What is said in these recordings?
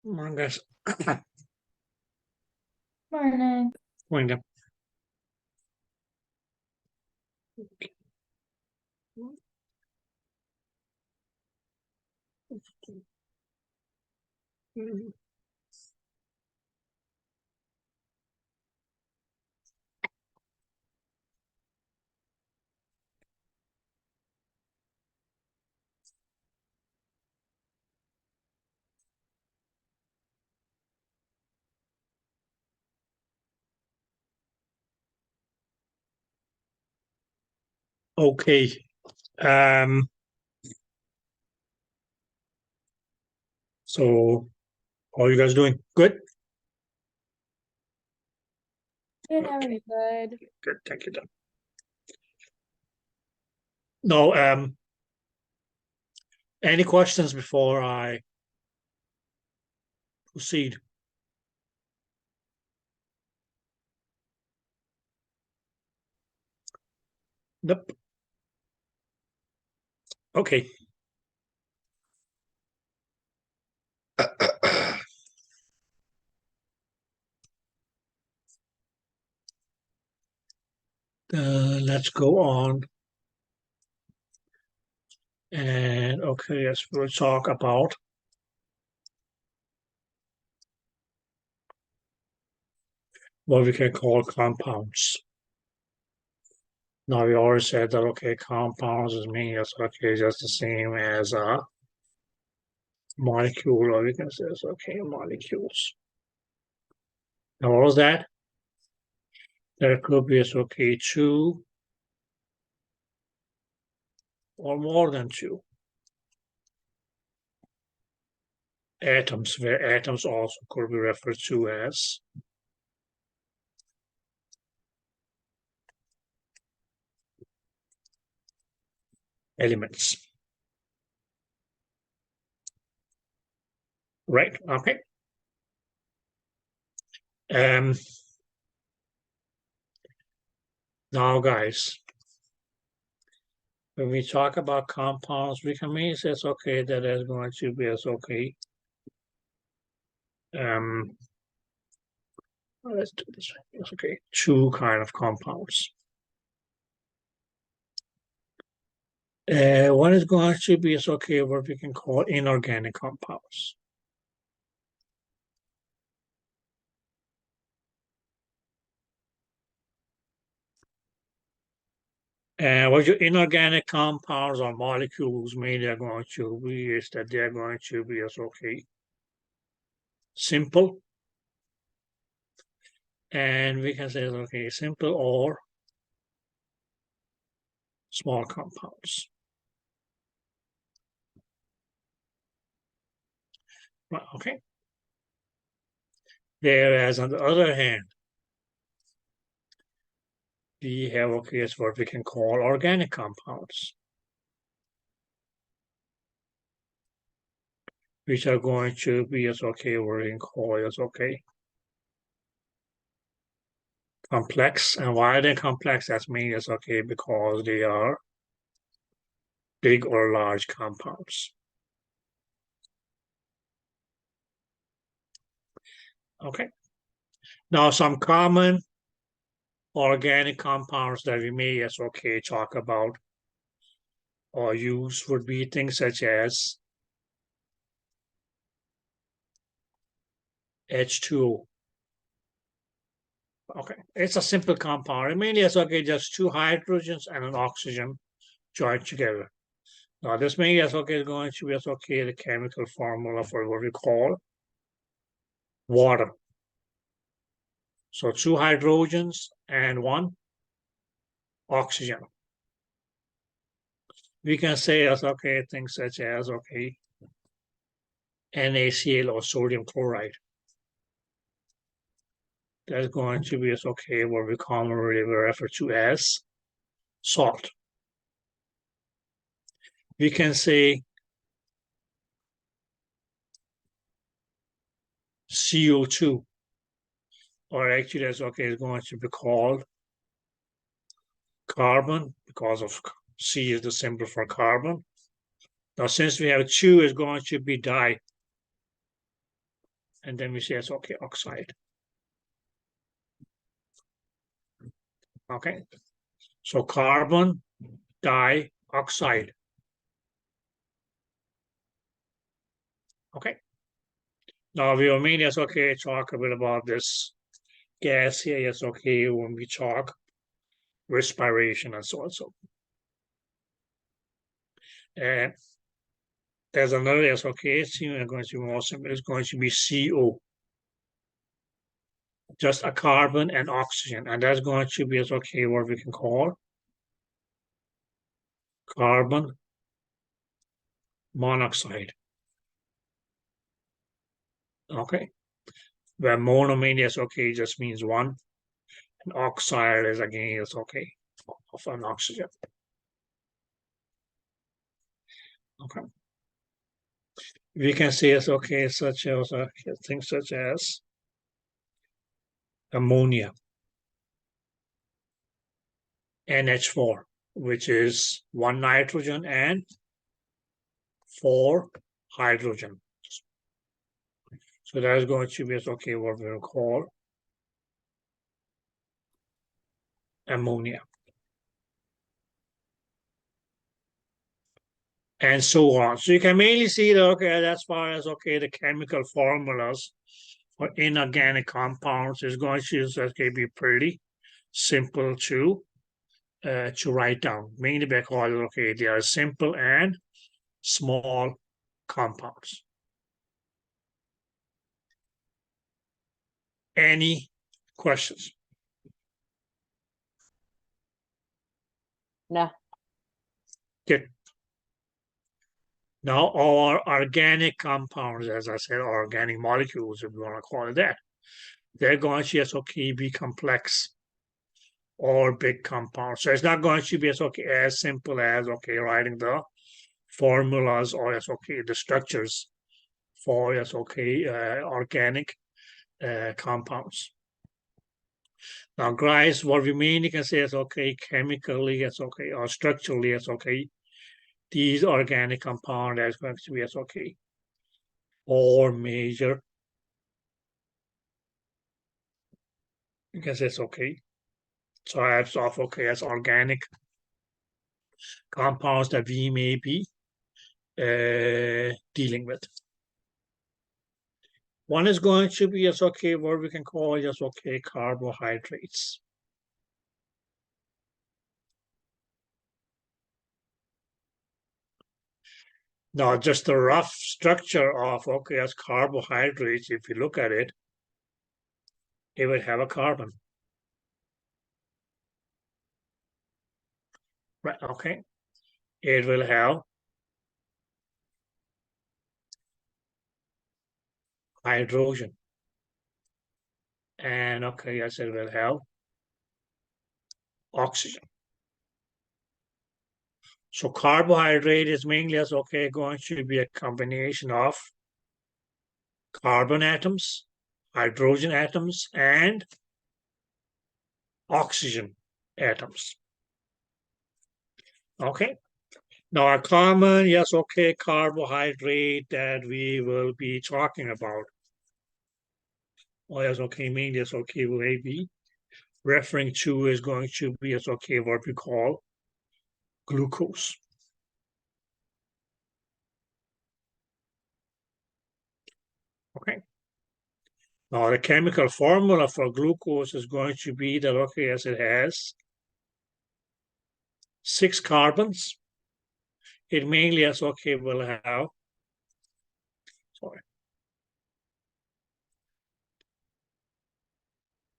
Morning, guys. Morning. Morning. Okay. Um, so how are you guys doing? Good? Good, Okay, good. good. Thank you, Don. No, any questions before I proceed? Nope. Okay. Let's go on. And okay, yes, we'll talk about what we can call compounds. Now we already said that okay, compounds is mean it's okay, just the same as a molecule, or we can say it's okay, molecules. Now what was that? There could be it's okay, two or more than two atoms, where atoms also could be referred to as elements. Right? Okay. Um, Now, guys, when we talk about compounds, we can mean it's okay that is going to be as okay. Let's do this. It's okay. Two kind of compounds. One is going to be as okay what we can call inorganic compounds. And what your inorganic compounds or molecules mean they're going to be is that they're going to be as okay, simple, and we can say okay, simple or small compounds. Right, okay. Whereas on the other hand, we have okay, it's what we can call organic compounds, which are going to be as okay, we can call as okay, complex. And why are they complex? That's mean it's okay because they are big or large compounds. Okay. Now some common organic compounds that we may as okay talk about or use would be things such as H2O. Okay, it's a simple compound. It mainly is okay, just two hydrogens and an oxygen joined together. Now this may is okay going to be okay the chemical formula for what we call water. So two hydrogens and one oxygen. We can say as okay things such as okay NaCl or sodium chloride. That's going to be as okay what we commonly refer to as salt. We can say CO2, or actually that's okay, it's going to be called carbon because of C is the symbol for carbon. Now, since we have two, it's going to be di. and then we say it's okay, oxide. Okay, so carbon dioxide. Okay, now we will mainly, yes, okay, talk a bit about this gas here, yes, okay, when we talk respiration and so on. So, and there's another, yes, okay, it's going to be more simple, it's going to be CO, just a carbon and oxygen, and that's going to be, yes, okay, what we can call carbon monoxide. Okay, where mono, yes, okay, just means one, and oxide is again, yes, okay, of an oxygen. Okay, we can say it's okay, such as things such as ammonia, NH4, which is one nitrogen and four hydrogen. So that is going to be okay, what we'll call ammonia. And so on. So you can mainly see that, okay, as far as, okay, the chemical formulas for inorganic compounds is going to, okay, be pretty simple to write down, mainly because, okay, they are simple and small compounds. Any questions? No. Good. Now, our organic compounds, as I said, organic molecules, if you want to call it that, they're going to, yes, okay, be complex or big compounds. So it's not going to be, yes, okay, as simple as, okay, writing the formulas or, yes, okay, the structures for, yes, okay, organic compounds. Now, guys, what we mainly can say is, okay, chemically, it's okay, or structurally, it's okay, these organic compounds are going to be, yes, okay, or major, because it's okay. Types of, okay, as organic compounds that we may be dealing with. One is going to be, yes, okay, what we can call, yes, okay, carbohydrates. Now, just the rough structure of, okay, as carbohydrates, if you look at it would have a carbon. Right, okay. It will have hydrogen. And, okay, yes, it will have oxygen. So carbohydrate is mainly, as okay, going to be a combination of carbon atoms, hydrogen atoms, and oxygen atoms. Okay. Now a common, yes, okay, carbohydrate that we will be talking about. Or yes, okay, mainly yes, okay, will be referring to is going to be, yes, okay, what we call glucose. Okay. Now the chemical formula for glucose is going to be that, okay, as it has 6 carbons. It mainly, as okay, will have, sorry,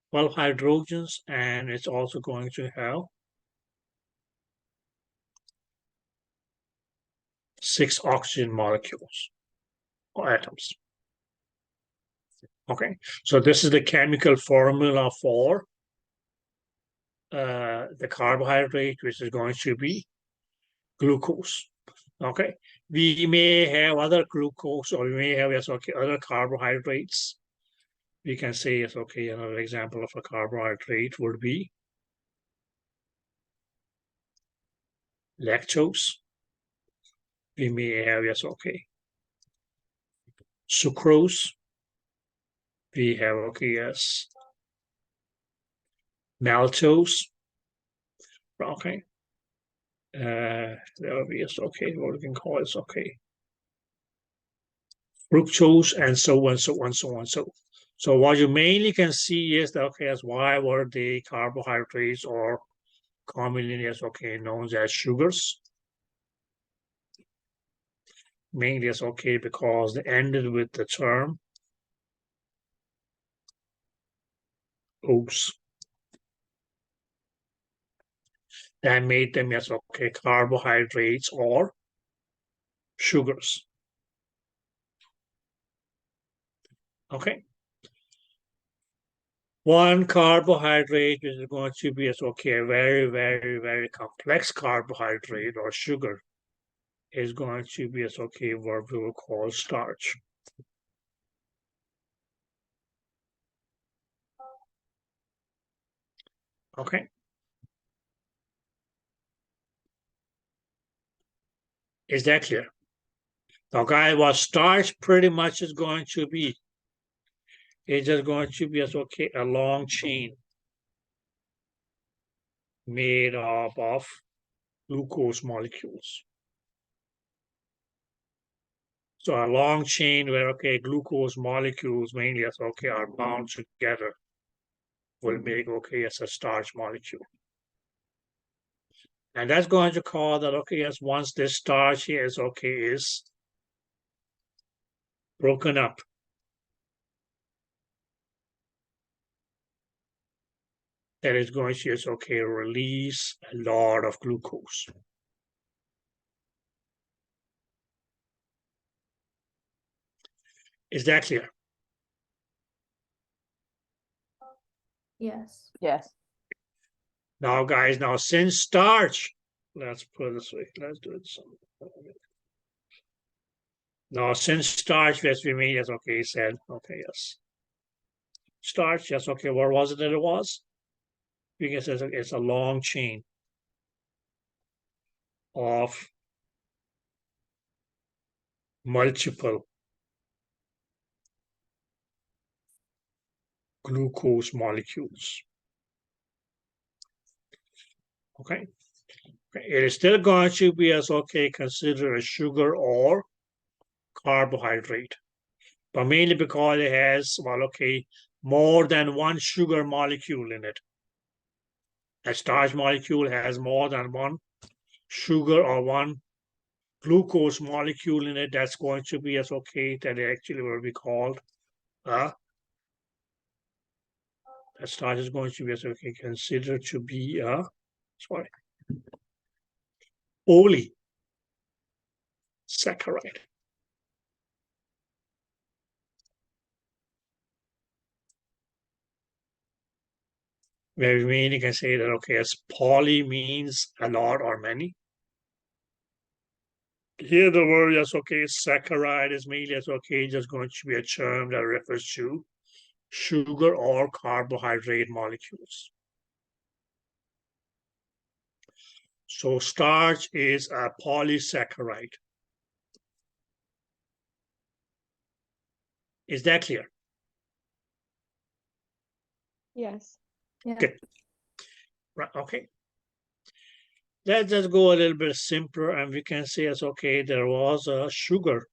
12 hydrogens, and it's also going to have 6 oxygen molecules or atoms. Okay, so this is the chemical formula for the carbohydrate, which is going to be glucose. Okay, we may have other glucose, or we may have, yes, okay, other carbohydrates. We can say, yes, okay, another example of a carbohydrate would be lactose. We may have, yes, okay, sucrose. We have, okay, yes, maltose, okay. There will be, yes, okay, what we can call it, okay. Fructose, and so on, so on, so on, so what you mainly can see is that, okay, as why were the carbohydrates, or commonly as, okay, known as sugars, mainly as, okay, because they ended with the term "ose." That made them as, okay, carbohydrates or sugars. Okay. One carbohydrate is going to be as, okay, a very, very, very complex carbohydrate or sugar is going to be as, okay, what we will call starch. Okay. Is that clear? Now, guys, what starch pretty much is going to be, it's just going to be as, okay, a long chain made up of glucose molecules. So a long chain where, okay, glucose molecules mainly as, okay, are bound together will make, okay, as a starch molecule. And that's going to call that, okay, yes, once this starch here is, okay, is broken up, that is going to, is, okay, release a lot of glucose. Is that clear? Yes. Yes. Now, guys, now since starch, let's put it this way, let's do it some. Now, since starch, as we made, yes, okay, said, okay, yes. Starch, yes, okay, what was it that it was? Because it's a long chain of multiple glucose molecules. Okay. It is still going to be as, okay, considered a sugar or carbohydrate, but mainly because it has, well, okay, more than one sugar molecule in it. A starch molecule has more than one sugar or one glucose molecule in it. That's going to be as, okay, that actually will be called a starch is going to be as, okay, considered to be a, sorry, polysaccharide. Where we mean you can say that, okay, as poly means a lot or many. Here the word as, okay, saccharide is mainly as, okay, just going to be a term that refers to sugar or carbohydrate molecules. So starch is a polysaccharide. Is that clear? Yes. Yeah. Good. Right, okay. Let's just go a little bit simpler, and we can say as, okay, there was a sugar.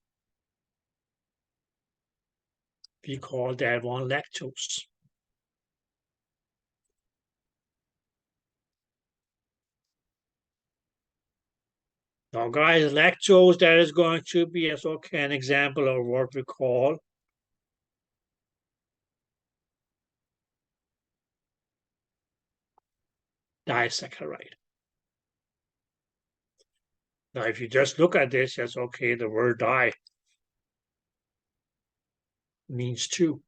We call that one lactose. Now, guys, lactose, that is going to be as, okay, an example of what we call disaccharide. Now, if you just look at this, that's okay, the word di means two.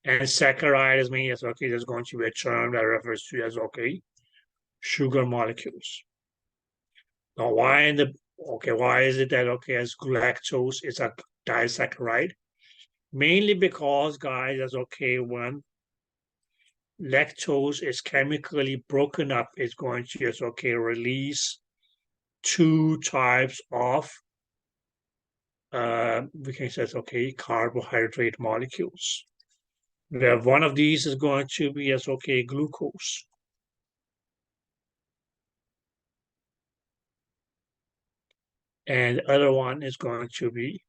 And saccharide is mean as, okay, there's going to be a term that refers to as, okay, sugar molecules. Now, why is it that, okay, as lactose is a disaccharide? Mainly because, guys, that's okay, when lactose is chemically broken up, it's going to just, okay, release two types of we can say, okay, carbohydrate molecules. where one of these is going to be yes, okay, glucose. And the other one is going to be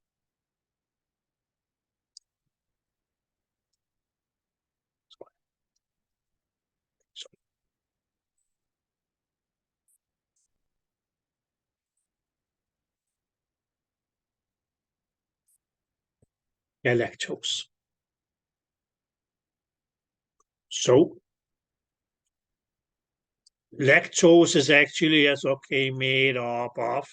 galactose. So lactose is actually yes, okay, made up of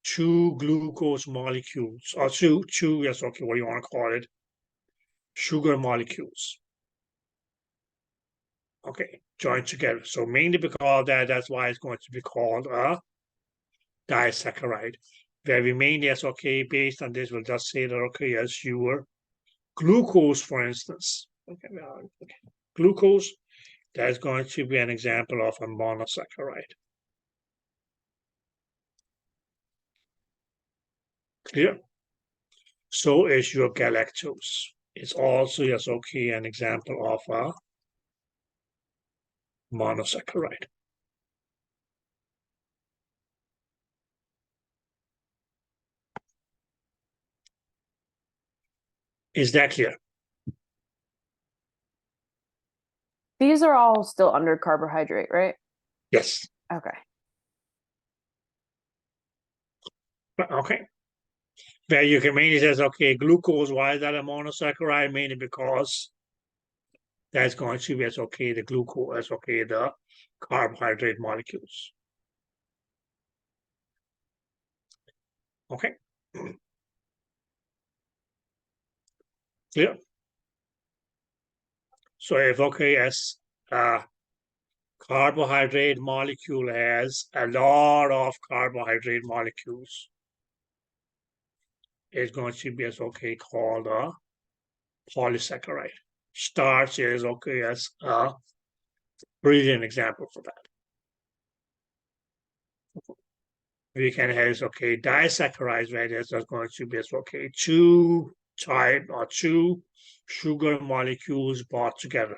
two glucose molecules, or two yes, okay, what do you want to call it? Sugar molecules. Okay, joined together. So mainly because that's why it's going to be called a disaccharide. Where we mainly, yes, okay, based on this, we'll just say that, okay, as your glucose, for instance. Okay, glucose, that's going to be an example of a monosaccharide. Clear? So is your galactose. It's also, yes, okay, an example of a monosaccharide. Is that clear? These are all still under carbohydrate, right? Yes. Okay. Okay. Where you can mainly say, okay, glucose, why is that a monosaccharide? Mainly because that's going to be, okay, the glucose, okay, the carbohydrate molecules. Okay. Clear? So if, okay, as a carbohydrate molecule has a lot of carbohydrate molecules, it's going to be, okay, called a polysaccharide. Starch is, okay, as a brilliant example for that. We can have, okay, disaccharides, where there's going to be, okay, two type or two sugar molecules brought together.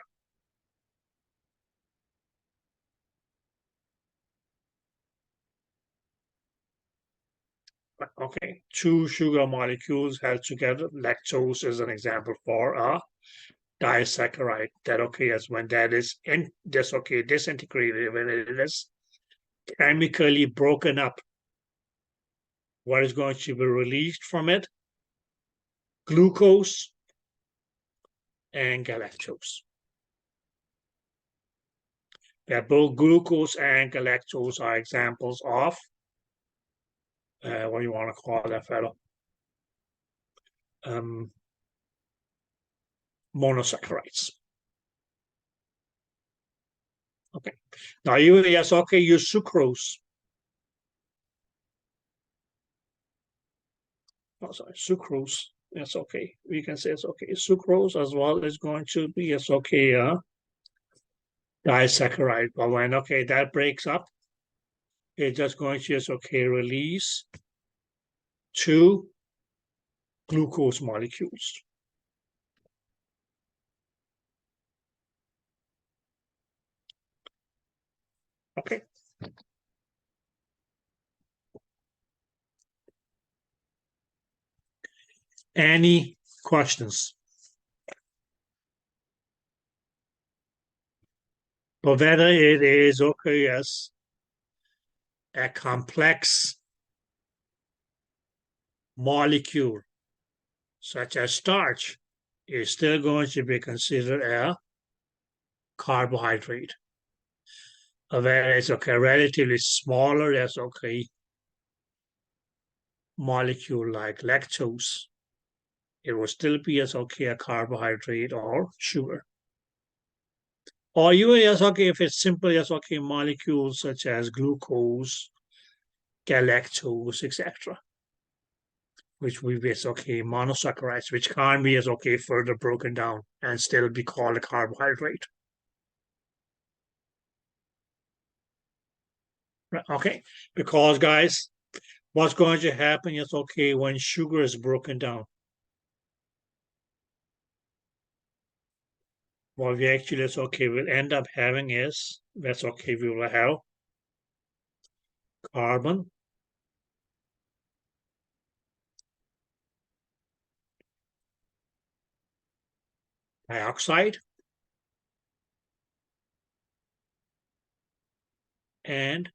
Okay, two sugar molecules held together. Lactose is an example for a disaccharide. That, okay, is when that is in this, okay, disintegrated, when it is chemically broken up. What is going to be released from it? Glucose and galactose. That both glucose and galactose are examples of what do you want to call that fellow? Monosaccharides. Okay. Now you, yes, okay, use sucrose. Oh, sorry, sucrose. Yes, okay. We can say it's okay. Sucrose as well is going to be, yes, okay, disaccharide. But when, okay, that breaks up, it's just going to, yes, okay, release two glucose molecules. Okay. Any questions? But whether it is, okay, yes, a complex molecule such as starch is still going to be considered a carbohydrate. Where it's, okay, relatively smaller, that's okay, molecule like lactose, it will still be as, okay, a carbohydrate or sugar. Or even as, okay, if it's simply as, okay, molecules such as glucose, galactose, etc., which will be as, okay, monosaccharides, which can't be as, okay, further broken down and still be called a carbohydrate. Okay, because guys, what's going to happen is, okay, when sugar is broken down, what we actually will end up having is we will have carbon dioxide and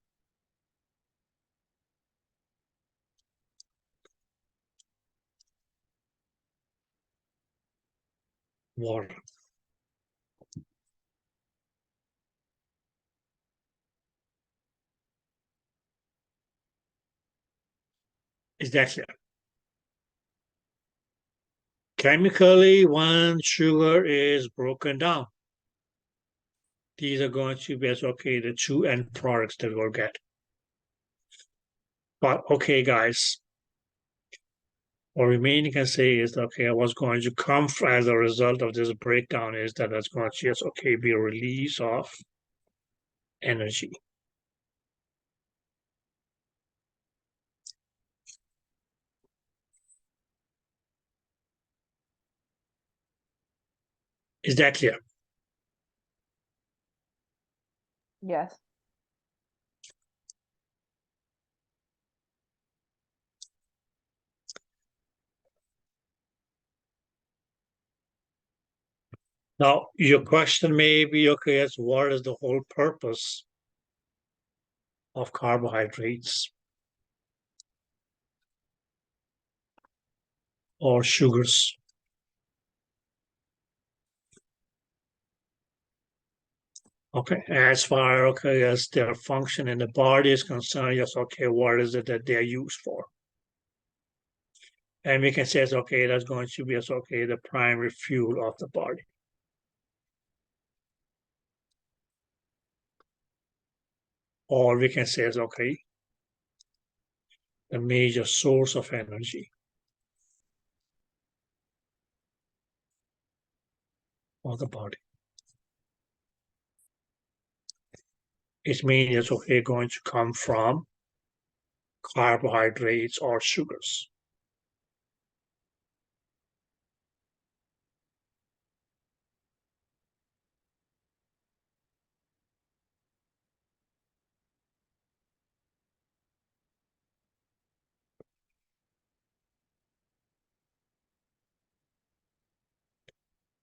water. Is that clear? Chemically, when sugar is broken down, these are going to be the two end products that we'll get. But okay, guys, what remaining can say is what's going to come as a result of this breakdown is that it's going to just be a release of energy. Is that clear? Yes. Now, your question may be, is what is the whole purpose of carbohydrates or sugars? Okay, as far as their function in the body is concerned, yes, what is it that they're used for? And we can say, that's going to be the primary fuel of the body. Or we can say, the major source of energy of the body. It means going to come from carbohydrates or sugars.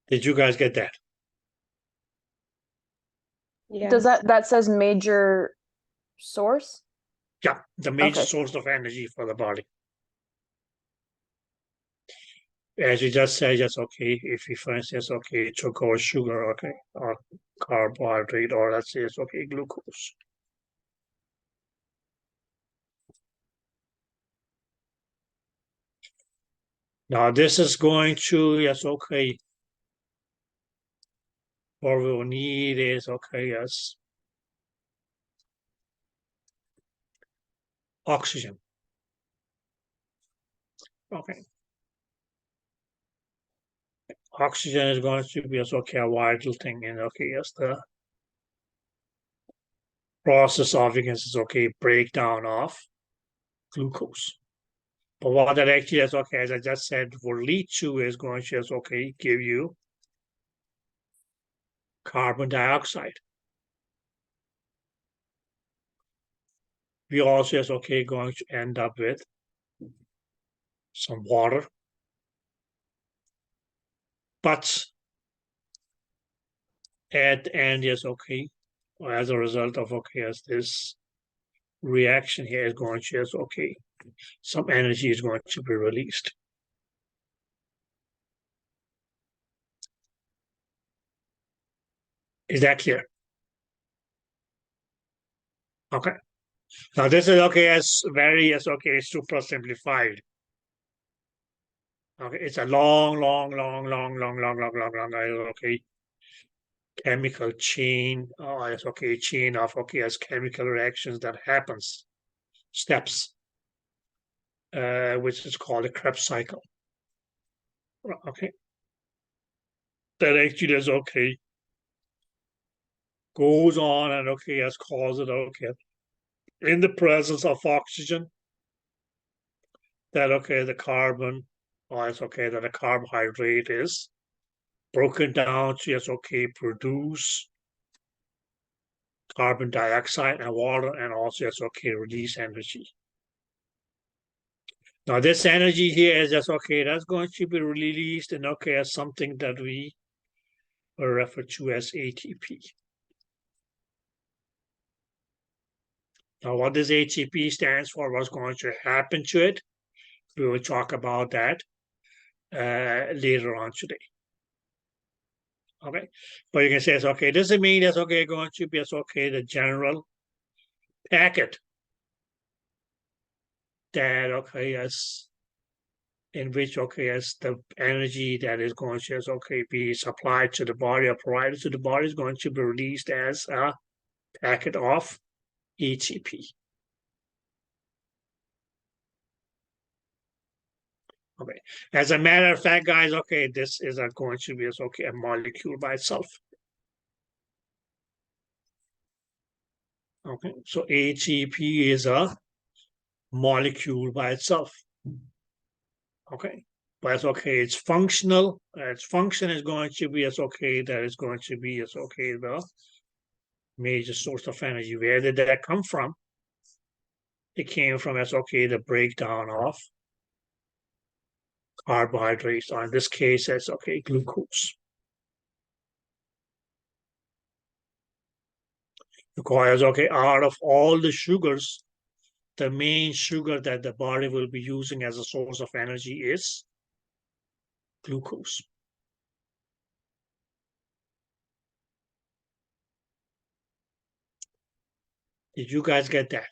Did you guys get that? Yeah. Does that says major source? Yeah, the major Okay. source of energy for the body. As you just said, if you for instance, took our sugar, or carbohydrate, or let's say glucose. Now this is going to, what we will need is, oxygen. Okay. Oxygen is going to be a vital thing in the process of breakdown of glucose. But what that actually is as I just said, will lead to is going to give you carbon dioxide. We also is going to end up with some water. But at the end, as a result of as this reaction here is going to some energy is going to be released. Is that clear? Okay. Now this is as very super simplified. Okay, it's a long, chemical chain. It's chain of as chemical reactions that happens, steps, which is called a Krebs cycle. Okay, that actually is goes on and has caused it in the presence of oxygen that the carbon, or it's that the carbohydrate is broken down to just produce carbon dioxide and water, and also just release energy. Now this energy here is just that's going to be released and as something that we refer to as ATP. Now what this ATP stands for, what's going to happen to it, we will talk about that later on today. Okay, but you can say it's this is mean that's going to be the general packet that as in which as the energy that is going to be supplied to the body or provided to the body is going to be released as a packet of ATP. Okay. As a matter of fact, guys, this is going to be a molecule by itself. Okay, so ATP is a molecule by itself. Okay, but it's functional. Its function is going to be that is going to be the major source of energy. Where did that come from? It came from the breakdown of carbohydrates, or in this case, that's glucose. Because out of all the sugars, the main sugar that the body will be using as a source of energy is glucose. Did you guys get that?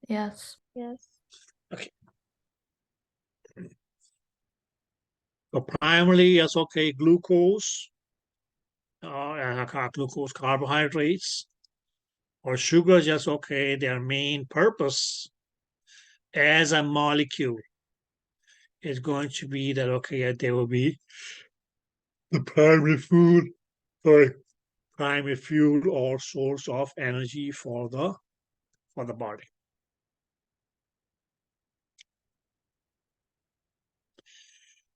Yes. Yes. Okay. So primarily, yes, glucose, glucose carbohydrates, or sugars, yes, their main purpose as a molecule is going to be that, they will be the primary food, primary fuel or source of energy for the body.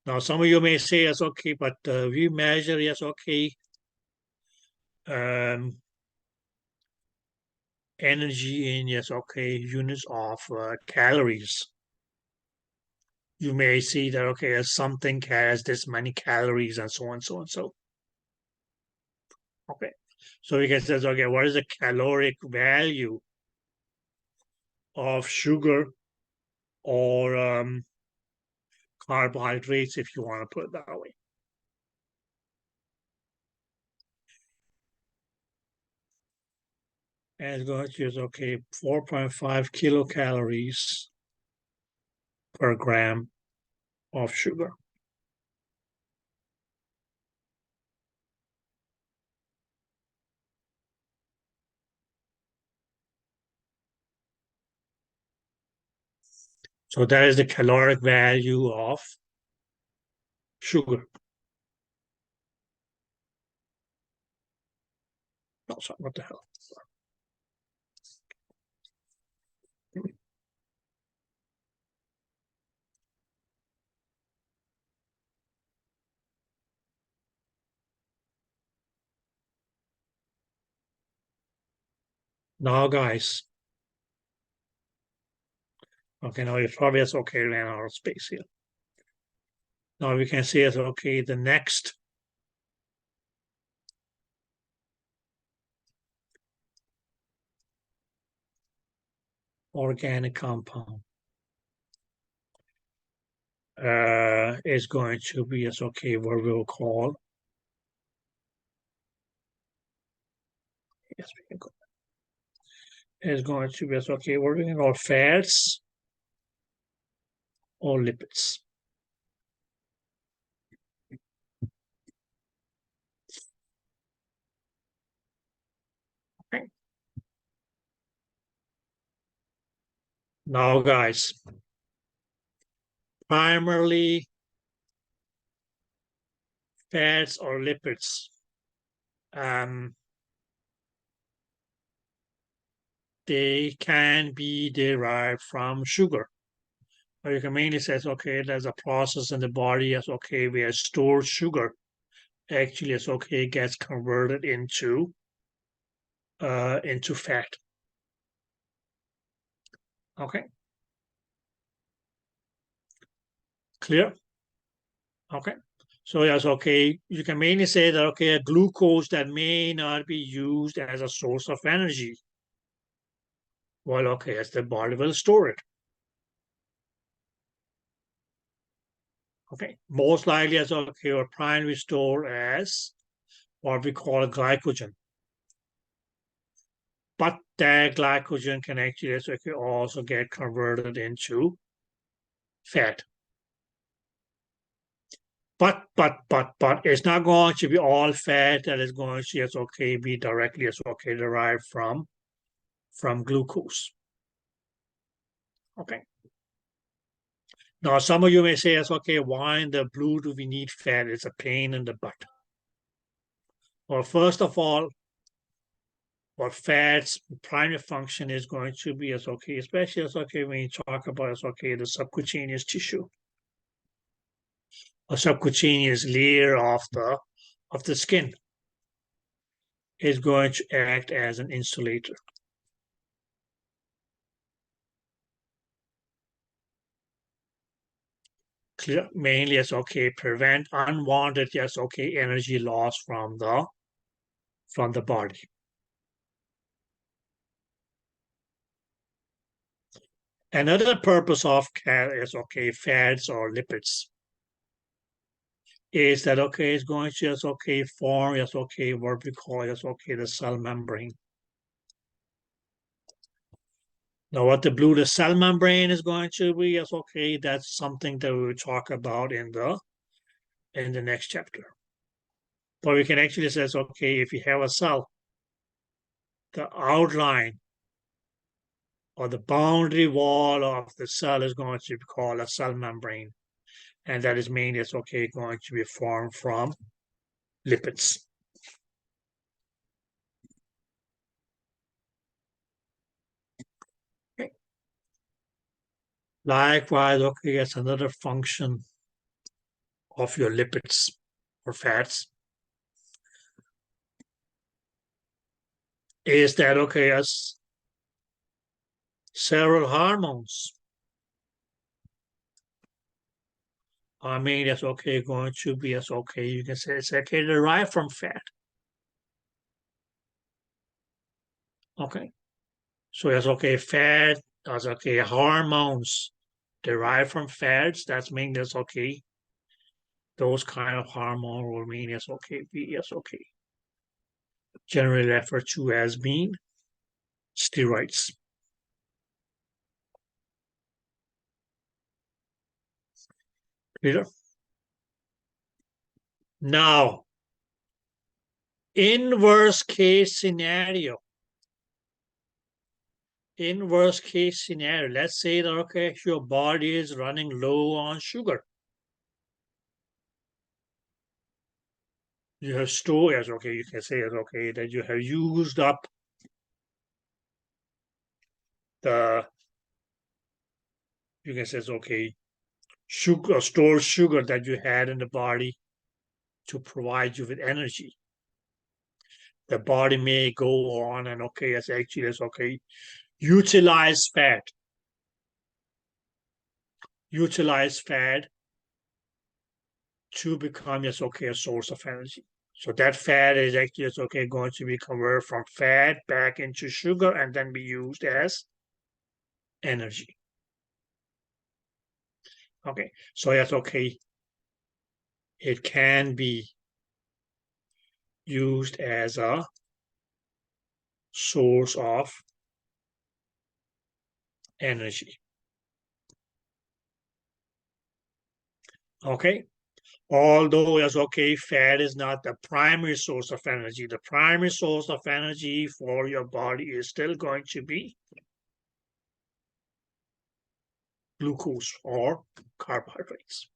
Now, some of you may say, yes, but we measure, yes, energy in, yes, units of calories. You may see that, as something has this many calories and so on, so on, so. Okay, so we can say, what is the caloric value of sugar or carbohydrates, if you want to put it that way? And it's going to use 4.5 kilocalories per gram of sugar. So that is the caloric value of sugar. No, sorry, what the hell? Now, guys. Okay, now you probably it's ran out of space here. Now we can see it's the next organic compound is going to be what we'll call, yes, we can go. Is going to be what we can call fats or lipids. Okay. Now, guys, primarily fats or lipids, they can be derived from sugar. or you can mainly say, okay, there's a process in the body, yes, okay, where stored sugar actually, yes, okay, gets converted into fat. Okay, clear? Okay, so yes, okay, you can mainly say that, okay, a glucose that may not be used as a source of energy. Well, okay, as the body will store it. Okay, most likely as okay, or primary store as what we call glycogen. But that glycogen can actually also get converted into fat. But it's not going to be all fat that is going to be directly derived from glucose. Okay. Now some of you may say, okay, why in the blue do we need fat? It's a pain in the butt. Well, first of all, what fat's primary function is going to be especially when you talk about the subcutaneous tissue. A subcutaneous layer of the skin is going to act as an insulator. Clear, mainly prevent unwanted energy loss from the body. Another purpose of fats or lipids is that it's going to form what we call the cell membrane. Now, what the cell membrane is going to be that's something that we will talk about in the next chapter. But we can actually say if you have a cell, the outline or the boundary wall of the cell is going to be called a cell membrane, and that is mainly going to be formed from lipids. Okay. Likewise, it's another function of your lipids or fats is that as several hormones are made as going to be as you can say it's derived from fat. Okay, so as fat as hormones derived from fats. That's mean as those kind of hormone will mean as be as generally referred to as being steroids. Clear? Now, in worst case scenario, let's say that your body is running low on sugar. You have stored as you can say as that you have used up the you can say sugar, stored sugar that you had in the body to provide you with energy. The body may go on and utilize fat to become a source of energy. So that fat is actually going to be converted from fat back into sugar and then be used as energy. Okay, so that's it can be used as a source of energy. Okay, although as fat is not the primary source of energy. The primary source of energy for your body is still going to be glucose or carbohydrates.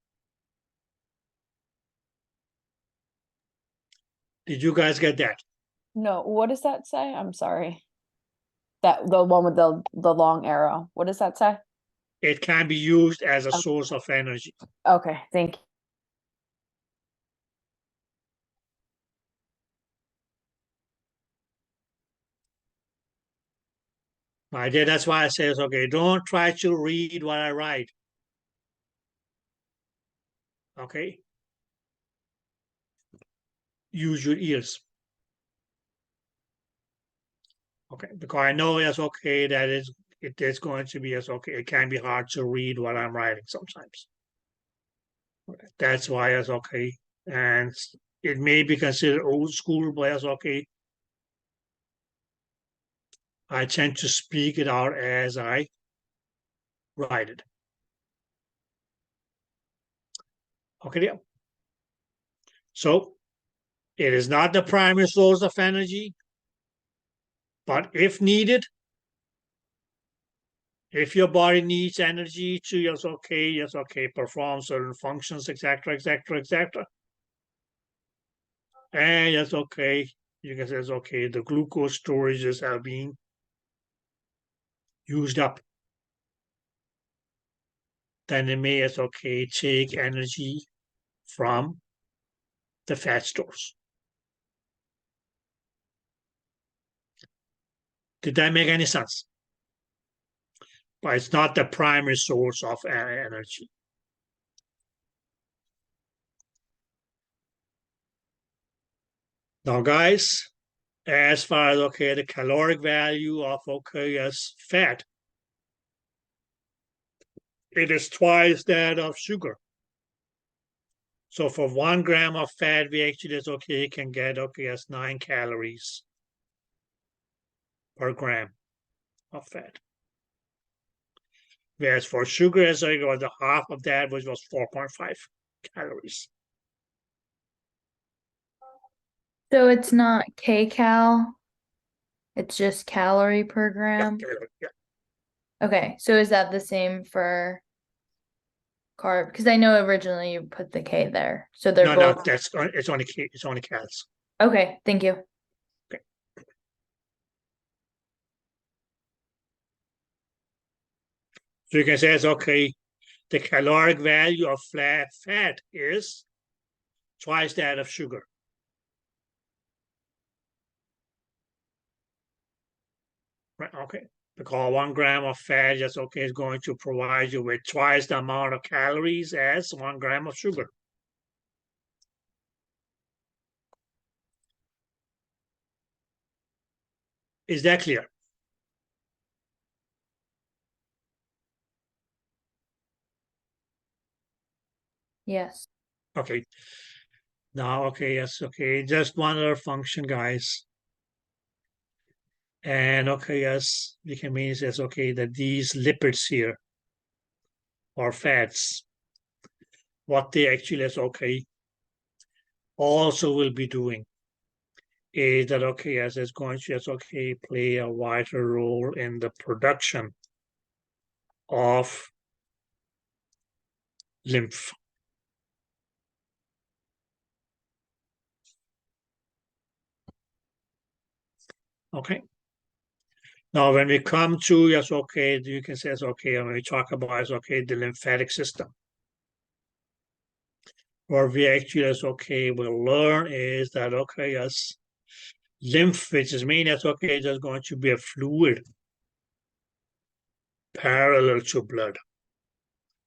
Did you guys get that? No, what does that say? I'm sorry. That the one with the long arrow. What does that say? it can be used as a source of energy. Okay, thank you. That's why I say, okay, don't try to read what I write. Okay? Use your ears. Okay, because I know it's okay that it is going to be okay. It can be hard to read what I'm writing sometimes. That's why it's okay. And it may be considered old school, but it's okay. I tend to speak it out as I write it. Okay, yeah. So it is not the primary source of energy, but if needed, if your body needs energy to yes, okay, perform certain functions, etc., etc., etc. And yes, okay, you can say it's okay, the glucose storages are being used up. Then it may as okay take energy from the fat stores. Did that make any sense? But it's not the primary source of energy. Now, guys, as far as okay, the caloric value of okay as fat, it is twice that of sugar. So for 1 gram of fat, we actually can get as 9 calories per gram of fat. Whereas for sugar, as I go, the half of that was 4.5 calories. So it's not kcal, it's just calorie per gram. Yeah. Okay, so is that the same for carb? Because I know originally you put the K there, so they're No, both. it's only calories. Okay, thank you. Okay. So you can say it's okay. The caloric value of fat is twice that of sugar. Right, okay. Because 1 gram of fat is going to provide you with twice the amount of calories as 1 gram of sugar. Is that clear? Yes. Okay. Now, okay, yes, okay. Just one other function, guys. And okay, yes, we can mean this okay that these lipids here or fats, what they actually is okay also will be doing is that okay as it's going to just okay play a vital role in the production of lymph. Okay. Now, when we come to yes, okay, you can say yes, okay, when we talk about yes, okay, the lymphatic system, what we actually yes, okay, will learn is that okay, yes, lymph, which is mean that's okay, just going to be a fluid parallel to blood,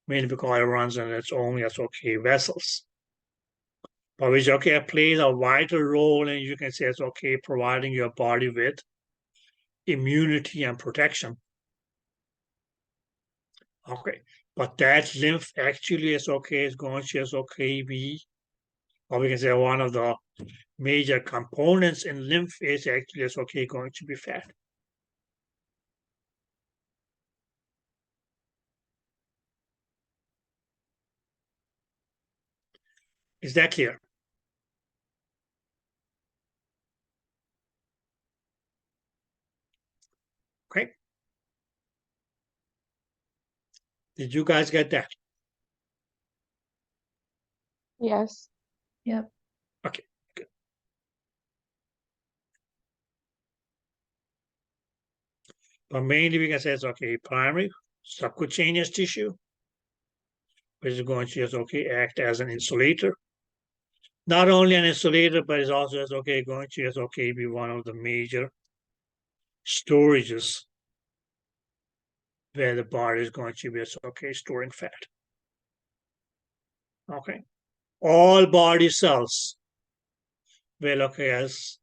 meaning because it runs in its own yes, okay, vessels. But which okay plays a vital role in you can say it's okay providing your body with immunity and protection. Okay, but that lymph actually is okay is going to is okay be, or we can say one of the major components in lymph is actually is okay going to be fat. Is that clear? Okay. Did you guys get that? Yes. Yep. Okay, good. But mainly we can say it's okay, primary subcutaneous tissue, which is going to just act as an insulator. Not only an insulator, but it's also just going to just be one of the major storages where the body is going to be just storing fat. Okay, all body cells will as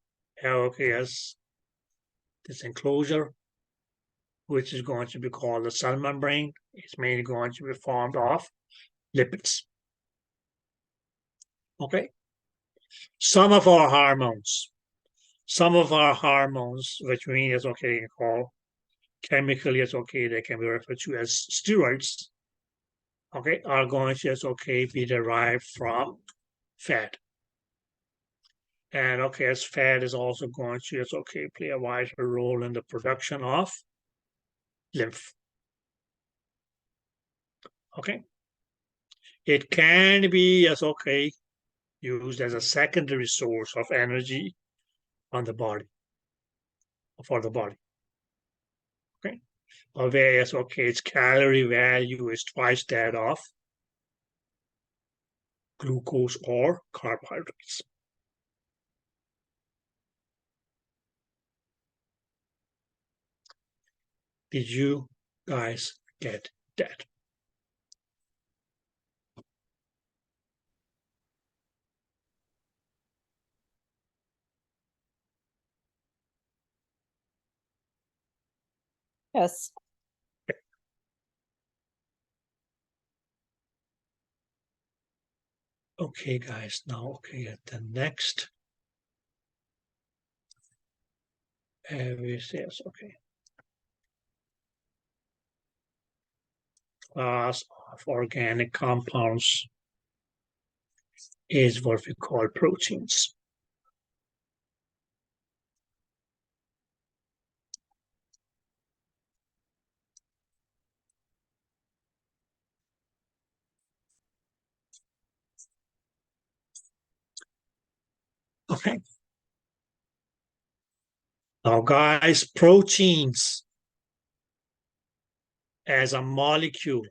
this enclosure, which is going to be called the cell membrane. It's mainly going to be formed of lipids. Okay, some of our hormones, which means call chemically they can be referred to as steroids. Are going to just be derived from fat. And as fat is also going to just play a vital role in the production of lymph. Okay, it can be used as a secondary source of energy on the body, for the body. Okay, whereas its calorie value is twice that of glucose or carbohydrates. Did you guys get that? Yes. Okay, guys, now the next says class of organic compounds is what we call proteins. Okay. Now, guys, proteins as a molecule.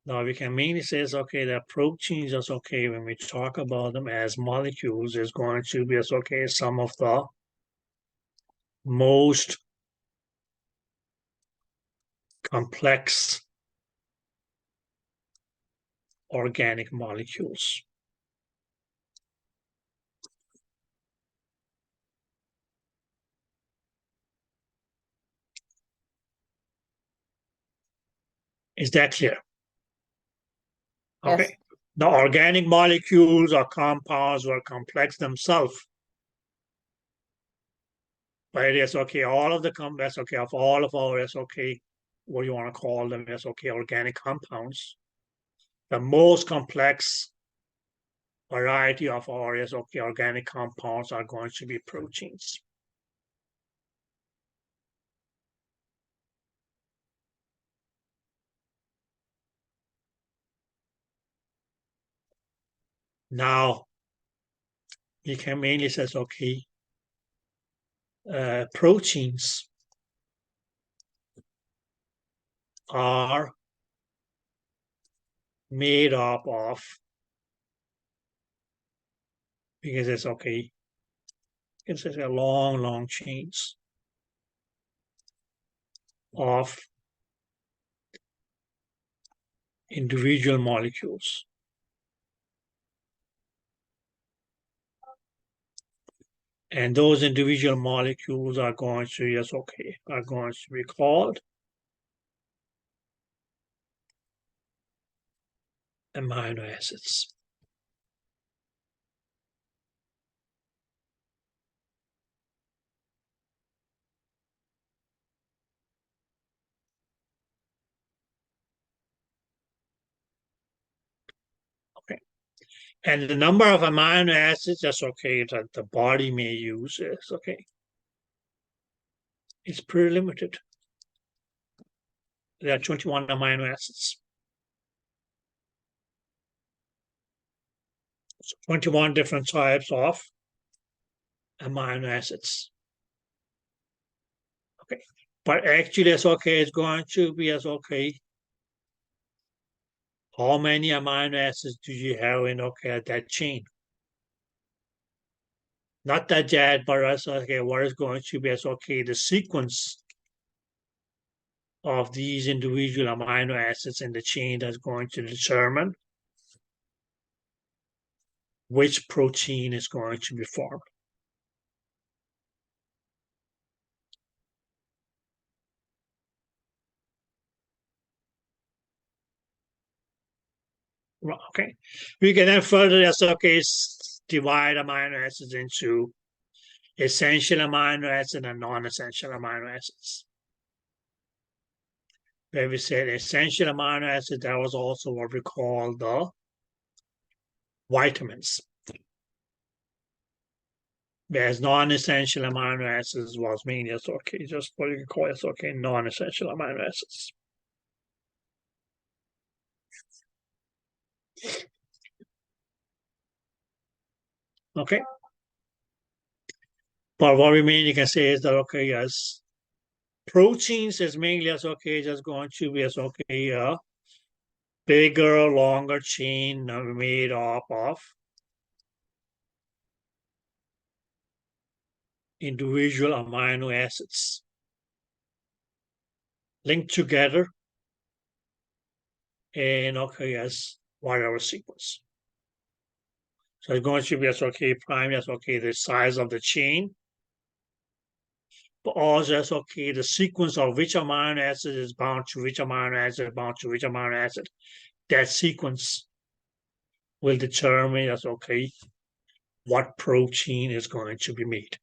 Now, we can mainly say that proteins is when we talk about them as molecules is going to be some of the most complex organic molecules. Is that clear? Okay. Yes. The organic molecules or compounds are complex themselves. But it is all of the of all of our what you want to call them organic compounds. The most complex variety of our organic compounds are going to be proteins. Now, we can mainly say proteins are made up of, because it's it's a long chains of individual molecules. And those individual molecules are going to are going to be called amino acids. Okay. And the number of amino acids that the body may use is it's pretty limited. There are 21 amino acids. So 21 different types of amino acids. Okay. But actually, yes, okay, it's going to be yes, okay. How many amino acids do you have in okay that chain? Not that yet, but yes, okay, what is going to be yes, okay, the sequence of these individual amino acids in the chain that's going to determine which protein is going to be formed. Okay, we can then further yes, okay, divide amino acids into essential amino acids and non-essential amino acids. Where we said essential amino acids, that was also what we call the vitamins. Whereas non-essential amino acids was mainly okay, just what you can call it, okay, non-essential amino acids. Okay. But what we mainly can say is that okay, yes, proteins is mainly as okay, just going to be as okay, bigger, longer chain made up of individual amino acids linked together in okay, yes, whatever sequence. So it's going to be as okay, prime as okay, the size of the chain, but also as okay, the sequence of which amino acid is bound to which amino acid, bound to which amino acid. That sequence will determine as okay, what protein is going to be made.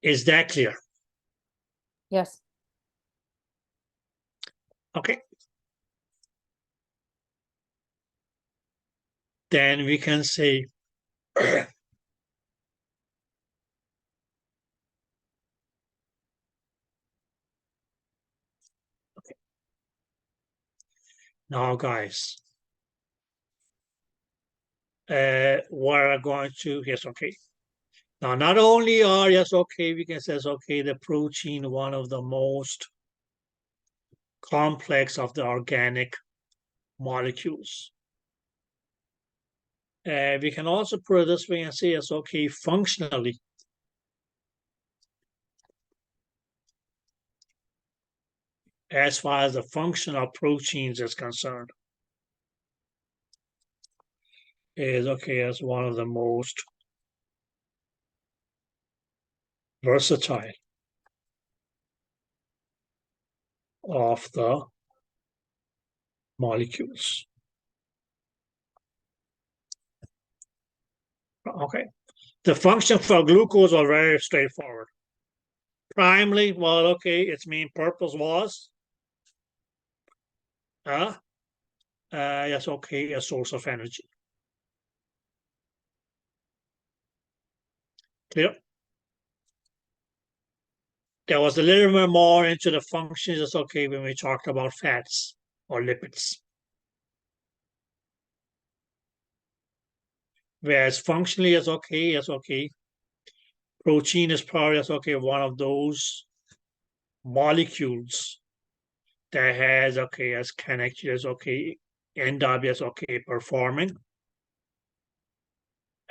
Is that clear? Yes. Okay. Then we can say now, guys, we're going to, yes, okay. Now, not only are, yes, okay, we can say, okay, the protein, one of the most complex of the organic molecules. We can also put it this way and say, yes, okay, functionally, as far as the function of proteins is concerned, is okay as one of the most versatile of the molecules. Okay. The function for glucose was very straightforward. Primarily, well, okay, its main purpose was, yes, okay, a source of energy. Clear? There was a little bit more into the functions, it's okay, when we talked about fats or lipids. Whereas functionally, it's okay. Protein is probably, it's okay, one of those molecules that has, okay, as connected as, okay, end up as, okay, performing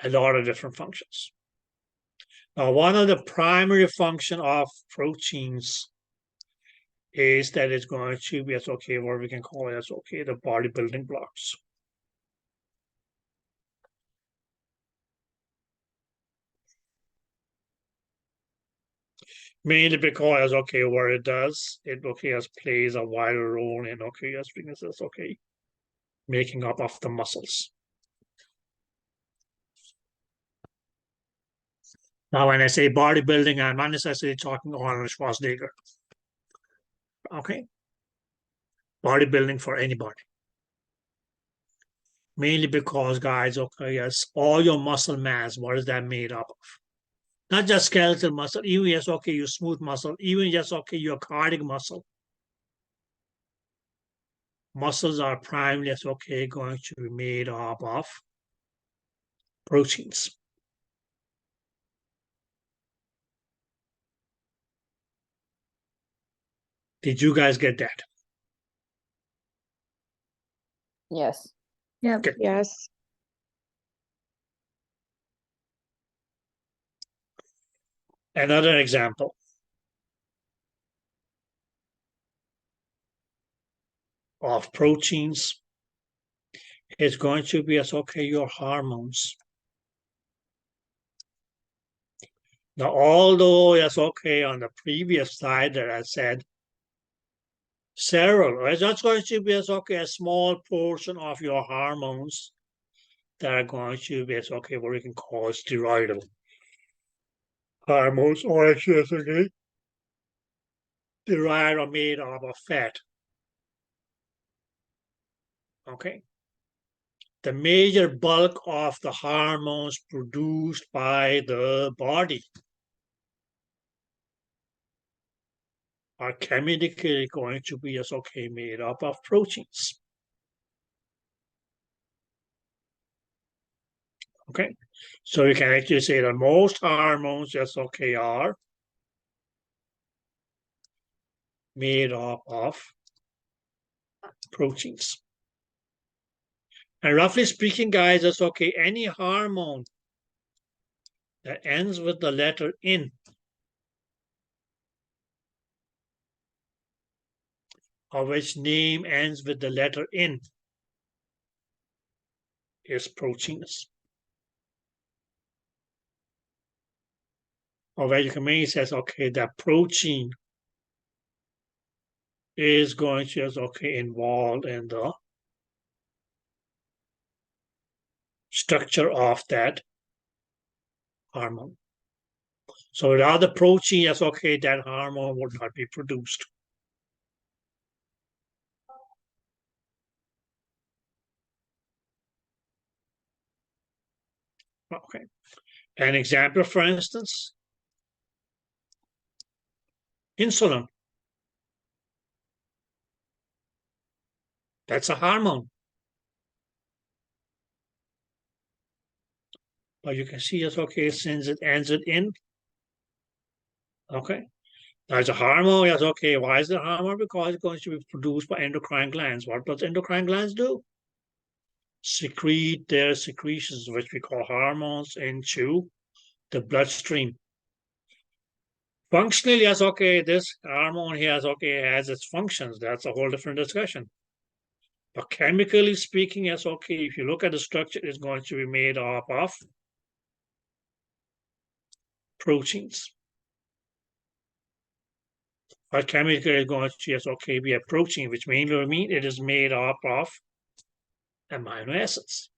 a lot of different functions. Now, one of the primary function of proteins is that it's going to be as okay, what we can call it as okay, the bodybuilding blocks. Mainly because okay, what it does, it okay as plays a wider role in okay as weaknesses, okay, making up of the muscles. Now, when I say bodybuilding, I'm not necessarily talking Arnold Schwarzenegger. Okay, bodybuilding for anybody. Mainly because, guys, okay, yes, all your muscle mass, what is that made up of? Not just skeletal muscle, even yes, okay, your smooth muscle, even yes, okay, your cardiac muscle. Muscles are primarily yes, okay, going to be made up of proteins. Did you guys get that? Yes. Yep. Okay. Yes. Another example. Of proteins is going to be as okay your hormones. Now, although that's okay on the previous slide that I said several, right? That's going to be as okay a small portion of your hormones that are going to be as okay what we can call steroidal hormones, or actually as okay derived or made up of fat. Okay. The major bulk of the hormones produced by the body are chemically going to be as okay made up of proteins. Okay, so you can actually say that most hormones as okay are made up of proteins. And roughly speaking, guys, that's okay. Any hormone that ends with the letter N or which name ends with the letter N is proteins. Or where you can maybe say, okay, that protein is going to be okay involved in the structure of that hormone. So without the protein, that's okay, that hormone would not be produced. Okay. An example, for instance, insulin. That's a hormone. But you can see it's okay since it ends it in. Okay. That's a hormone. Yes, okay. Why is it a hormone? Because it's going to be produced by endocrine glands. What does endocrine glands do? Secrete their secretions, which we call hormones, into the bloodstream. Functionally, yes, okay, this hormone here is okay, has its functions. That's a whole different discussion. But chemically speaking, yes, okay, if you look at the structure, it's going to be made up of proteins. But chemically, it's going to, yes, okay, be a protein, which mainly means it is made up of amino acids.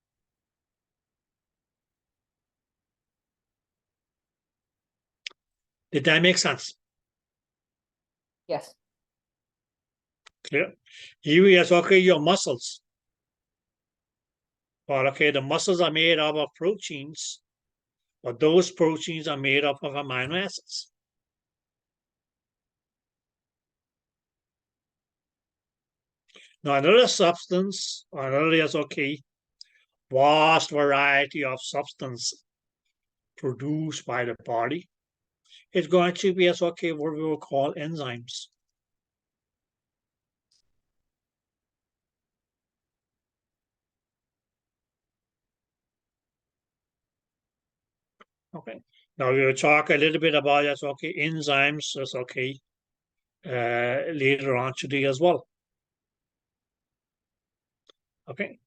Did that make sense? Yes. Clear? Here, yes, okay, your muscles. Well, okay, the muscles are made up of proteins, but those proteins are made up of amino acids. Now, another substance, another, yes, okay, vast variety of substance produced by the body is going to be, yes, okay, what we will call enzymes. Okay. Now we will talk a little bit about, yes, okay, enzymes, yes, okay, later on today as well. Okay.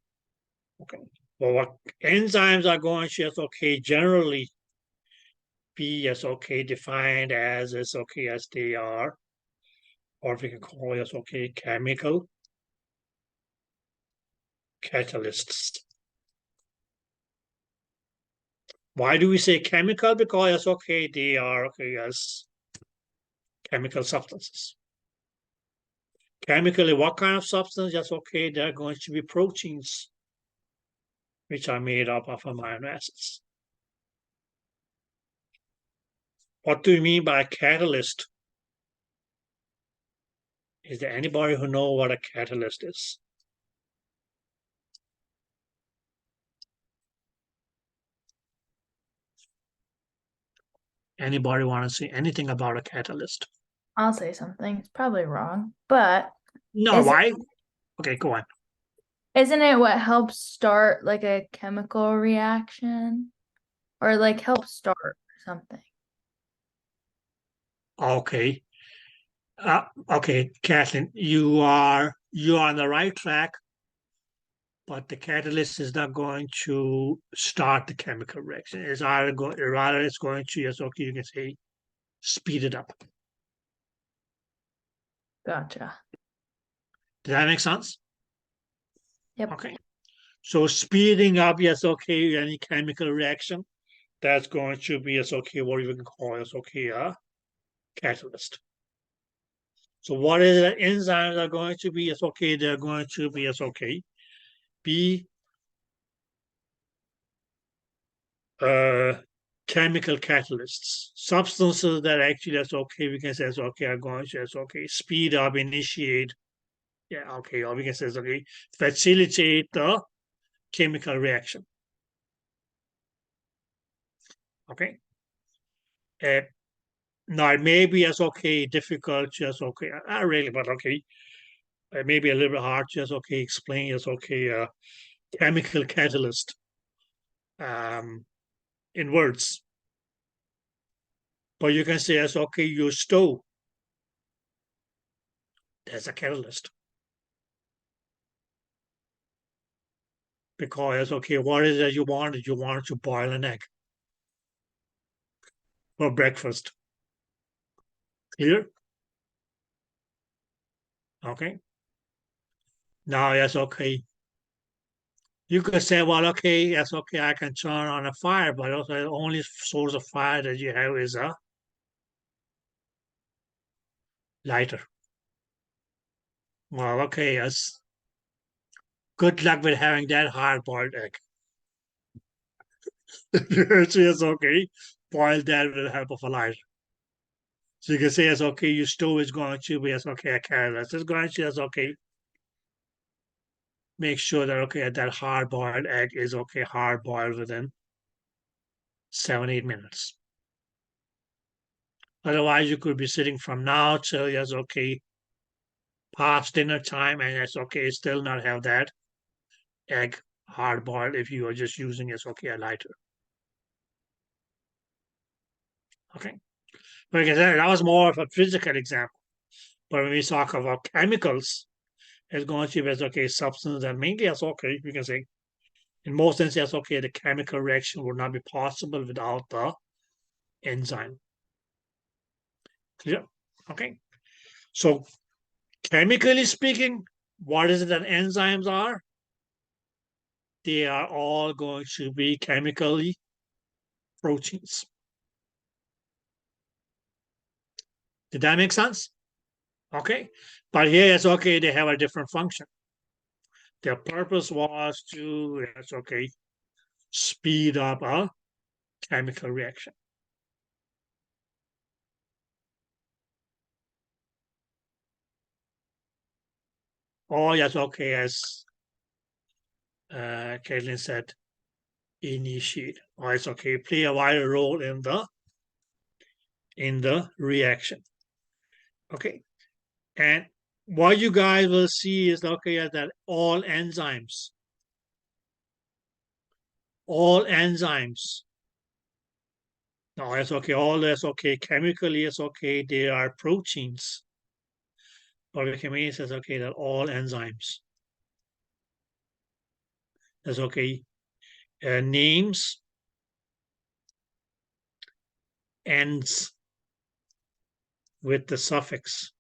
Okay. Well, what enzymes are going to, yes, okay, generally be, yes, okay, defined as, yes, okay, as they are, or we can call, yes, okay, chemical catalysts. Why do we say chemical? Because, yes, okay, they are, okay, yes, chemical substances. Chemically, what kind of substance? Yes, okay, they're going to be proteins, which are made up of amino acids. What do you mean by catalyst? Is there anybody who knows what a catalyst is? Anybody want to say anything about a catalyst? I'll say something. It's probably wrong, but No, Is it- why? Okay, go on. isn't it what helps start like a chemical reaction? Or like help start something? Okay. Okay, Kathleen, you're on the right track, but the catalyst is not going to start the chemical reaction. It's rather it's going to, yes, okay, you can say speed it up. Gotcha. Does that make sense? Yep. Okay. So speeding up, yes, okay, any chemical reaction, that's going to be, yes, okay, what you can call, yes, okay, a catalyst. So what is it? Enzymes are going to be, yes, okay, they're going to be, yes, okay, be chemical catalysts, substances that actually, that's okay, we can say, that's okay, are going to, that's okay, speed up, initiate, yeah, okay, or we can say, okay, facilitate the chemical reaction. Okay. Now it may be as okay, difficult, just okay, not really, but okay, maybe a little bit hard, just okay, explain, just okay, chemical catalyst in words. But you can say as okay, your stove, that's a catalyst. Because okay, what is it you wanted? You wanted to boil an egg for breakfast. Clear? Okay. Now yes, okay. You could say, well, okay, yes, okay, I can turn on a fire, but also the only source of fire that you have is a lighter. Well, okay, yes. Good luck with having that hard-boiled egg. It's okay. Boil that with the help of a lighter. So you can say it's okay, your stove is going to be as okay, a catalyst. It's going to, it's okay. Make sure that okay, that hard-boiled egg is okay, hard-boiled within 7-8 minutes. Otherwise, you could be sitting from now till yes, okay, past dinner time, and it's okay, still not have that egg hard-boiled if you are just using it's okay, a lighter. Okay. But like I said, that was more of a physical example. But when we talk about chemicals, it's going to be as okay, substance that mainly as okay, we can say in most instances, okay, the chemical reaction would not be possible without the enzyme. Clear? Okay. So chemically speaking, what is it that enzymes are? They are all going to be chemically proteins. Did that make sense? Okay. But here it's okay, they have a different function. Their purpose was to, it's okay, speed up a chemical reaction. Oh, yes, okay, as Caitlin said, initiate. Oh, it's okay, play a vital role in the reaction. Okay, and what you guys will see is okay that all enzymes, no, it's okay, all that's okay, chemically it's okay, they are proteins. But we can mean says okay that all enzymes. That's okay. Names ends with the suffix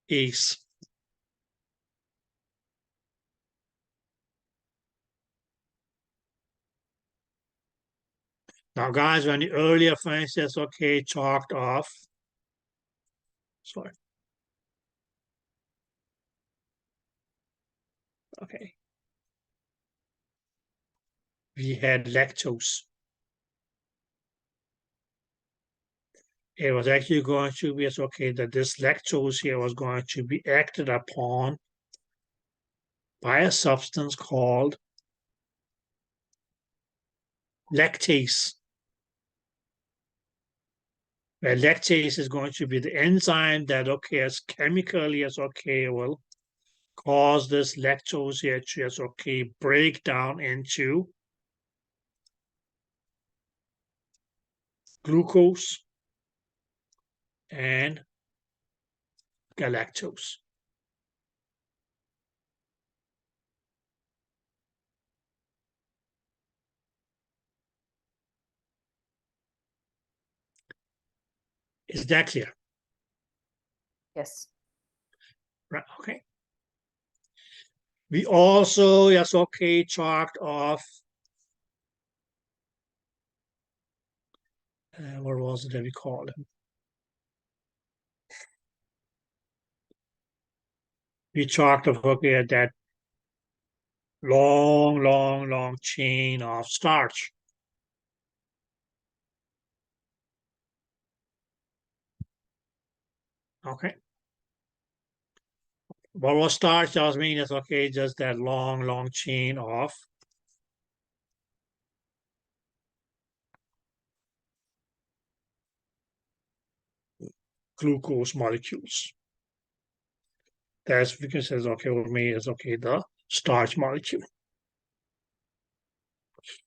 "ase". Now, guys, when the earlier phrases, okay, talked of, sorry, okay, we had lactose. It was actually going to be, okay, that this lactose here was going to be acted upon by a substance called lactase. Where lactase is going to be the enzyme that occurs chemically as will cause this lactose here to break down into glucose and galactose. Is that clear? Yes. Right, okay. We also, talked of, what was it that we called him? We talked of, that long chain of starch. Okay. What was starch just mean is just that long chain of glucose molecules. That's because it's with me is the starch molecule.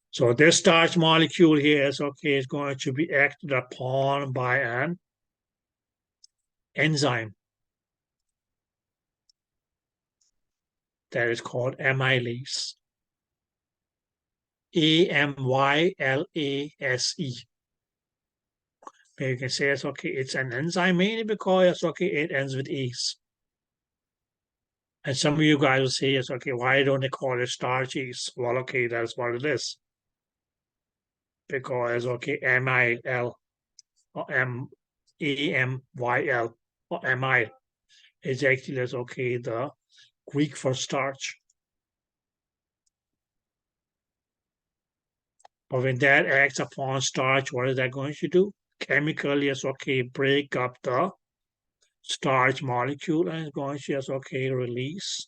So this starch molecule here is going to be acted upon by an enzyme that is called amylase. AMYLASE. You can say it's an enzyme mainly because it ends with ase. And some of you guys will say why don't they call it starches? Well, that's what it is. Because MIL or AMYL or amyl is actually the Greek for starch. But when that acts upon starch, what is that going to do? Chemically, break up the starch molecule and it's going to release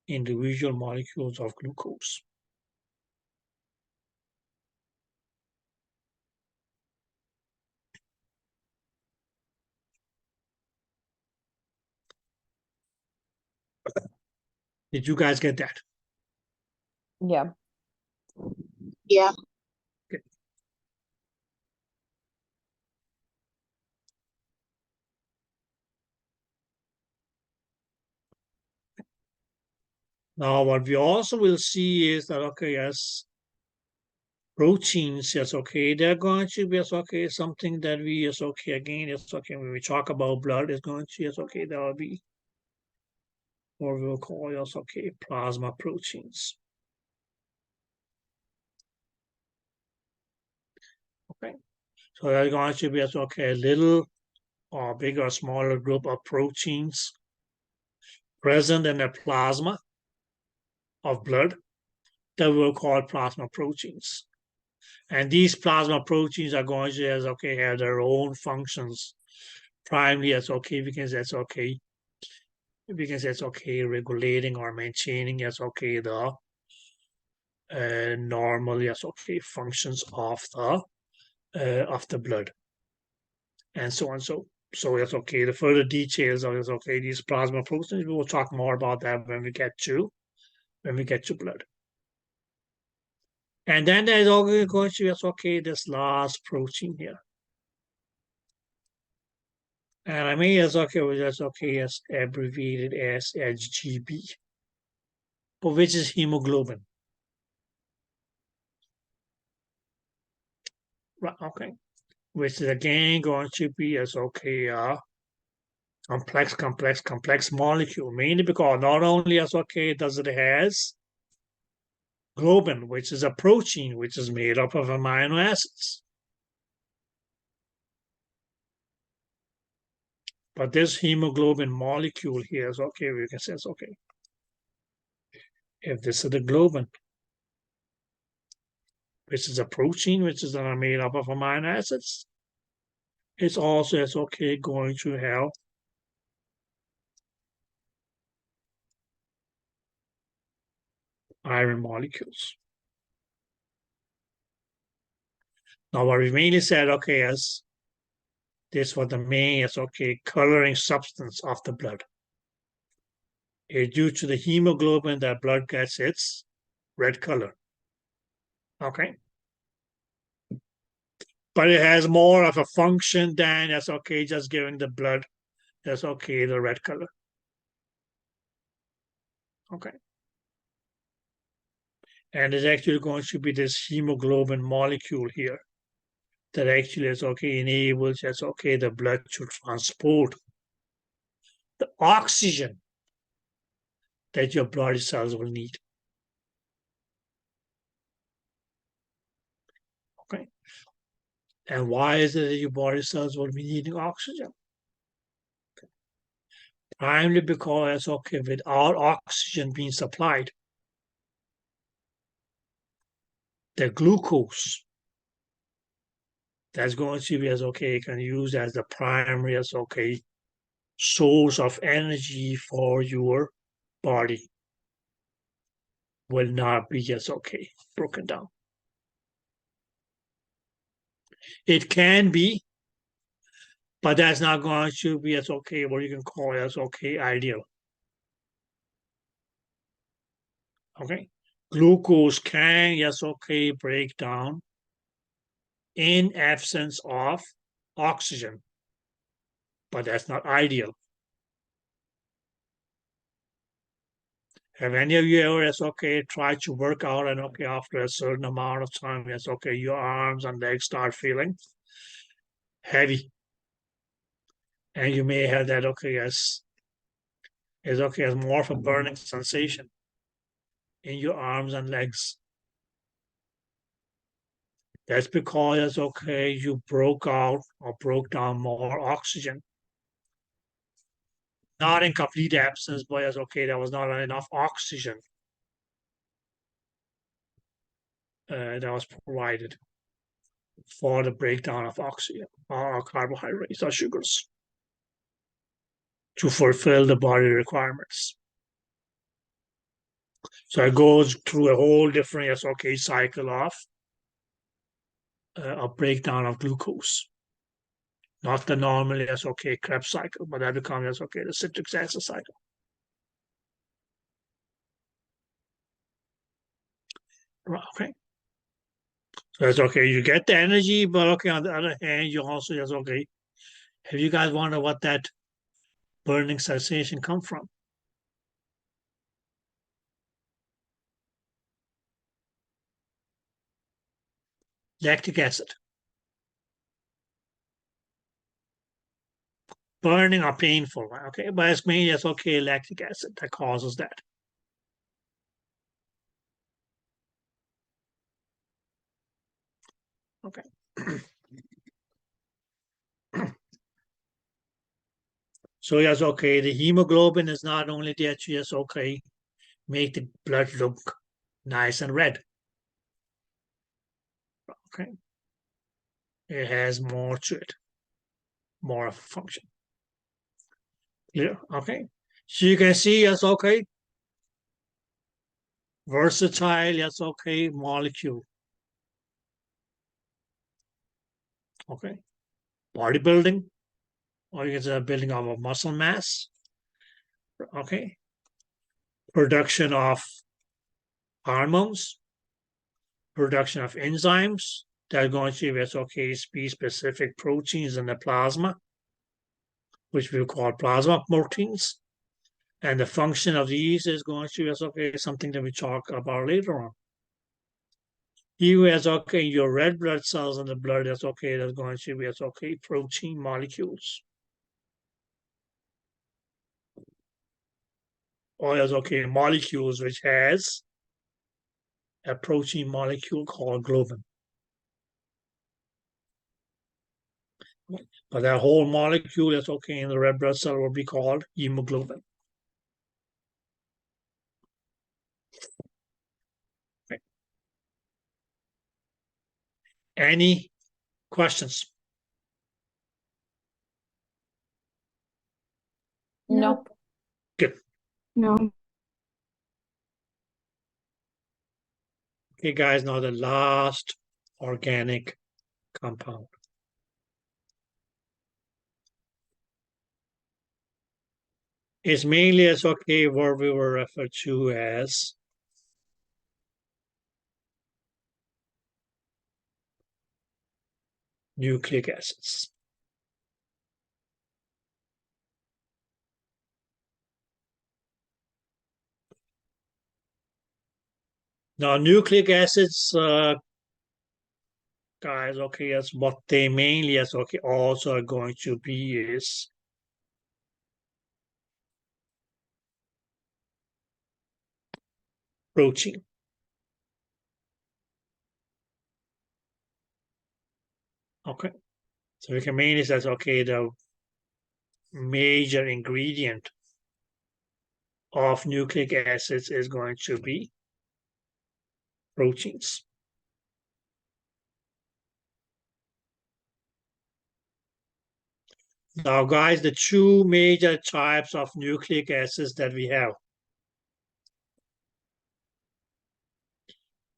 individual molecules of glucose. Did you guys get that? Yeah. Yeah. Okay. Now, what we also will see is that, yes, proteins, they're going to be, something that we, again, when we talk about blood, is going to, there will be what we'll call, plasma proteins. Okay, so there's going to be, a little or bigger or smaller group of proteins present in the plasma of blood that we'll call plasma proteins. And these plasma proteins are going to have their own functions. Primarily, we can say regulating or maintaining the normal functions of the blood, and so on. So it's the further details of these plasma proteins. We will talk more about that when we get to blood. And then there's also going to be this last protein here. And I mean it's it's abbreviated as HGB, but which is hemoglobin. Right, okay. Which is again going to be as complex molecule, mainly because not only as does it has globin, which is a protein which is made up of amino acids. But this hemoglobin molecule here is we can say it's if this is the globin, which is a protein which is made up of amino acids, it's also going to have iron molecules. Now, what we mainly said, okay, is this was the main, is okay, coloring substance of the blood. It's due to the hemoglobin that blood gets its red color. Okay. But it has more of a function than that's okay, just giving the blood, that's okay, the red color. Okay. And it's actually going to be this hemoglobin molecule here that actually is okay, enables, that's okay, the blood to transport the oxygen that your blood cells will need. Okay. And why is it that your body cells will be needing oxygen? Okay. Primarily because, okay, without oxygen being supplied, the glucose that's going to be, as okay, can use as the primary, as okay, source of energy for your body will not be as okay, broken down. It can be, but that's not going to be as okay, what you can call as okay, ideal. Okay. Glucose can, yes, okay, break down in absence of oxygen, but that's not ideal. Have any of you ever, yes, okay, tried to work out and okay, after a certain amount of time, yes, okay, your arms and legs start feeling heavy. And you may have that, okay, yes, is okay, as more of a burning sensation in your arms and legs. That's because, okay, you broke out or broke down more oxygen. Not in complete absence, but as okay, there was not enough oxygen that was provided for the breakdown of oxygen or carbohydrates or sugars to fulfill the body requirements. So it goes through a whole different, yes, okay, cycle of a breakdown of glucose. Not the normal, yes, okay, Krebs cycle, but that becomes, yes, okay, the citric acid cycle. Okay. So it's okay, you get the energy, but okay, on the other hand, you also, yes, okay, have you guys wondered what that burning sensation come from? Lactic acid. Burning or painful, okay, but it's mainly, yes, okay, lactic acid that causes that. Okay. So yes, okay, the hemoglobin is not only there to, yes, okay, make the blood look nice and red. Okay. It has more to it, more of a function. Yeah, okay. So you can see, yes, okay, versatile, yes, okay, molecule. Okay. Bodybuilding, or you can say building of a muscle mass. Okay. Production of hormones, production of enzymes that are going to be specific proteins in the plasma, which we call plasma proteins. And the function of these is going to be something that we talk about later on. You has your red blood cells in the blood that's going to be protein molecules. Or as molecules which has a protein molecule called globin. But that whole molecule that's in the red blood cell will be called hemoglobin. Okay. Any questions? No. Good. No. Okay, guys, now the last organic compound. Is mainly as okay what we were referred to as nucleic acids. Now, nucleic acids, guys, okay, that's what they mainly as okay also are going to be is protein. Okay, so we can mainly say okay, the major ingredient of nucleic acids is going to be proteins. Now, guys, the two major types of nucleic acids that we have.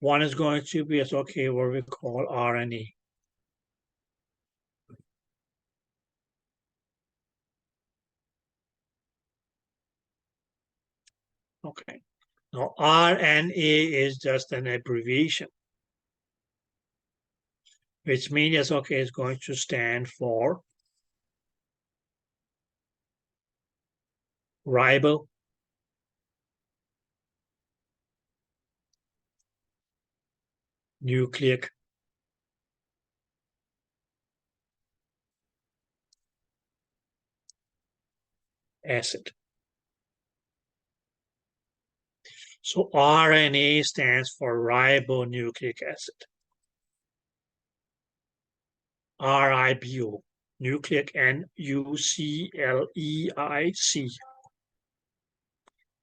One is going to be as okay what we call RNA. Okay. Now, RNA is just an abbreviation, which means okay is going to stand for ribonucleic acid. So RNA stands for ribonucleic acid. RIBO, nucleic, Nucleic,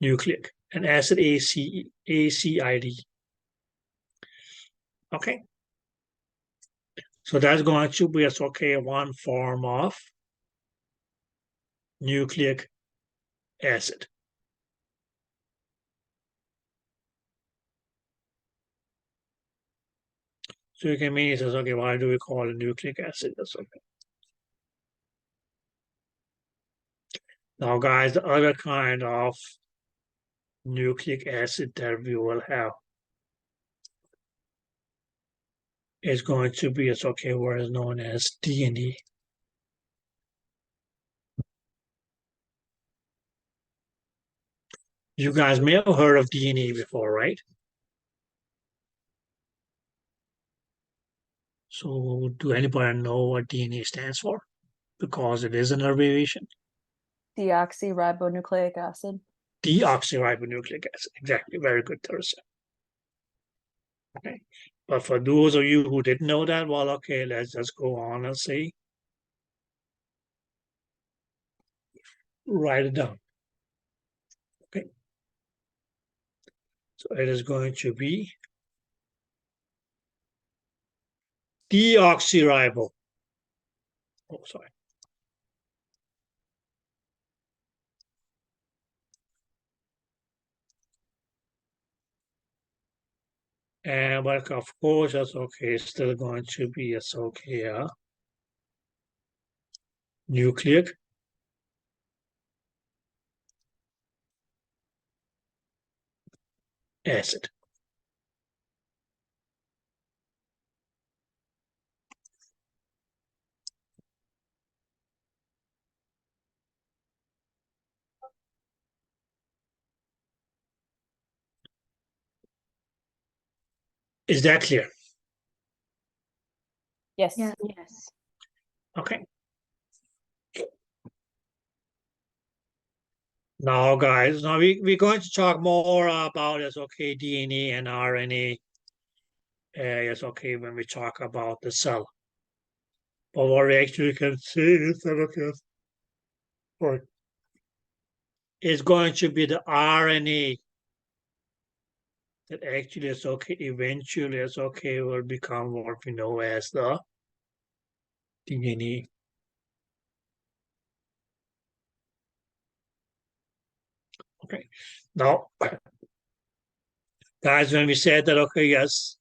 nucleic, and acid ACID. Okay. So that's going to be as okay one form of nucleic acid. So you can mean it as okay, why do we call it nucleic acid? That's okay. Now, guys, the other kind of nucleic acid that we will have is going to be as okay what is known as DNA. You guys may have heard of DNA before, right? So do anybody know what DNA stands for? Because it is an abbreviation. Deoxyribonucleic acid. Deoxyribonucleic acid. Exactly. Very good, Teresa. Okay. But for those of you who didn't know that, well, okay, let's just go on and see. Write it down. Okay. So it is going to be deoxyribo. Oh, sorry. And but of course, that's okay. It's still going to be it's okay. Nucleic acid. Is that clear? Yes. Yeah. Yes. Okay. Now, guys, now we're going to talk more about it's okay DNA and RNA. It's okay when we talk about the cell. But what we actually can say is that okay, sorry, is going to be the RNA that actually is okay. Eventually, it's okay will become what we know as the DNA. Okay. Now, guys, when we said that, okay, yes,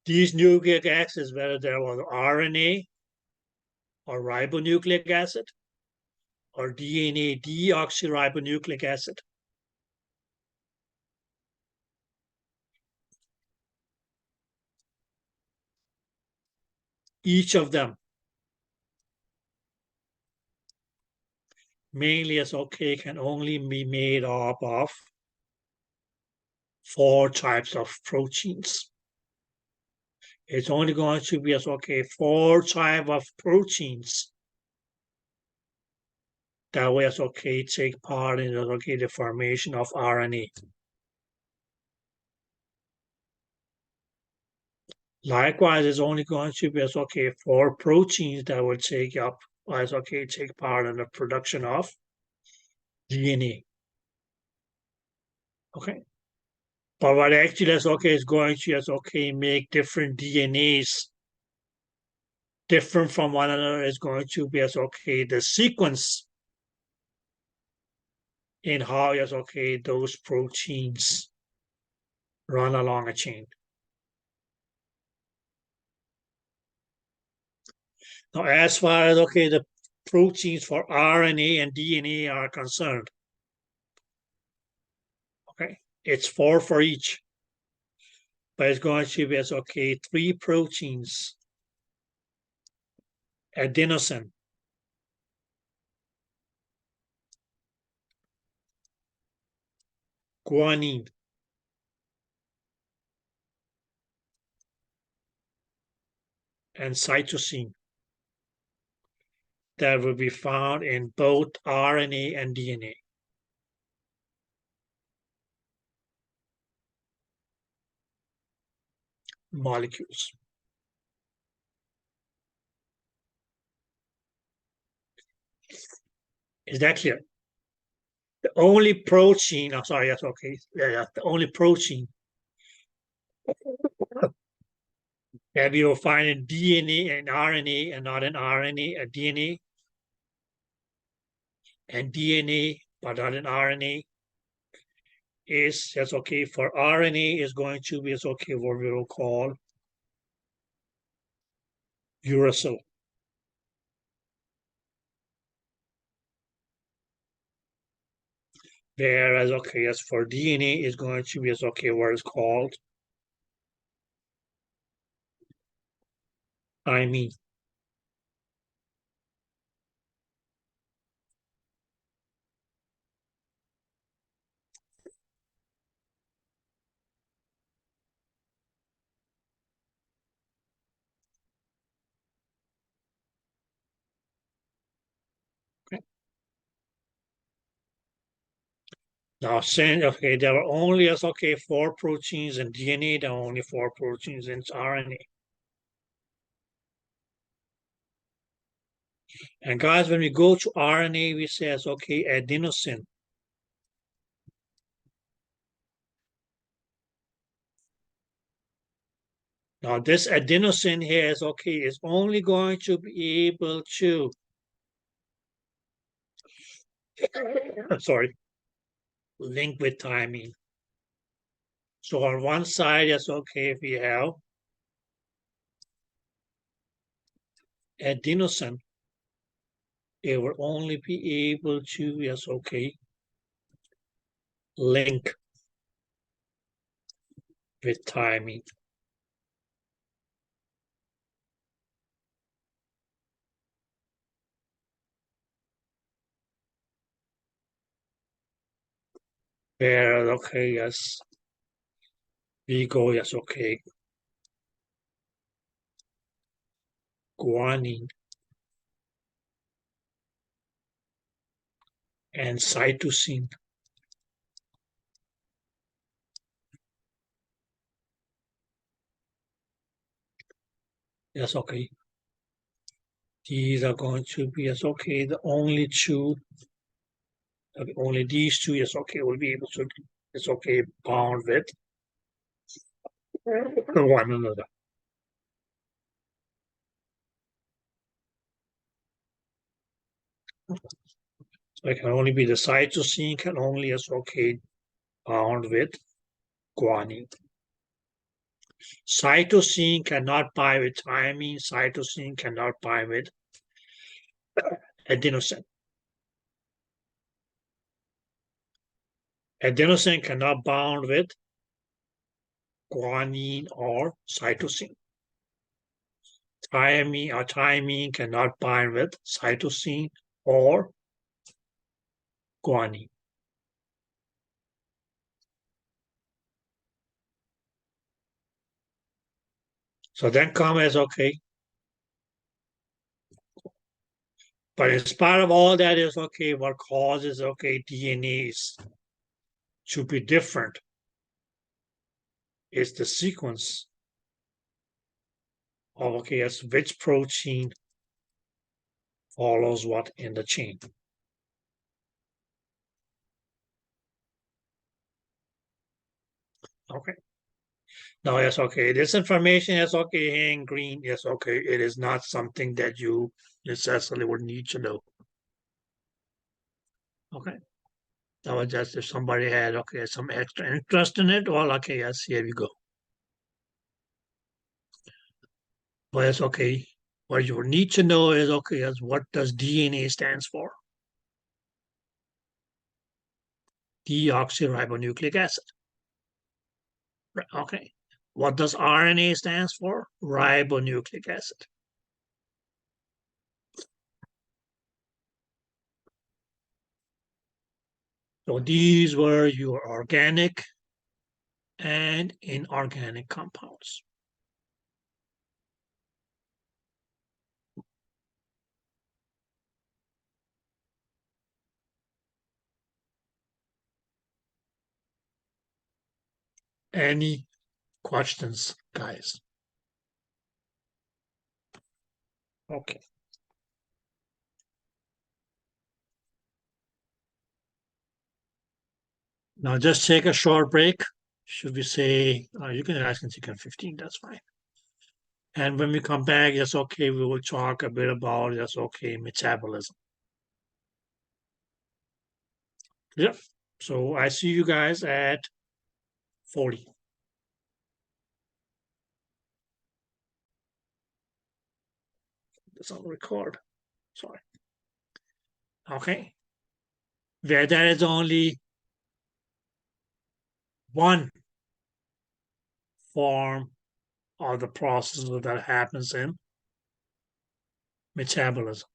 these nucleic acids, whether there was RNA or ribonucleic acid or DNA deoxyribonucleic acid, each of them mainly as okay can only be made up of 4 types of proteins. It's only going to be as okay 4 types of proteins that will as okay take part in the formation of RNA. Likewise, it's only going to be as okay 4 proteins that will take part in the production of DNA. Okay. But what actually is going to make different DNAs different from one another is going to be the sequence in how those proteins run along a chain. Now, as far as the proteins for RNA and DNA are concerned, okay, it's 4 for each, but it's going to be 3 proteins: adenosine, guanine, and cytosine that will be found in both RNA and DNA. Molecules. Is that clear? The only protein, I'm sorry, that's okay. Yeah, the only protein that we will find in DNA and RNA and not in RNA, DNA and DNA, but not in RNA, is for RNA is going to be what we will call uracil. Whereas as for DNA is going to be what is called imine. Okay. Now, saying there are only 4 proteins in DNA, there are only 4 proteins in RNA. And guys, when we go to RNA, we say adenosine. Now, this adenosine here is only going to be able to, sorry, link with thymine. So on one side, we have adenosine. It will only be able to, link with thymine. Where, yes, we go, guanine and cytosine. Yes, these are going to be the only 2. Only these 2 will be able to bound with one another. So it can only be the cytosine can only bound with guanine. Cytosine cannot bind with thymine. Cytosine cannot bind with adenosine. Adenosine cannot bind with guanine or cytosine. Thymine cannot bind with cytosine or guanine. So then comments, okay. But in spite of all that is okay, what causes okay DNAs to be different is the sequence of okay, as which protein follows what in the chain. Okay. Now, yes, okay. This information is okay here in green. Yes, okay. It is not something that you necessarily would need to know. Okay. That was just if somebody had okay some extra interest in it. Well, okay, yes, here we go. But it's okay. What you need to know is okay, is what does DNA stands for? Deoxyribonucleic acid. Okay. What does RNA stands for? Ribonucleic acid. So these were your organic and inorganic compounds. Any questions, guys? Okay. Now just take a short break. Should we say, you can ask in second 15, that's fine. And when we come back, that's okay, we will talk a bit about, that's okay, metabolism. Yep. So I see you guys at 40. It's on record. Sorry. Okay. Where there is only one form of the process that happens in metabolism.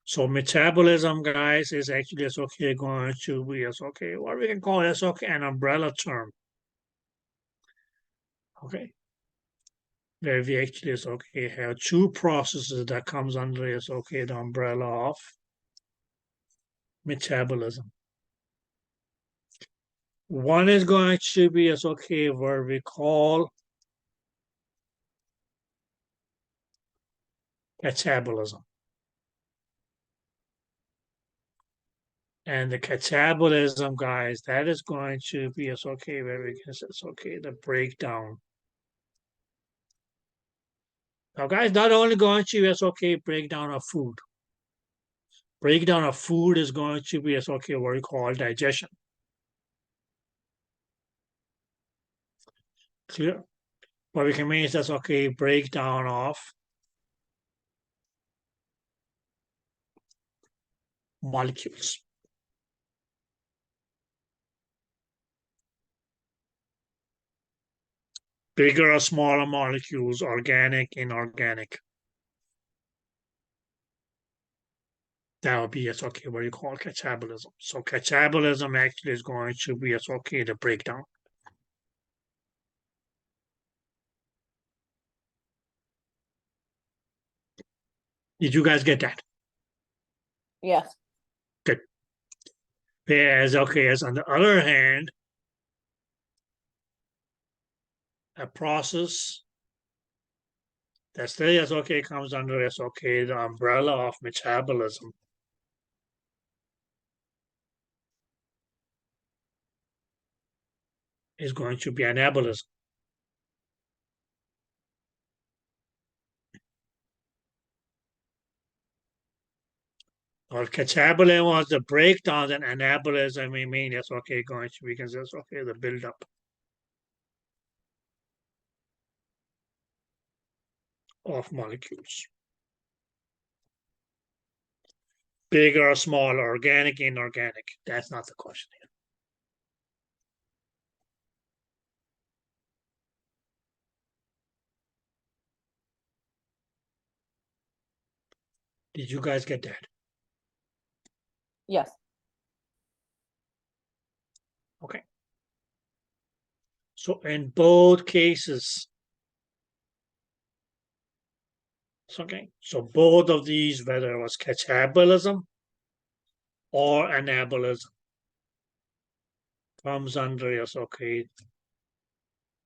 So metabolism, guys, is actually it's okay going to be it's okay. What we can call it, okay, an umbrella term. Okay. Where we actually is okay have two processes that comes under is okay the umbrella of metabolism. One is going to be is okay where we call catabolism. And the catabolism, guys, that is going to be it's okay where we can say it's okay the breakdown. Now, guys, not only going to be it's okay breakdown of food. Breakdown of food is going to be it's okay what we call digestion. Clear? What we can mean is that's okay breakdown of molecules. Bigger or smaller molecules, organic, inorganic. That would be it's okay what you call catabolism. So catabolism actually is going to be it's okay the breakdown. Did you guys get that? Yes. Good. Whereas okay, as on the other hand, a process that still is okay comes under is okay the umbrella of metabolism. Is going to be anabolism. Or catabolism was the breakdown, and anabolism, I mean, it's okay going to be considered okay the buildup. of molecules. Bigger or smaller, organic, inorganic. That's not the question here. Did you guys get that? Yes. Okay. So in both cases, okay, so both of these, whether it was catabolism or anabolism, comes under, yes, okay,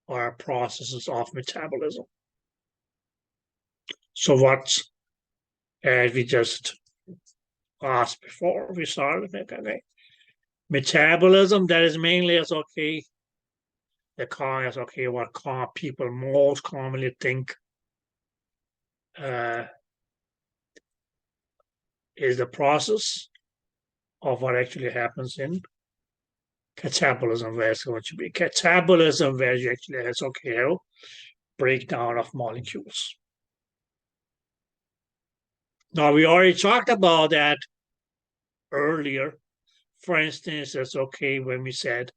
our processes of metabolism. So what, as we just asked before we started, okay, metabolism, that is mainly as okay, the car is okay, what people most commonly think is the process of what actually happens in catabolism, where it's going to be catabolism, where you actually has okay, breakdown of molecules. Now we already talked about that earlier. For instance, it's okay when we said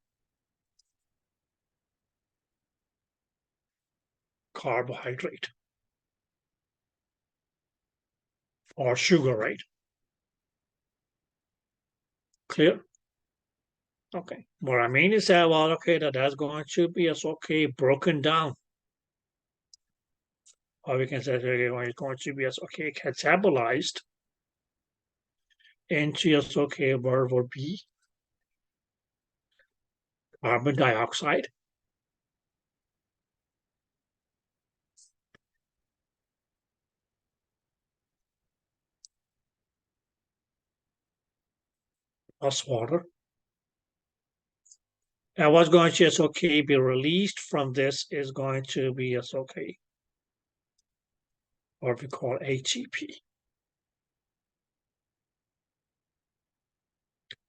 carbohydrate or sugar, right? Clear? Okay. What I mean is that, well, okay, that's going to be as okay broken down. Or we can say it's going to be as okay catabolized into as okay what would be carbon dioxide, plus water. And what's going to okay be released from this is going to be as okay, what we call ATP.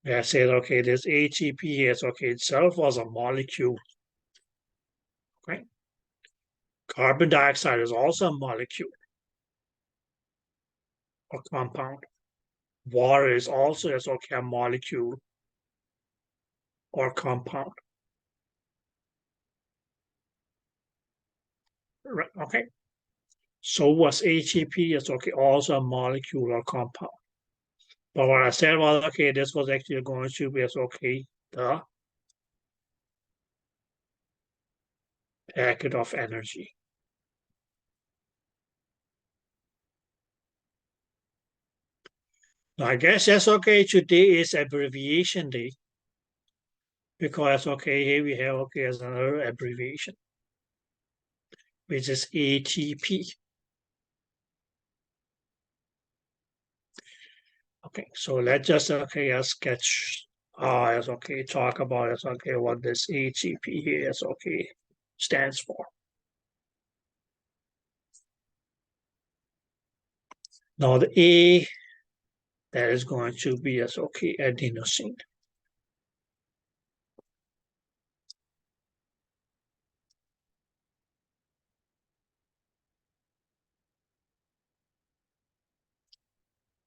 I said, okay, this ATP here, okay, itself was a molecule. Okay. Carbon dioxide is also a molecule or compound. Water is also okay, a molecule or compound. Right, okay. So was ATP is okay, also a molecule or compound. But what I said was, okay, this was actually going to be as okay, the packet of energy. Now, I guess that's okay. Today is abbreviation day because okay, here we have okay as another abbreviation, which is ATP. Okay, so let's just okay sketch as okay talk about as okay what this ATP here is okay stands for. Now the A, that is going to be as okay adenosine.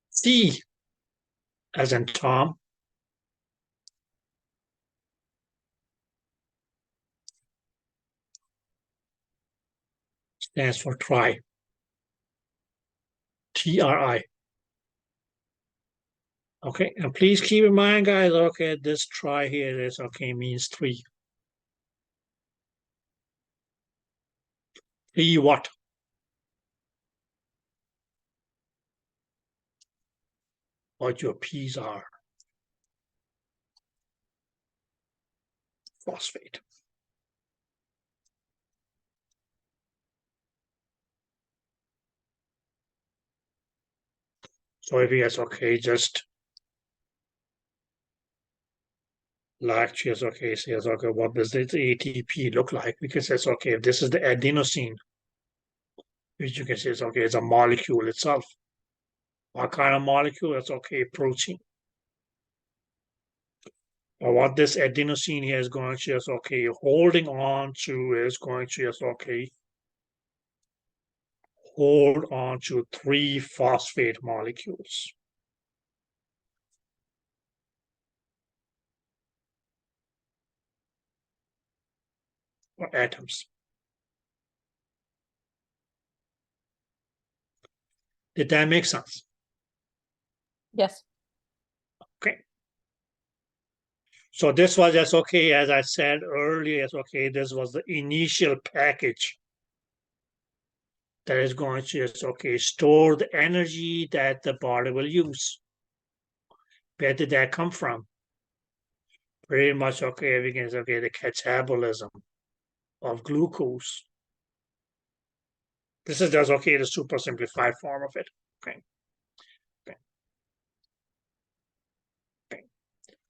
C, as in Tom, stands for tri. TRI. Okay, and please keep in mind, guys, okay, this tri here is okay means three. Three what? What your P's are. Phosphate. So if yes, okay, just like yes, okay, says okay, what does this ATP look like? Because it's okay, if this is the adenosine, which you can say is okay, it's a molecule itself. What kind of molecule? It's okay, protein. Or what this adenosine here is going to is okay, holding on to is going to is okay, hold on to 3 phosphate molecules. Or atoms. Did that make sense? Yes. Okay. So this was just okay, as I said earlier, it's okay, this was the initial package that is going to just okay store the energy that the body will use. Where did that come from? Pretty much okay, we can say okay, the catabolism of glucose. This is just okay, the super simplified form of it. Okay.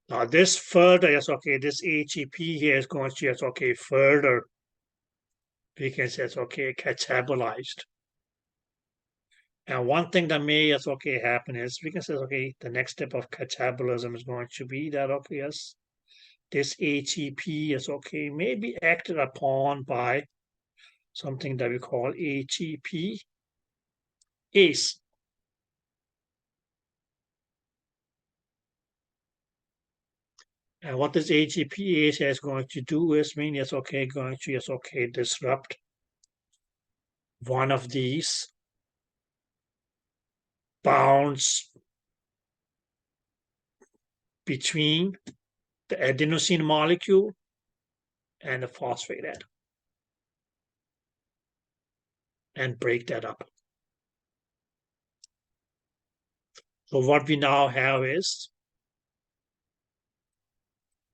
Now this further, yes, okay, this ATP here is going to, yes, okay, further, we can say it's okay, catabolized. And one thing that may, yes, okay, happen is we can say, okay, the next step of catabolism is going to be that, okay, yes, this ATP is okay, may be acted upon by something that we call ATP ACE. And what this ATP ACE is going to do is mean it's okay, going to, yes, okay, disrupt one of these bounds between the adenosine molecule and the phosphate atom and break that up. So what we now have is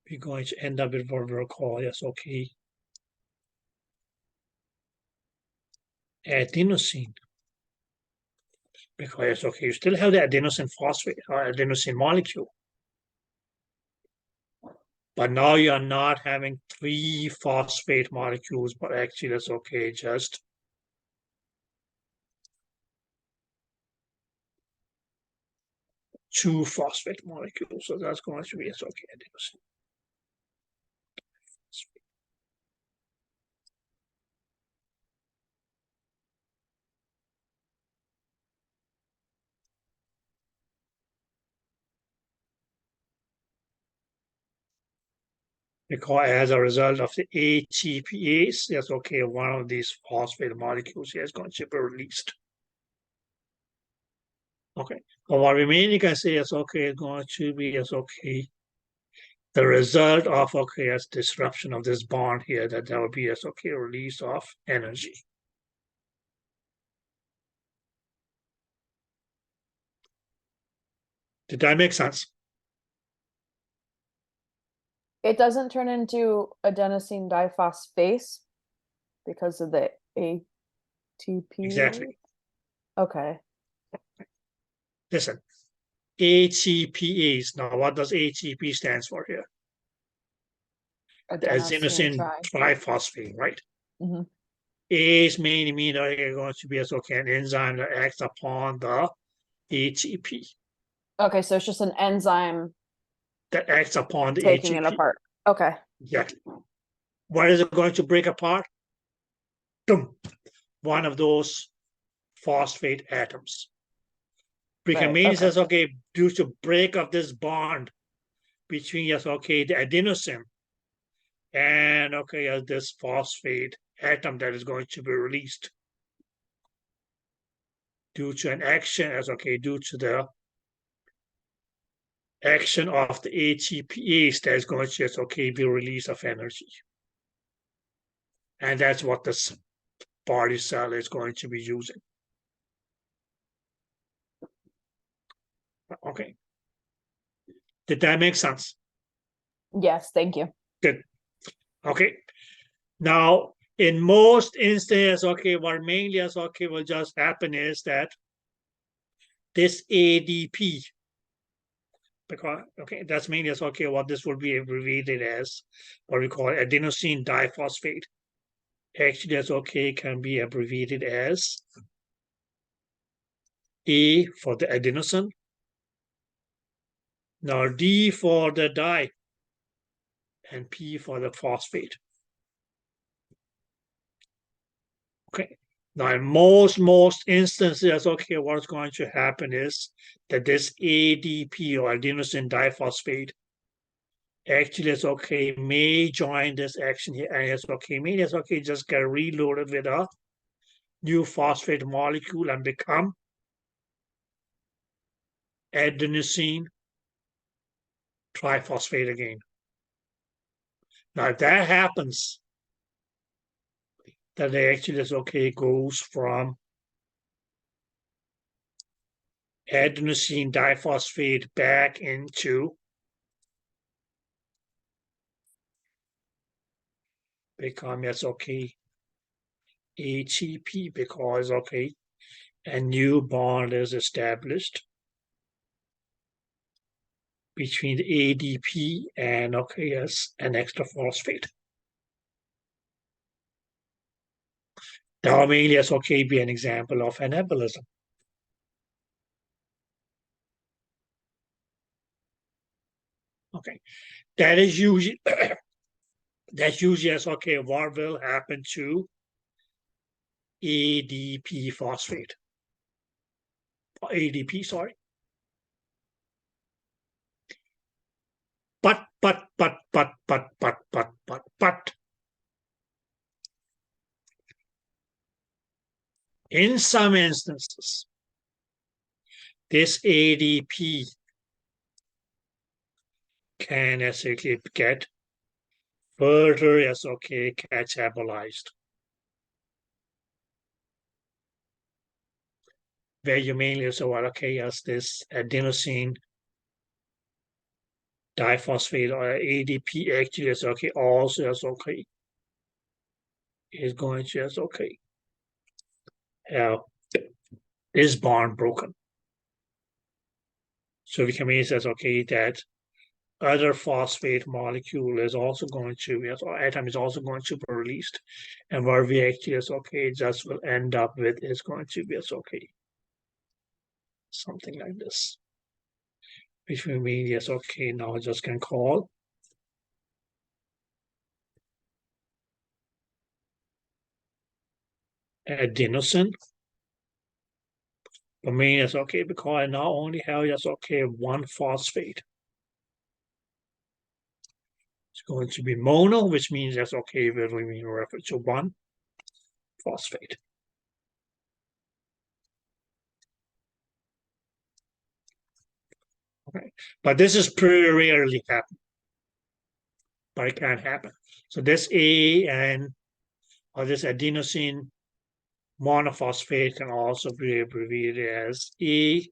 we're going to end up with what we'll call, yes, okay, adenosine. Because, okay, you still have the adenosine phosphate or adenosine molecule. But now you're not having 3 phosphate molecules, but actually that's okay, just two phosphate molecules. So that's going to be, it's okay, adenosine. Because as a result of the ATPase, that's okay, one of these phosphate molecules here is going to be released. Okay, but what remaining can say is okay, it's going to be is okay. The result of okay as disruption of this bond here, that there will be as okay release of energy. Did that make sense? It doesn't turn into adenosine diphosphase because of the ATP. Exactly. Okay. Listen, ATPase. Now, what does ATP stands for here? The adenosine triphosphate, right? Mhm. ACE mainly mean that you're going to be as okay an enzyme that acts upon the ATP. Okay, so it's just an enzyme That acts upon the taking ATP. it apart. Okay. Exactly. What is it going to break apart? Boom. One of those phosphate atoms. Because means says, okay, due to break of this bond between, yes, okay, the adenosine and, okay, this phosphate atom that is going to be released due to an action, as okay, due to the action of the ATPase that is going to, yes, okay, be release of energy. And that's what this body cell is going to be using. Okay. Did that make sense? Yes, thank you. Good. Okay. Now, in most instances, okay, what mainly is okay will just happen is that this ADP, because okay, that's mainly as okay, what this will be abbreviated as what we call adenosine diphosphate. Actually, that's okay, can be abbreviated as A for the adenosine. Now D for the di and P for the phosphate. Okay. Now, in most instances, okay, what's going to happen is that this ADP or adenosine diphosphate actually is okay, may join this action here, and it's okay, maybe it's okay, just get reloaded with a new phosphate molecule and become adenosine triphosphate again. Now, if that happens, then it actually is okay, goes from adenosine diphosphate back into become, yes, okay, ATP, because, okay, a new bond is established between the ADP and, okay, yes, an extra phosphate. That may, yes, okay, be an example of anabolism. Okay, that is usually that's usually, yes, okay, what will happen to ADP phosphate, ADP, sorry. But, in some instances, this ADP can actually get further, yes, okay, catabolized. Where you mainly say, well, okay, yes, this adenosine diphosphate or ADP actually is okay, also is okay, is going to, yes, okay, have this bond broken. So we can mean says, okay, that other phosphate molecule is also going to, yes, or atom is also going to be released. And where we actually is okay, just will end up with is going to be, yes, okay, something like this. Which will mean, yes, okay, now I just can call adenosine. For me, it's okay, because I now only have, yes, okay, one phosphate. It's going to be mono, which means that's okay, but we mean reference to one phosphate. Okay, but this is pretty rarely happen. But it can happen. So this AN or this adenosine monophosphate can also be abbreviated as AM.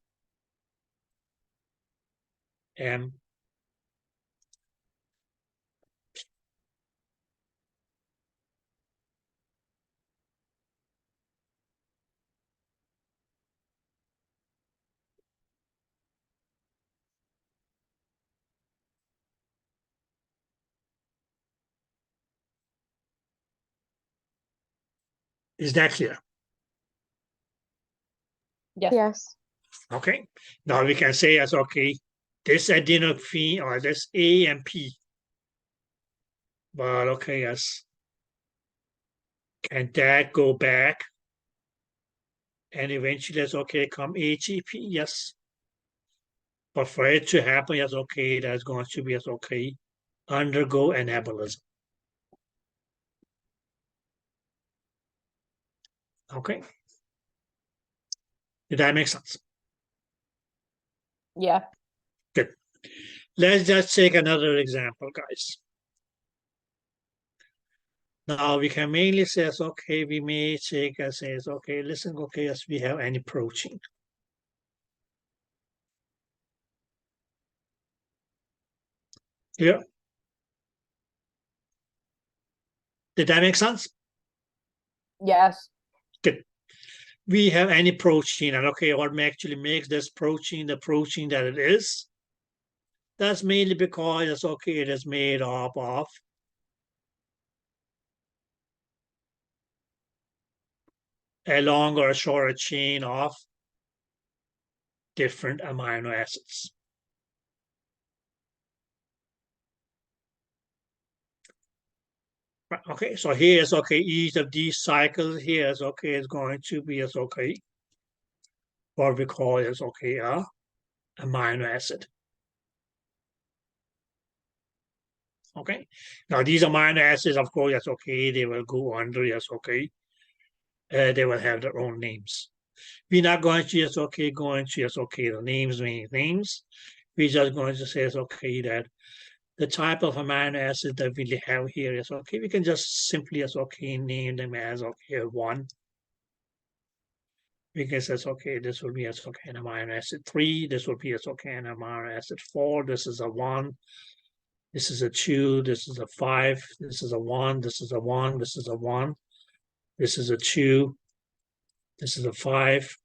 Is that clear? Yes. Yes. Okay. Now we can say as okay, this adenosine or this A and P. But okay, yes. Can that go back? And eventually that's okay, come ATP, yes. But for it to happen, yes, okay, that's going to be, yes, okay, undergo anabolism. Okay. Did that make sense? Yeah. Good. Let's just take another example, guys. Now we can mainly say, okay, we may take as says, okay, listen, okay, yes, we have any protein. Yeah. Did that make sense? Yes. Good. We have any protein, and okay, what actually makes this protein the protein that it is? That's mainly because it's okay, it is made up of a long or a shorter chain of different amino acids. Right, okay, so here is okay, each of these cycles here is okay, is going to be is okay, what we call is okay, amino acid. Okay, now these amino acids, of course, that's okay, they will go under, yes, okay. They will have their own names. We're not going to just okay, the names mean names. We're just going to say it's okay that the type of amino acid that we have here is okay. We can just simply as okay name them as okay 1. Because it's okay, this will be as okay an amino acid 3. This will be as okay an amino acid 4. This is a 1. This is a 2. This is a 5. This is a 1. This is a 1. This is a 1. This is a 2. This is a 5.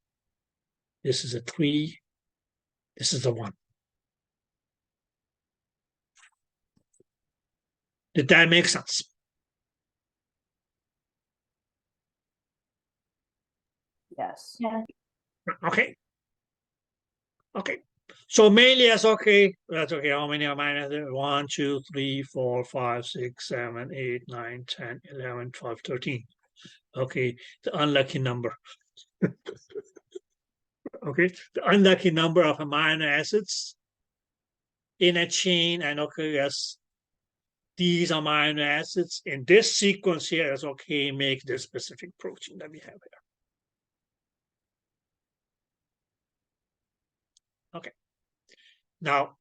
This is a 3. This is a 1. Did that make sense? Yes. Yeah. Okay. Okay. So mainly that's okay. That's okay. How many amino acids? 1, 2, 3, 4, 5, 6, 7, 8, 9, 10, 11, 12, 13. Okay. The unlucky number. Okay. The unlucky number of amino acids in a chain. And okay, yes, these amino acids in this sequence here is okay, make this specific protein that we have here. Okay. Now,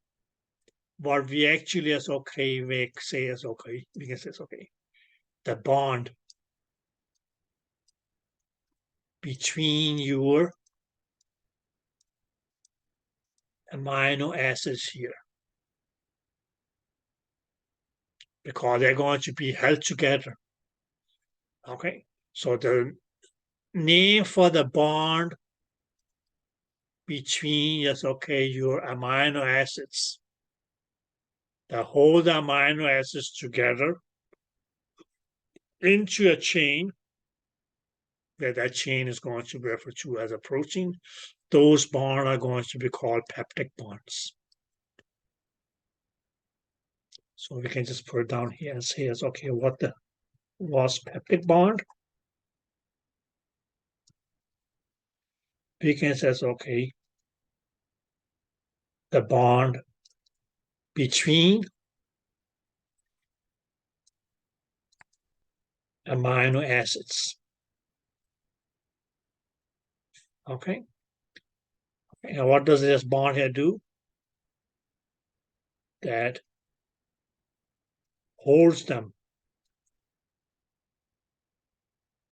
what we actually is okay, we say is okay, we can say it's okay. The bond between your amino acids here, because they're going to be held together. Okay, so the name for the bond between, yes, okay, your amino acids that hold the amino acids together into a chain, that chain is going to be referred to as a protein. Those bonds are going to be called peptide bonds. So we can just put it down here and say, okay, what was peptide bond? We can say, okay, the bond between amino acids. Okay. And what does this bond here do? That holds them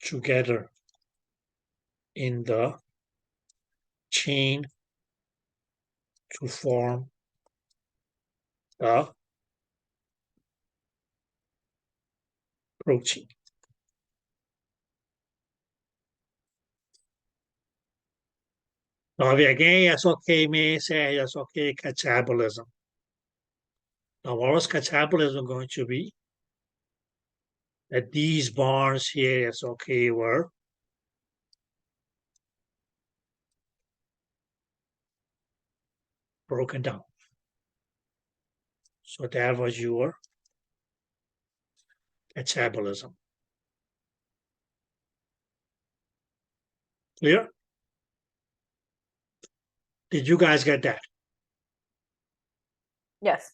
together in the chain to form the protein. Now again, yes, okay, may say yes, okay, catabolism. Now, what was catabolism going to be? That these bonds here, yes, okay, were broken down. So that was your catabolism. Clear? Did you guys get that? Yes.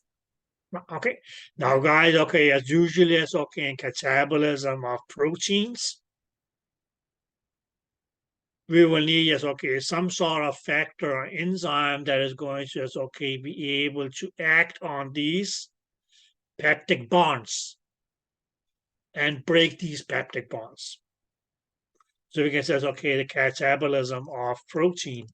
Okay. Now, guys, okay, as usually as okay in catabolism of proteins, we will need, yes, okay, some sort of factor or enzyme that is going to, yes, okay, be able to act on these peptide bonds and break these peptide bonds. So we can say, okay, the catabolism of protein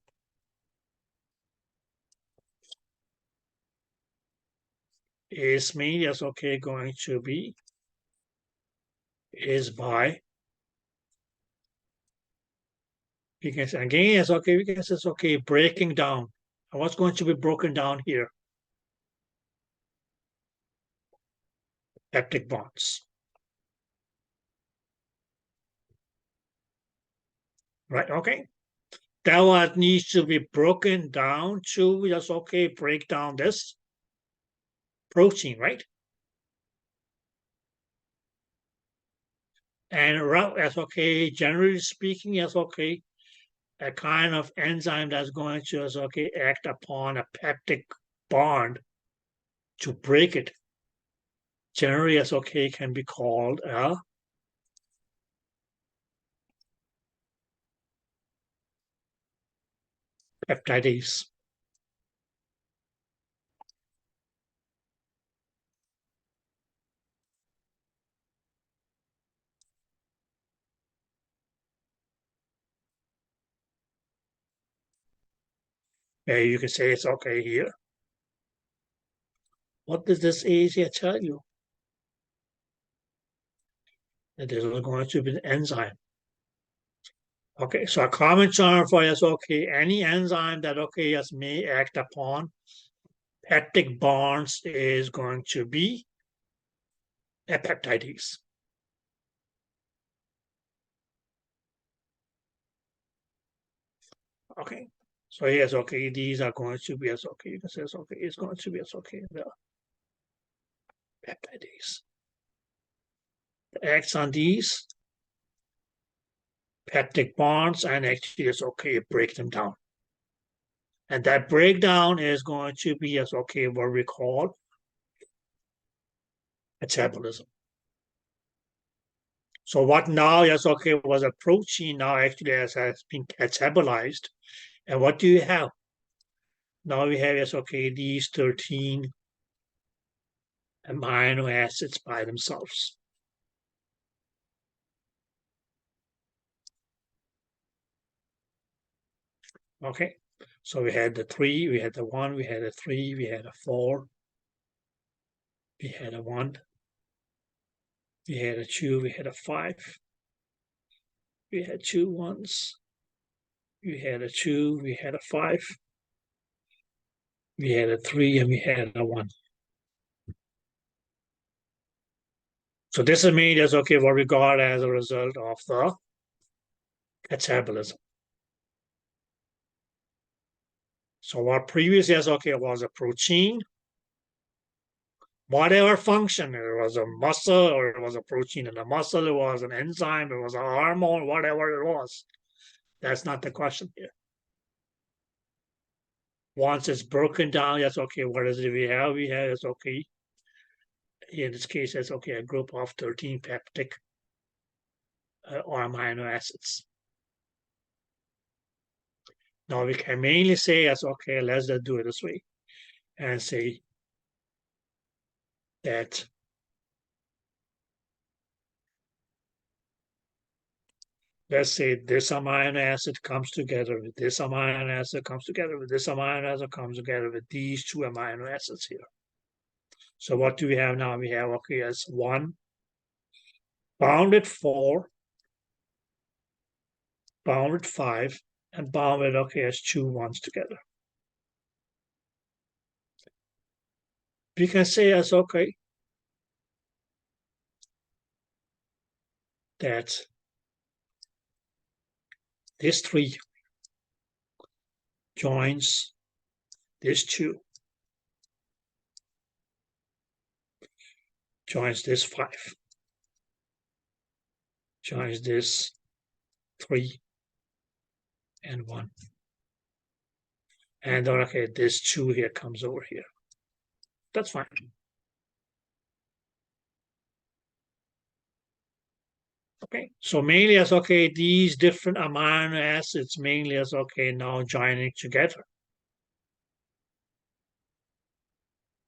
is mainly, yes, okay, going to be is by, we can say again, yes, okay, we can say it's okay, breaking down. And what's going to be broken down here? Peptide bonds. Right, okay. That what needs to be broken down to just okay, break down this protein, right? And yes, okay, generally speaking, yes, okay, a kind of enzyme that's going to, yes, okay, act upon a peptide bond to break it, generally, yes, okay, can be called a peptidase. You can say it's okay here. What does this age here tell you? That this is going to be an enzyme. Okay, so a common term for yes, okay, any enzyme that okay, yes, may act upon peptide bonds is going to be a peptidase. Okay, so yes, okay, these are going to be as okay, you can say it's okay, it's going to be as okay, the peptidase. It acts on these peptide bonds and actually it's okay, break them down. And that breakdown is going to be as okay, what we call metabolism. So what now, yes, okay, was a protein now actually has been catabolized. And what do you have? Now we have, yes, okay, these 13 amino acids by themselves. Okay, so we had the 3, we had the 1, we had a 3, we had a 4, we had a 1, we had a 2, we had a 5, we had 2 1s, we had a 2, we had a 5, we had a 3, and we had a 1. So this is made as okay, what we got as a result of the catabolism. So what previous yes, okay, was a protein, whatever function, it was a muscle or it was a protein in the muscle, it was an enzyme, it was a hormone, whatever it was. That's not the question here. Once it's broken down, yes, okay, what is it we have? We have, it's okay, in this case, it's okay, a group of 13 peptide or amino acids. Now we can mainly say, yes, okay, let's just do it this way and say that let's say this amino acid comes together with this amino acid comes together with this amino acid comes together with these 2 amino acids here. So what do we have now? We have, okay, as 1 bounded 4, bounded 5, and bounded, okay, as 2 1s together. We can say as, okay, that this 3 joins this 2, joins this 5, joins this 3 and 1. And then, okay, this 2 here comes over here. That's fine. Okay, so mainly as okay, these different amino acids mainly as okay now joining together.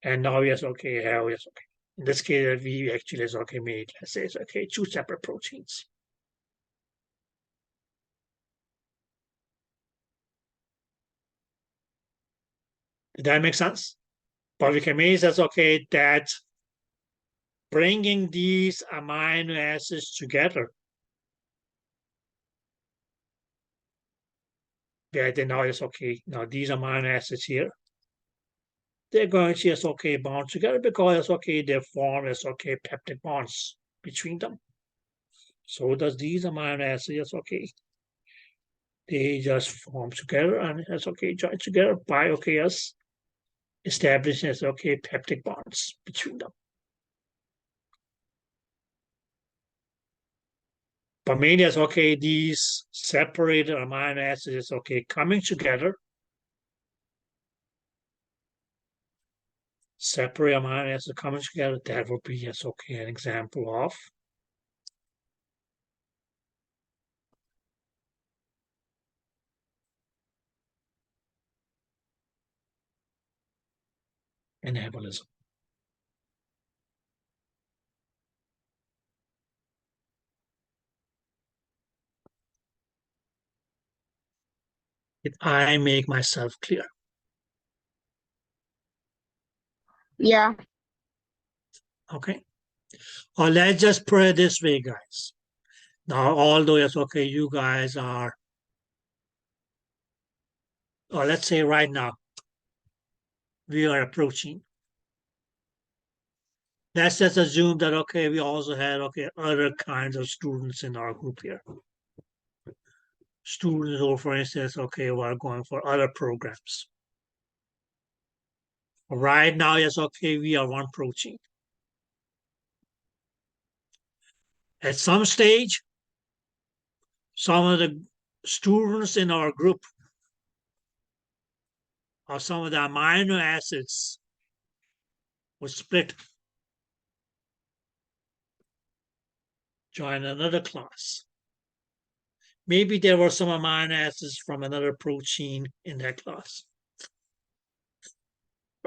And now yes, okay, how yes, okay. In this case, we actually is okay made, let's say it's okay, 2 separate proteins. Did that make sense? But we can make that's okay that bringing these amino acids together, that then now it's okay. Now these amino acids here, they're going to just okay bond together because it's okay, they form as okay peptide bonds between them. So does these amino acids, okay, they just form together and it's okay, join together by okay us establishing as okay peptide bonds between them. But mainly it's okay, these separated amino acids, okay, coming together. Separate amino acids coming together, that would be, yes, okay, an example of anabolism. Did I make myself clear? Yeah. Okay. Or let's just put it this way, guys. Now, although it's okay, you guys are, or let's say right now, we are approaching. Let's just assume that, okay, we also had, okay, other kinds of students in our group here. Students who, for instance, okay, who are going for other programs. Right now, yes, okay, we are one protein. At some stage, some of the students in our group or some of the amino acids will split, join another class. Maybe there were some amino acids from another protein in that class.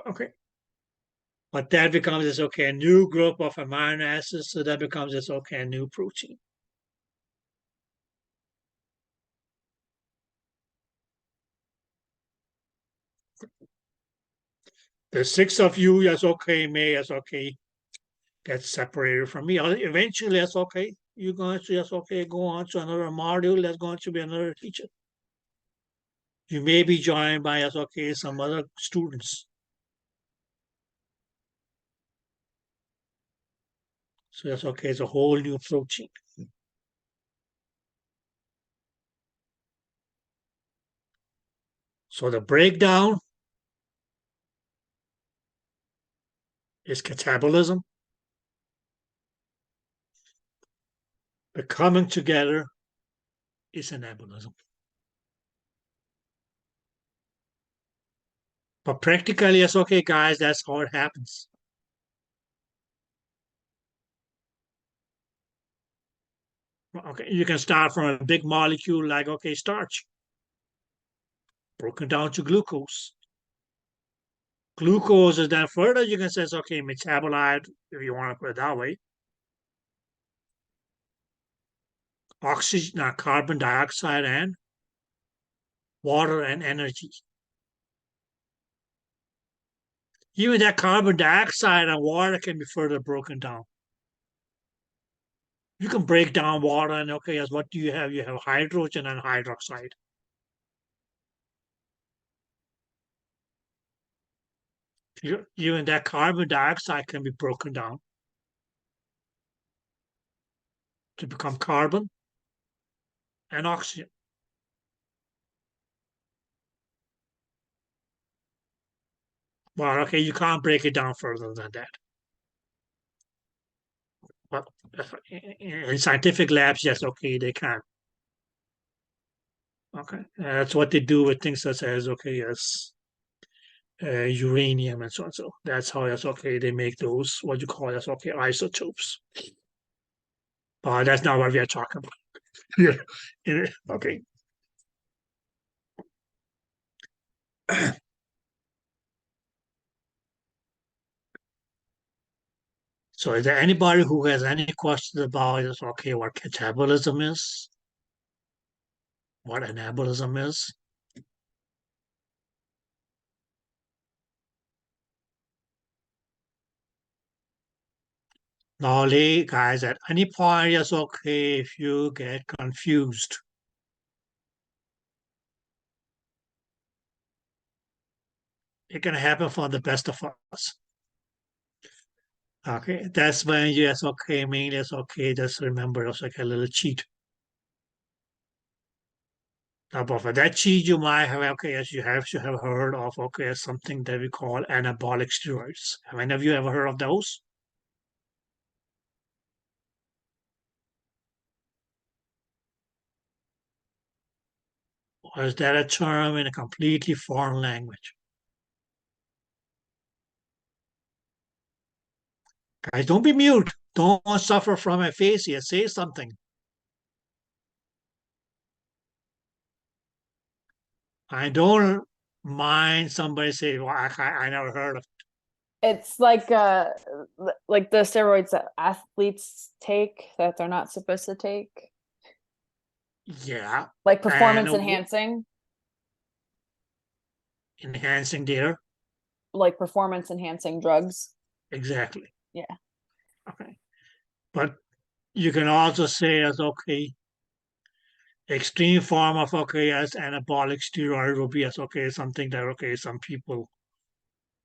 Okay. But that becomes this, okay, a new group of amino acids, so that becomes this, okay, a new protein. The six of you, yes, okay, may, yes, okay, get separated from me. Eventually, yes, okay, you're going to, yes, okay, go on to another module. There's going to be another teacher. You may be joined by, yes, okay, some other students. So that's okay, it's a whole new protein. So the breakdown is catabolism. The coming together is anabolism. But practically, it's okay, guys, that's how it happens. Okay, you can start from a big molecule like, okay, starch, broken down to glucose. Glucose is then further, you can say, it's okay, metabolite, if you want to put it that way. Oxygen, carbon dioxide, and water and energy. Even that carbon dioxide and water can be further broken down. You can break down water and, okay, as what do you have? You have hydrogen and hydroxide. Even that carbon dioxide can be broken down to become carbon and oxygen. Well, okay, you can't break it down further than that. But in scientific labs, yes, okay, they can. Okay, that's what they do with things such as, okay, yes, uranium and so on. So that's how, yes, okay, they make those, what you call, yes, okay, isotopes. But that's not what we are talking about. Yeah. Okay. So is there anybody who has any questions about this? Okay, what catabolism is, what anabolism is? Now, guys, at any point, it's okay if you get confused. It can happen for the best of us. Okay, that's when yes, okay, mainly it's okay. Just remember, it's like a little cheat. Now, but for that cheat, you might have okay, as you have should have heard of okay something that we call anabolic steroids. Have any of you ever heard of those? Or is that a term in a completely foreign language? Guys, don't be mute. Don't suffer from aphasia. Say something. I don't mind somebody saying, well, I never heard of It's like the steroids that athletes take that they're not supposed to take, it. Yeah, like performance And- enhancing, enhancing data. like performance enhancing drugs. Exactly. Yeah. Okay. But you can also say as okay, extreme form of okay as anabolic steroid will be as okay something that okay some people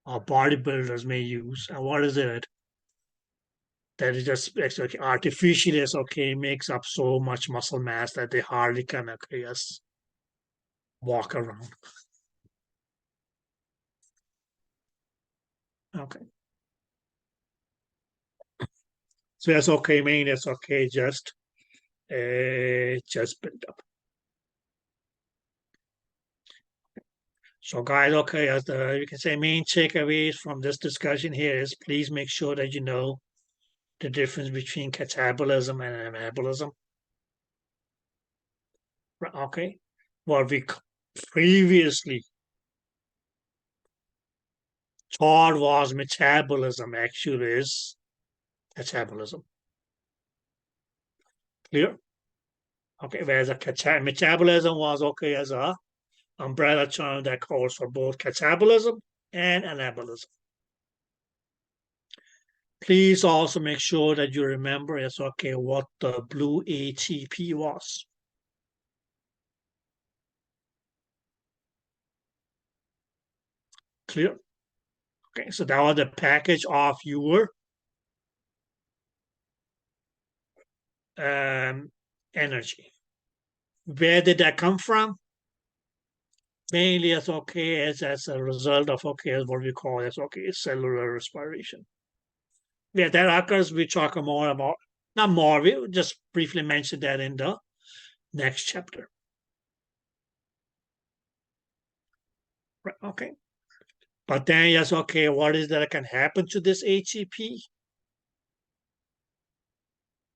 or bodybuilders may use. And what is it? That is just it's okay, artificially is okay makes up so much muscle mass that they hardly can okay just walk around. Okay. So that's okay, mean it's okay, just build up. So guys, okay, as the you can say main takeaways from this discussion here is please make sure that you know the difference between catabolism and anabolism. Okay. What we previously thought was metabolism actually is catabolism. Clear? Okay, whereas a metabolism was okay as a umbrella term that calls for both catabolism and anabolism. Please also make sure that you remember it's okay what the blue ATP was. Clear? Okay, so that was the package of your energy. Where did that come from? Mainly as okay as a result of okay as what we call as okay cellular respiration. Yeah, that occurs. We talk more about not more. We just briefly mentioned that in the next chapter. Right, okay. But then yes, okay, what is that can happen to this ATP?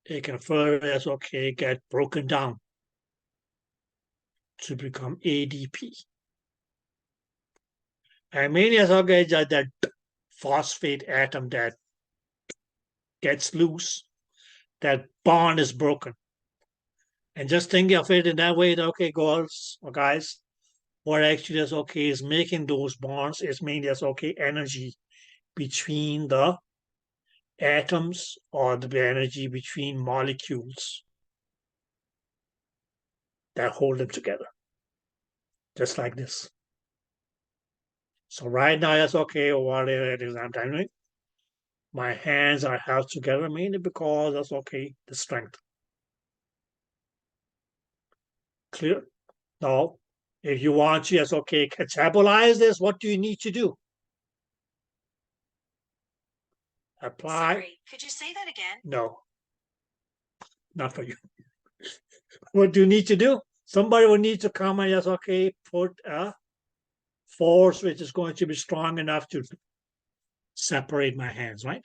It can further yes, okay, get broken down to become ADP. And mainly as okay, that phosphate atom that gets loose, that bond is broken. And just think of it in that way, that, okay, girls or guys, what actually is okay is making those bonds is mainly as okay energy between the atoms or the energy between molecules that hold them together, just like this. So right now, that's okay. What it is I'm doing? My hands are held together mainly because that's okay, the strength. Clear? Now, if you want to, yes, okay, catabolize this, what do you need to do? Apply. Sorry, could you say that again? No, not for you. What do you need to do? Somebody will need to come and yes, okay, put a force which is going to be strong enough to separate my hands, right?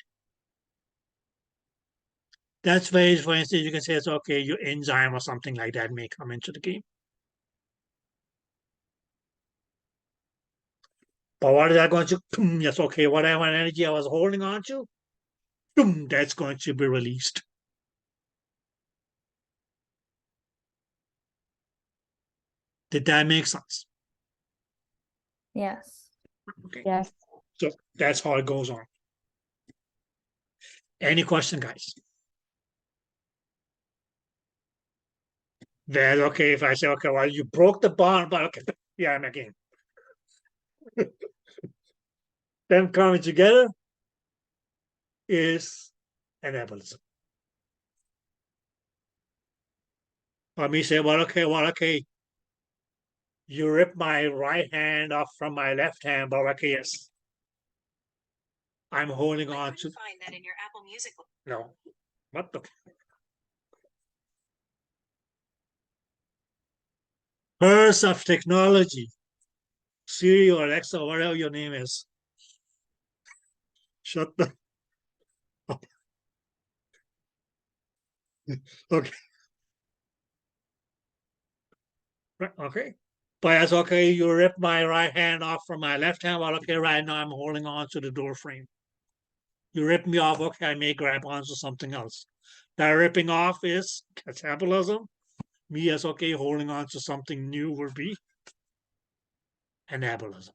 That's where, for instance, you can say it's okay, your enzyme or something like that may come into the game. But what is that going to? Yes, okay, whatever energy I was holding on to, that's going to be released. Did that make sense? Yes. Okay. Yes. So that's how it goes on. Any question, guys? Then okay, if I say, okay, well, you broke the bond, but okay, yeah, I'm again. Them coming together is anabolism. Let me say, well, okay, you rip my right hand off from my left hand, but okay, yes. I'm holding I on to, couldn't find that in your Apple Music. no, what the? Curse of technology. Siri or Alexa, whatever your name is. Shut the up. Okay. Okay. But that's okay. You rip my right hand off from my left hand. Well, okay, right now I'm holding on to the door frame. You rip me off, okay, I may grab onto something else. That ripping off is catabolism. Me as okay, holding on to something new would be anabolism.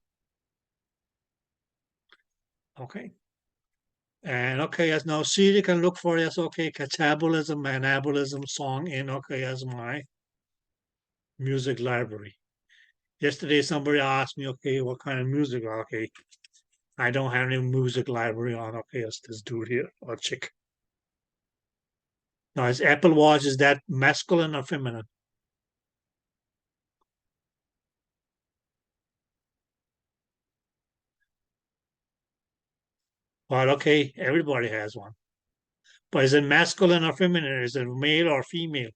Okay. And okay, as now see, you can look for this, okay, catabolism, anabolism song in, okay, as my music library. Yesterday, somebody asked me, okay, what kind of music? Okay, I don't have any music library on, okay, it's this dude here, or chick. Now, is Apple Watch, is that masculine or feminine? Well, okay, everybody has one. But is it masculine or feminine? Is it male or female?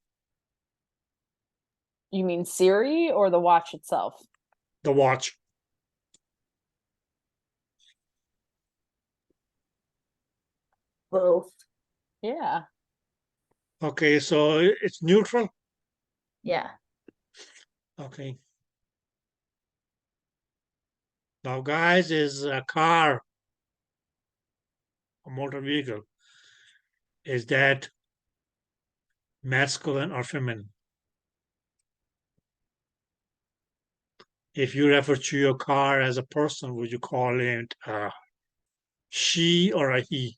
You mean Siri or the watch itself? The watch. Both. Yeah. Okay, so it's neutral. Yeah. Okay. Now, guys, is a car, a motor vehicle, is that masculine or feminine? If you refer to your car as a person, would you call it she or a he?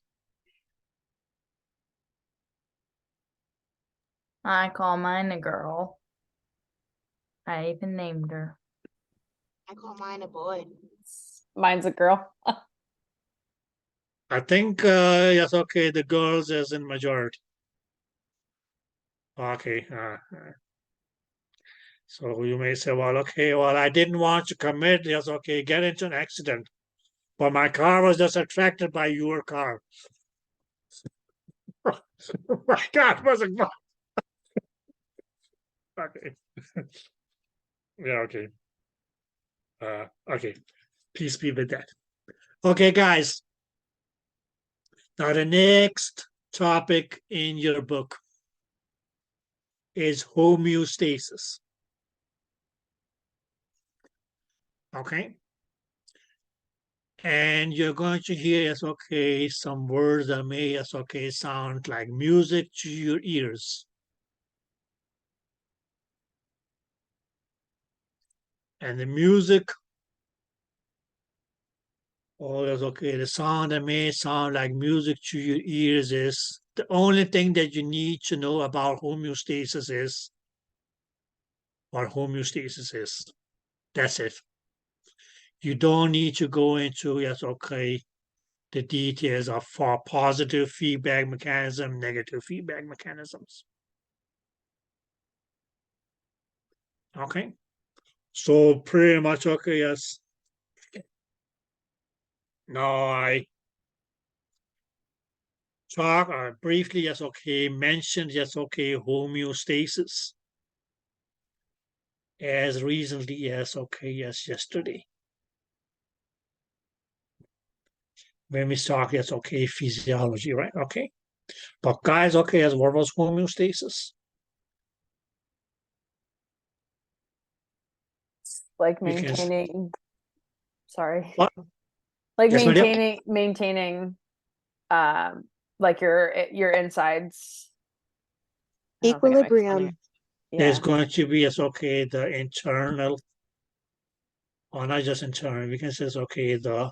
I call mine a girl. I even named her. I call mine a boy. Mine's a girl. I think, yes, okay, the girls is in majority. Okay. So you may say, well, okay, well, I didn't want to commit, yes, okay, get into an accident, but my car was just attracted by your car. My God, wasn't fun. Okay. Yeah, okay. Okay. Peace be with that. Okay, guys. Now the next topic in your book is homeostasis. Okay. And you're going to hear, yes, okay, some words that may, yes, okay, sound like music to your ears. And the music, oh, that's okay. The sound that may sound like music to your ears is the only thing that you need to know about homeostasis is what homeostasis is. That's it. You don't need to go into, yes, okay, the details of for positive feedback mechanism, negative feedback mechanisms. Okay. So pretty much, okay, yes. Now I talk briefly, yes, okay, mentioned, yes, okay, homeostasis as recently as, okay, yes, yesterday. When we talk, yes, okay, physiology, right? Okay. But guys, okay, as what was homeostasis? Like We can, sorry. what? Like Yes, my dear. maintaining like your insides. I don't think I'm explaining Equilibrium. it. There's Yeah. going to be, yes, okay, the internal, or not just internal, we can say, it's okay, the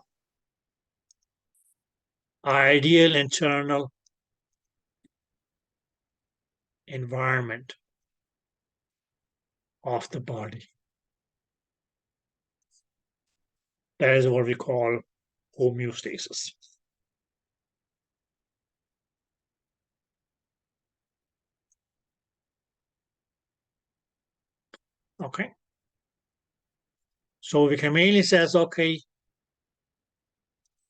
ideal internal environment of the body. That is what we call homeostasis. Okay. So we can mainly say, okay,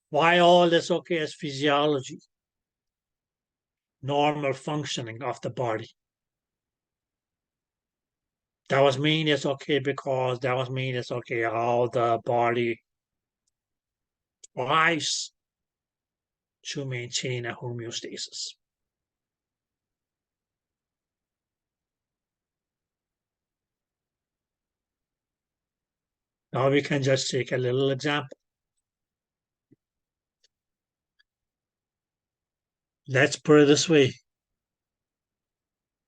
why all this, okay, as physiology, normal functioning of the body. That was mean, yes, okay, because that was mean, yes, okay, how the body tries to maintain a homeostasis. Now we can just take a little example. Let's put it this way.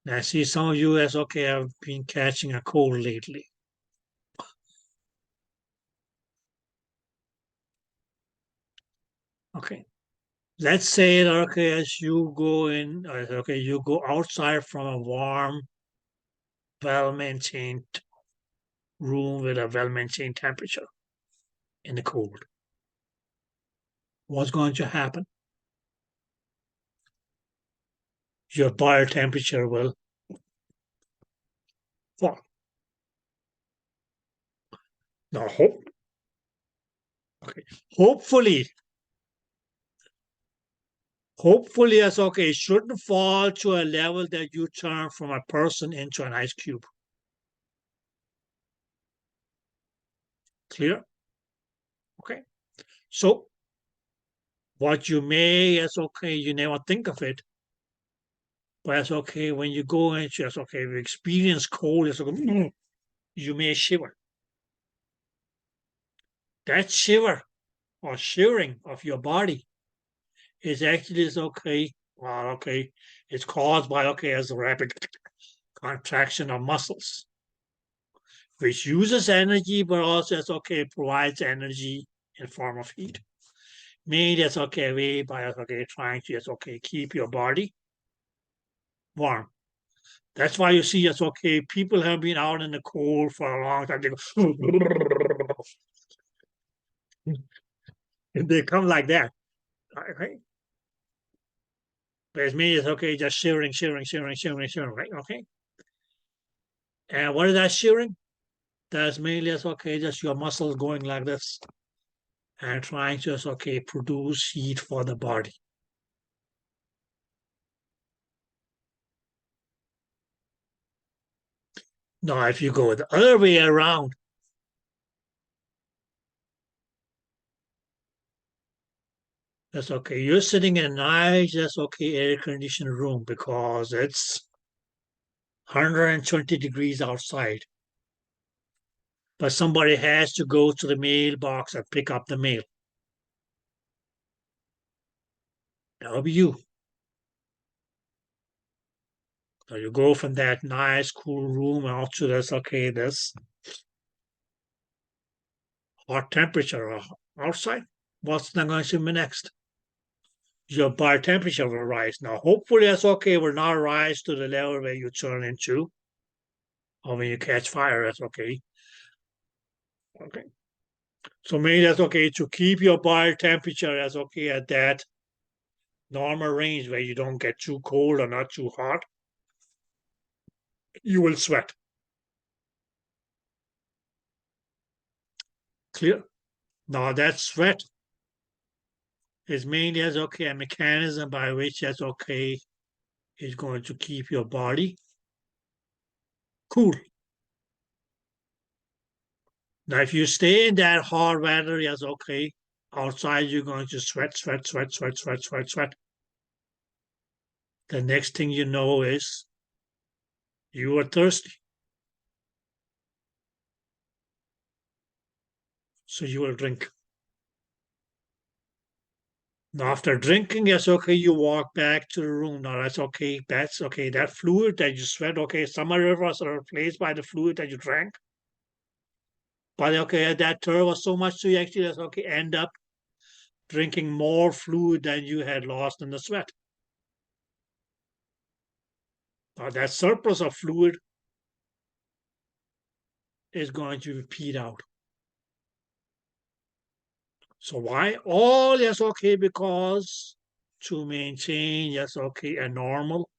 I see some of you as okay have been catching a cold lately. Okay. Let's say that okay, as you go in, okay, you go outside from a warm, well-maintained room with a well-maintained temperature in the cold. What's going to happen? Your body temperature will fall. Now, okay, hopefully, as okay, it shouldn't fall to a level that you turn from a person into an ice cube. Clear? Okay. So, what you may, as okay, you never think of it, but as okay, when you go into, as okay, you experience cold, as okay, you may shiver. That shiver or shivering of your body is actually is okay. Well, okay, it's caused by okay as a rapid contraction of muscles, which uses energy, but also as okay provides energy in form of heat. Made as okay way by as okay trying to as okay keep your body warm. That's why you see as okay people have been out in the cold for a long time. They go, they come like that. Okay. Whereas me is okay, just shivering, right? Okay. And what is that shivering? That's mainly as okay, just your muscles going like this and trying to as okay produce heat for the body. Now, if you go the other way around, that's okay. You're sitting in a nice, that's okay, air-conditioned room because it's 120 degrees outside. But somebody has to go to the mailbox and pick up the mail. That'll be you. So you go from that nice, cool room out to this, okay, this hot temperature outside. What's not going to be next? Your body temperature will rise. Now, hopefully, that's okay. Will not rise to the level where you turn into, or when you catch fire. That's okay. Okay. So maybe that's okay to keep your body temperature as okay at that normal range where you don't get too cold or not too hot. You will sweat. Clear? Now that sweat is mainly as okay a mechanism by which that's okay is going to keep your body cool. Now, if you stay in that hot weather, yes, okay. Outside, you're going to sweat. The next thing you know is you are thirsty. So you will drink. Now, after drinking, yes, okay, you walk back to the room. Now, that's okay. That's okay. That fluid that you sweat, okay, some of it was replaced by the fluid that you drank. But okay, that third was so much, so you actually, that's okay, end up drinking more fluid than you had lost in the sweat. Now, that surplus of fluid is going to be peed out. So why? All yes, okay, because to maintain, yes, okay, a normal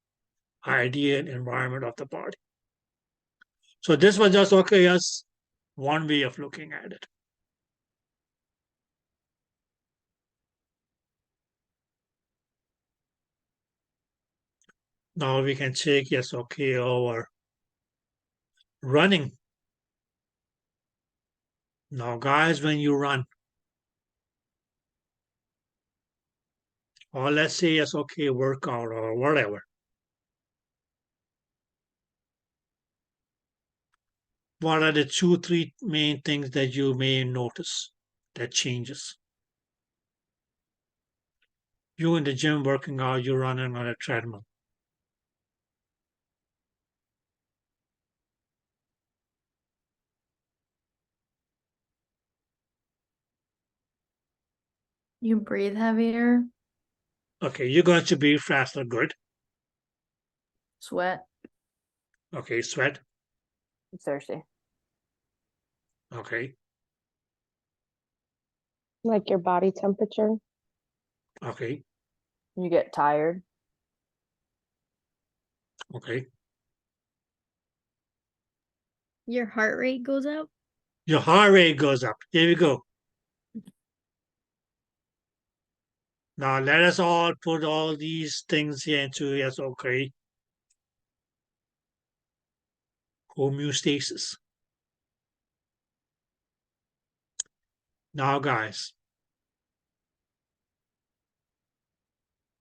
ideal environment of the body. So this was just okay, yes, one way of looking at it. Now we can take, yes, okay, our running. Now, guys, when you run, or let's say it's okay, workout or whatever. What are the 2, 3 main things that you may notice that changes? You in the gym working out, you're running on a treadmill. You breathe heavier, Okay, you're going to be faster, good. sweat. Okay, sweat. Thirsty. Okay, Like your body temperature. okay, You get tired. okay. Your heart rate goes up. Your heart rate goes up. Here we go. Now let us all put all these things here into yes, okay. Homeostasis. Now, guys,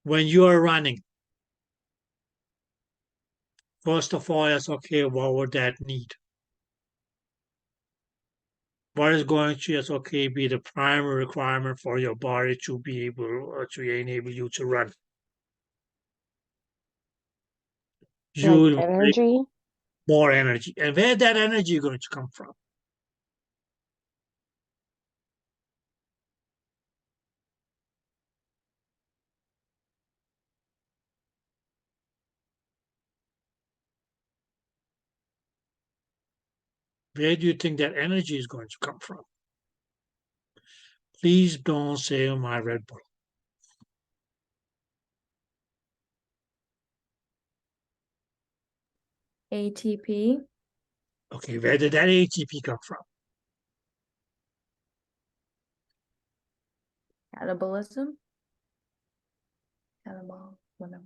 when you are running, first of all, yes, okay, what would that need? What is going to, yes, okay, be the primary requirement for your body to be able to enable you to run? You Like will need energy. more energy. And where that energy going to come from? Where do you think that energy is going to come from? Please don't say my Red Bull. ATP, Okay, where did that ATP come from? catabolism, catabol, whatever.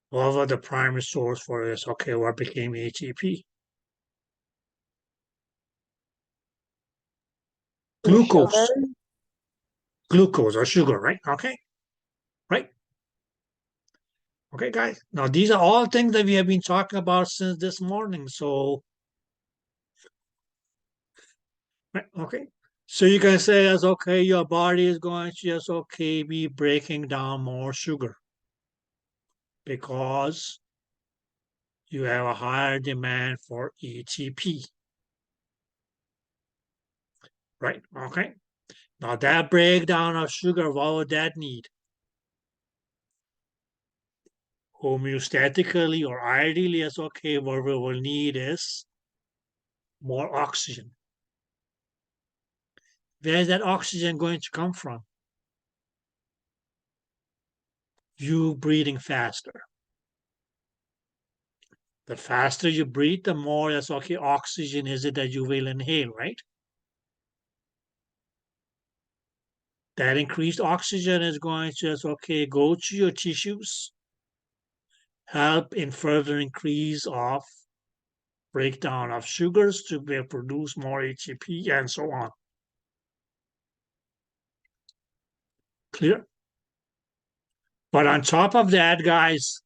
What was the primary source for this? Okay, what became ATP? The Glucose. sugar. Glucose or sugar, right? Okay, right? Okay, guys. Now, these are all things that we have been talking about since this morning. So, right, okay. So you can say as okay, your body is going to just okay be breaking down more sugar because you have a higher demand for ATP. Right? Okay. Now that breakdown of sugar, what would that need? Homeostatically or ideally, as okay, what we will need is more oxygen. Where's that oxygen going to come from? You breathing faster. The faster you breathe, the more that's okay, oxygen is it that you will inhale, right? That increased oxygen is going to just okay go to your tissues, help in further increase of breakdown of sugars to be produce more ATP and so on. Clear? But on top of that, guys,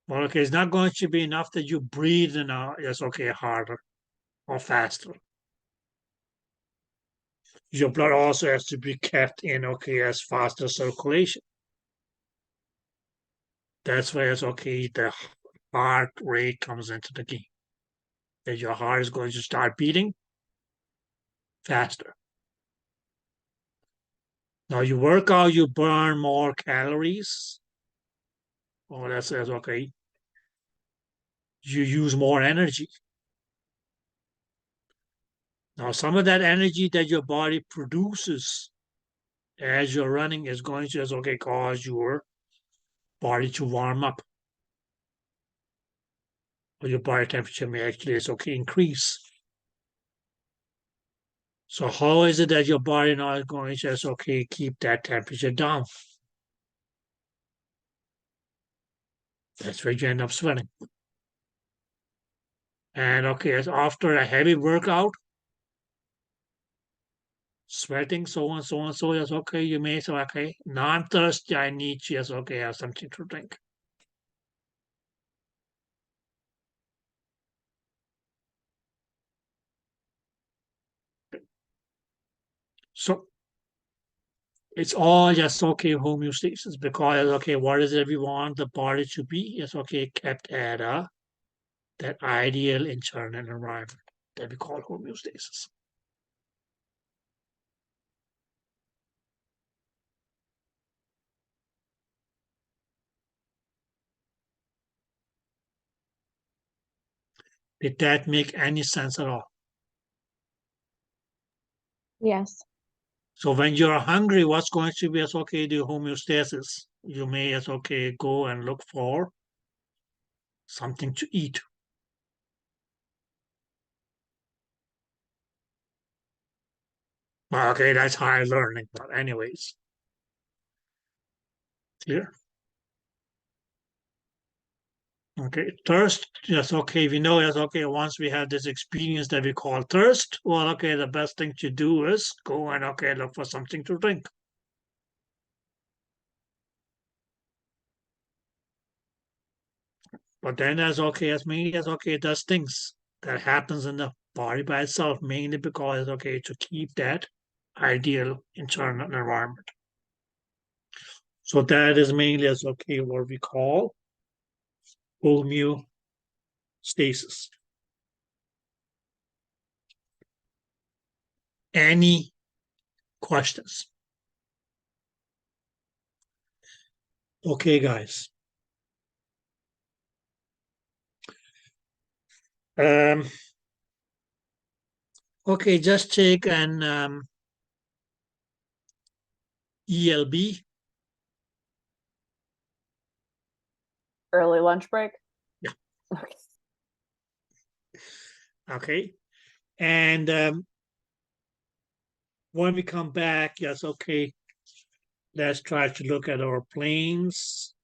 well, okay, it's not going to be enough that you breathe in yes, okay, harder or faster. Your blood also has to be kept in okay as faster circulation. That's where it's okay, the heart rate comes into the game. That your heart is going to start beating faster. Now you work out, you burn more calories. Oh, that says okay. You use more energy. Now some of that energy that your body produces as you're running is going to just okay cause your body to warm up. Or your body temperature may actually is okay increase. So how is it that your body now is going to just okay keep that temperature down? That's where you end up sweating. And okay, as after a heavy workout, sweating, so on, so on, so yes, okay, you may say, okay, now I'm thirsty, I need, yes, okay, have something to drink. So it's all just okay homeostasis because okay, what is it we want the body to be? Yes, okay, kept at that ideal internal environment that we call homeostasis. Did that make any sense at all? Yes. So when you're hungry, what's going to be as okay the homeostasis? You may as okay go and look for something to eat. Well, okay, that's high learning, but anyways, clear. Okay, thirst, yes, okay, we know, yes, okay, once we have this experience that we call thirst, well, okay, the best thing to do is go and, okay, look for something to drink. But then as okay, as mainly as okay, it does things that happens in the body by itself, mainly because, okay, to keep that ideal internal environment. So that is mainly as okay, what we call homeostasis. Any questions? Okay, guys. Okay, just take an ELB. Early lunch break? Yeah. Okay. Okay. And when we come back, yes, okay, let's try to look at our planes,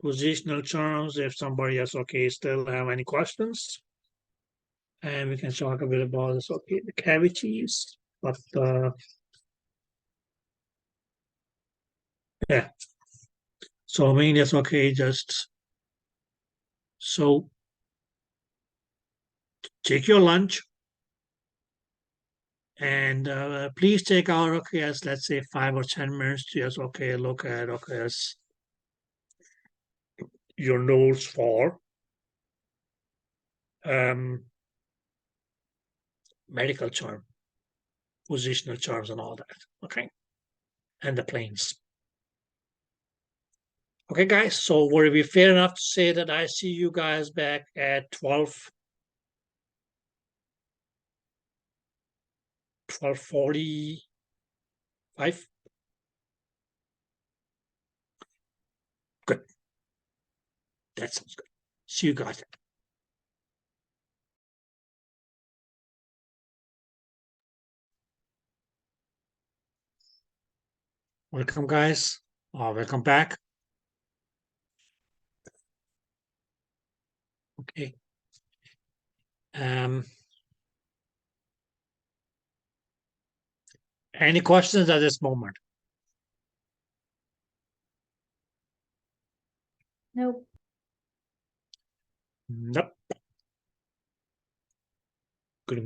positional terms, if somebody else, okay, still have any questions. And we can talk a bit about this, okay, the cavities, but yeah. So I mean, it's okay, just so take your lunch and please take out, okay, as let's say 5 or 10 minutes to just, okay, look at, okay, as your notes for medical term, positional terms and all that, okay, and the planes. Okay, guys, so would it be fair enough to say that I see you guys back at 12:45? Good. That sounds good. See you guys. Welcome, guys. Welcome back. Okay. Any questions at this moment? Nope. Nope. Good.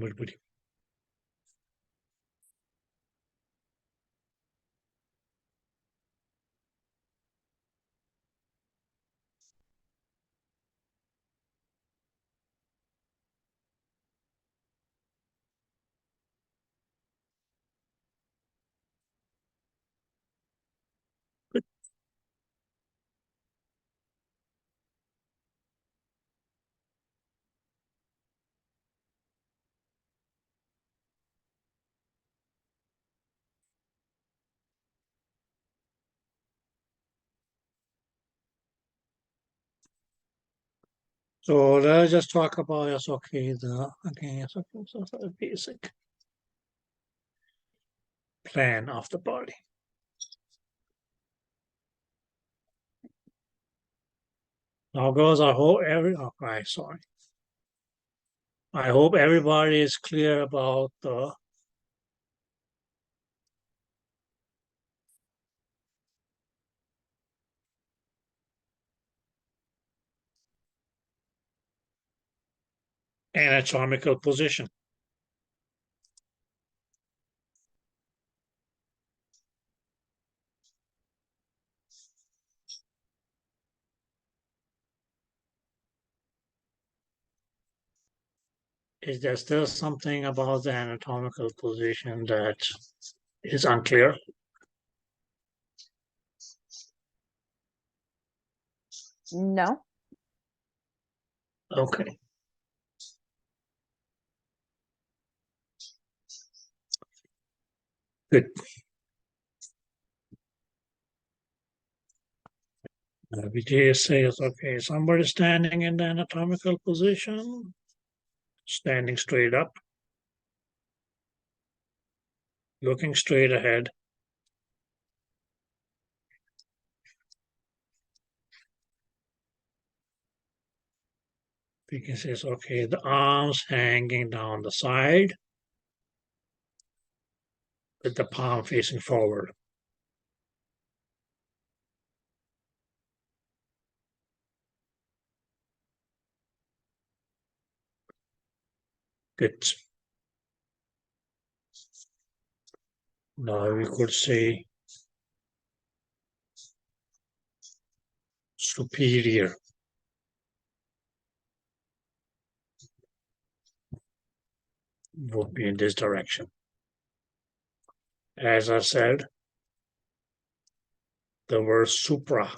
So let's just talk about yes, okay, yes, okay, so the basic plan of the body. Now, girls, I hope sorry. I hope everybody is clear about the anatomical position. Is there still something about the anatomical position that is unclear? No. Okay. Good. BJ says, okay, somebody standing in the anatomical position, standing straight up, looking straight ahead. BJ says, okay, the arms hanging down the side with the palm facing forward. Good. Now we could say superior. Would be in this direction. As I said, the word supra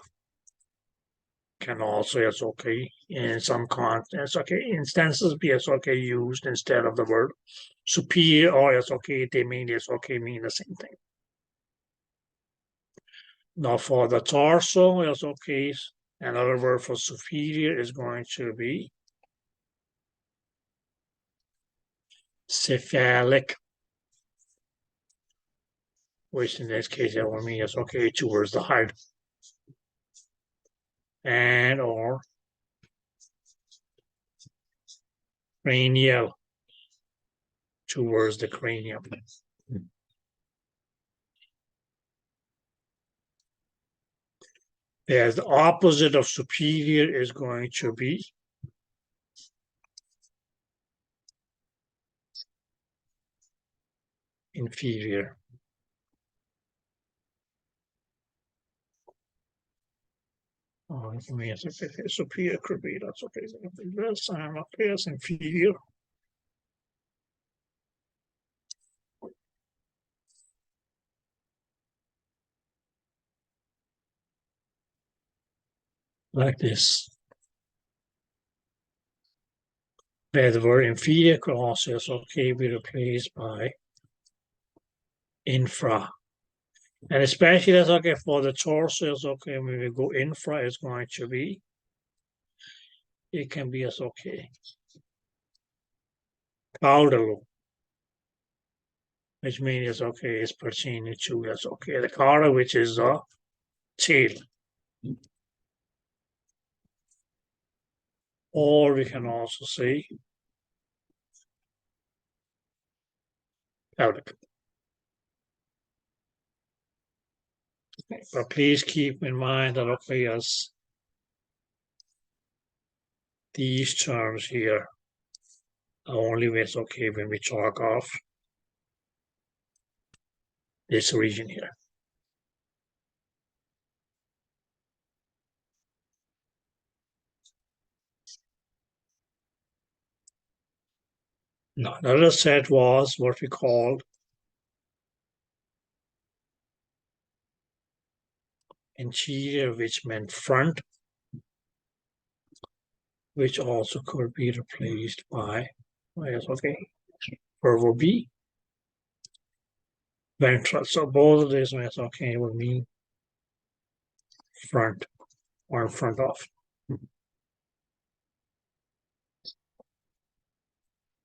can also, it's okay, in some contexts, okay, instances be it's okay used instead of the word superior, or it's okay, they mean it's okay, mean the same thing. Now for the torso, it's okay, another word for superior is going to be cephalic, which in this case it will mean it's okay towards the heart. And or cranial, towards the cranium. As the opposite of superior is going to be inferior. Oh, for me, it's okay. Superior could be, that's okay. This time up here is inferior. Like this. Where the word inferior could also okay be replaced by infra. And especially that's okay for the torso, it's okay when we go infra, it's going to be, it can be as okay. Caudal, which means it's okay, it's pertaining to, that's okay. The caudal, which is the tail. Or we can also say pelvic. But please keep in mind that okay, as these terms here are only with okay when we talk of this region here. Now, another set was what we called anterior, which meant front, which also could be replaced by, yes, okay, verb will be ventral. So both of these means okay will mean front or in front of.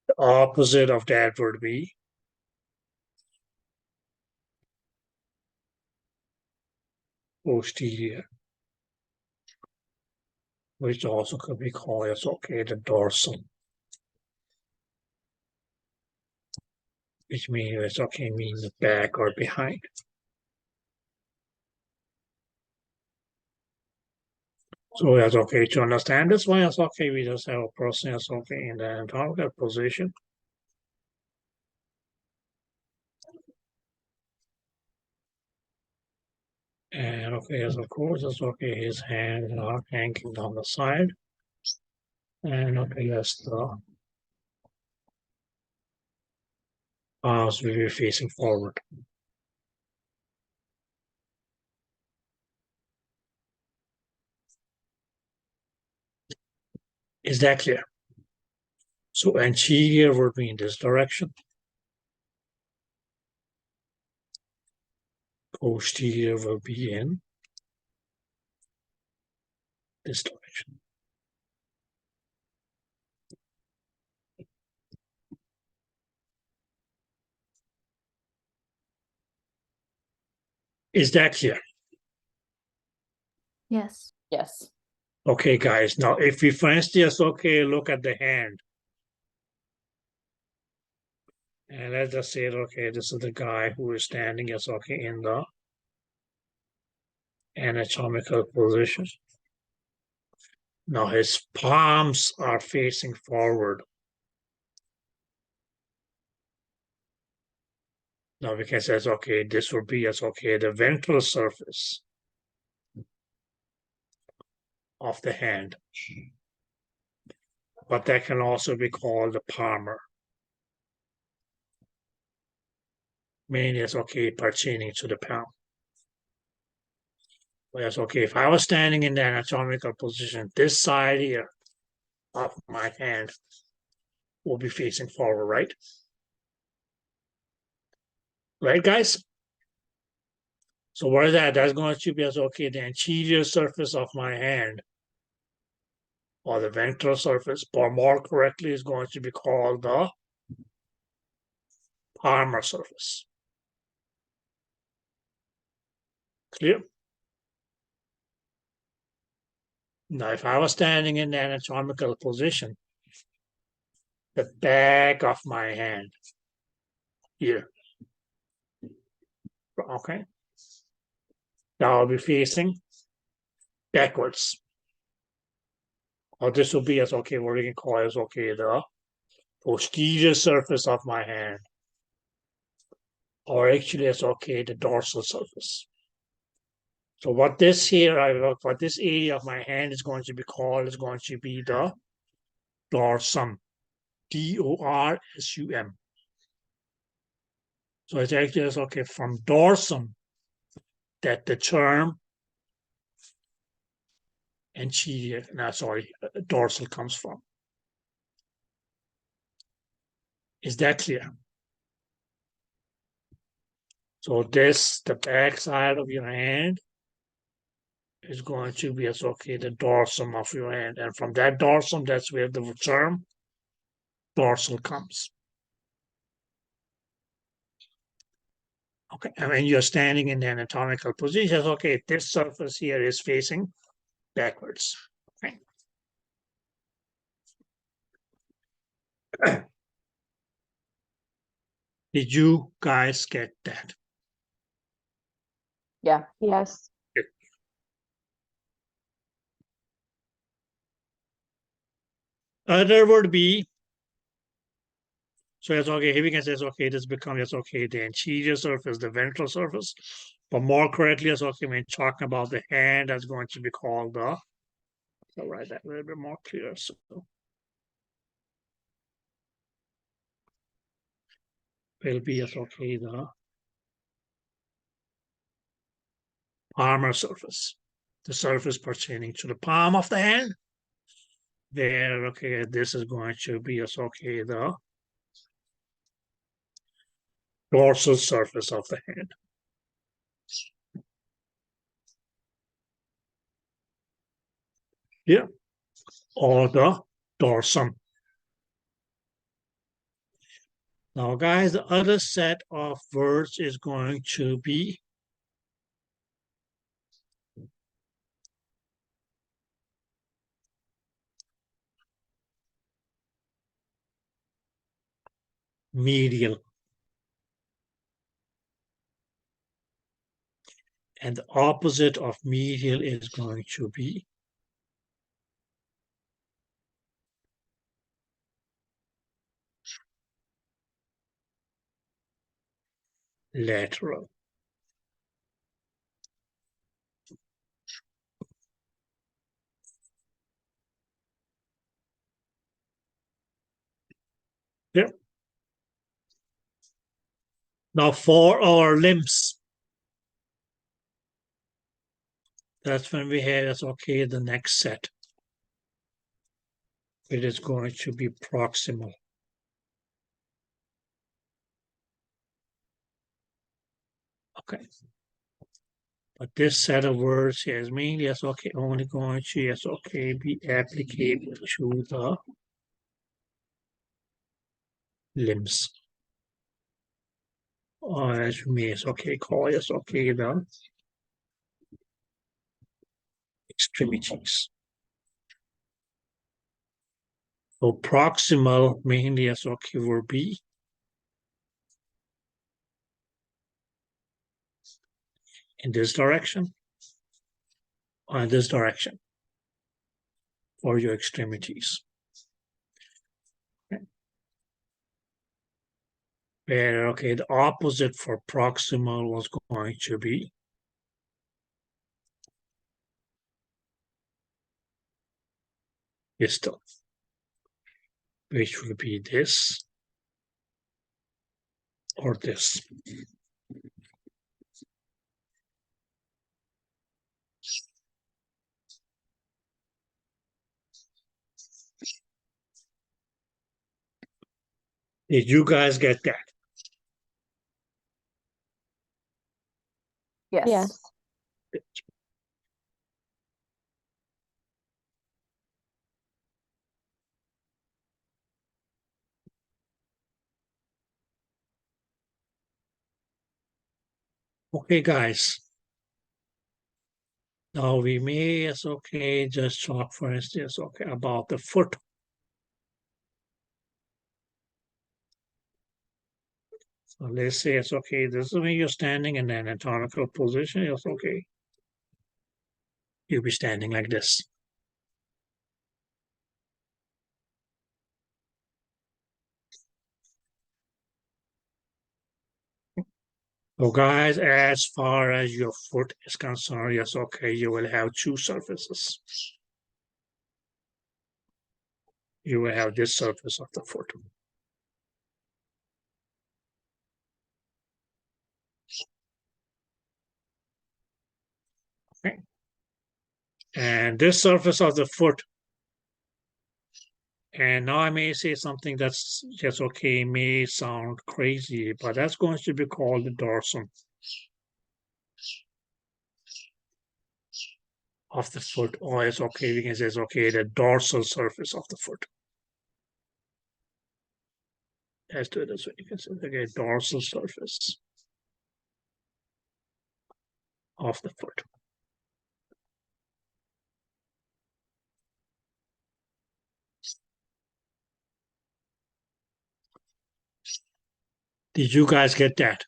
The opposite of that would be posterior. which also could be called as okay the dorsum, which means it's okay means the back or behind. So that's okay to understand this one. It's okay. We just have a person that's okay in the anatomical position. And okay, as of course, it's okay. His hands are hanging down the side. And okay, that's the arms will be facing forward. Is that clear? So anterior will be in this direction. Posterior will be in this direction. Is that clear? Yes. Yes. Okay, guys. Now, if we for instance, okay, look at the hand. And let's just say, okay, this is the guy who is standing as okay in the anatomical position. Now his palms are facing forward. Now we can say, okay, this will be as okay the ventral surface of the hand. But that can also be called the palmar. Meaning it's okay pertaining to the palm. Whereas, okay, if I was standing in the anatomical position, this side here of my hand will be facing forward, right? Right, guys? So what is that? That's going to be as okay the anterior surface of my hand, or the ventral surface, but more correctly is going to be called the palmar surface. Clear? Now, if I was standing in the anatomical position, the back of my hand here, okay, that will be facing backwards. Or this will be as okay, what we can call as okay the posterior surface of my hand, or actually as okay the dorsal surface. So what this here, what this area of my hand is going to be called is going to be the dorsum, D-O-R-S-U-M. So it's actually as okay from dorsum that the term anterior, no, sorry, dorsal comes from. Is that clear? So this, the back side of your hand is going to be as okay the dorsum of your hand, and from that dorsum, that's where the term dorsal comes. Okay, and when you're standing in the anatomical position, okay, this surface here is facing backwards. Okay. Did you guys get that? Yeah. Yes. Other would be, so it's okay, here we can say it's okay, this becomes it's okay, the anterior surface, the ventral surface, but more correctly, it's okay, when talking about the hand, that's going to be called the, I'll write that a little bit more clear. So it'll be as okay, the palmar surface, the surface pertaining to the palm of the hand. There, okay, this is going to be as okay, the dorsal surface of the hand. Yeah, or the dorsum. Now, guys, the other set of words is going to be medial. And the opposite of medial is going to be lateral. Yeah. Now for our limbs, that's when we have, that's okay, the next set. It is going to be proximal. Okay. But this set of words here is mainly, yes, okay, only going to, yes, okay, be applicable to the limbs. Or as we may, yes, okay, call, yes, okay, the extremities. So proximal mainly, yes, okay, will be in this direction or in this direction for your extremities. Okay. Where, okay, the opposite for proximal was going to be distal, which will be this or this. Did you guys get that? Yes. Yes. Okay, guys. Now we may, it's okay, just talk for instance, okay, about the foot. So let's say it's okay, this is when you're standing in an anatomical position, it's okay. You'll be standing like this. So guys, as far as your foot is concerned, yes, okay, you will have two surfaces. You will have this surface of the foot. Okay. And this surface of the foot, and now I may say something that's just okay, may sound crazy, but that's going to be called the dorsum of the foot, or it's okay, we can say it's okay, the dorsal surface of the foot. Let's do it this way. You can say, okay, dorsal surface of the foot. Did you guys get that?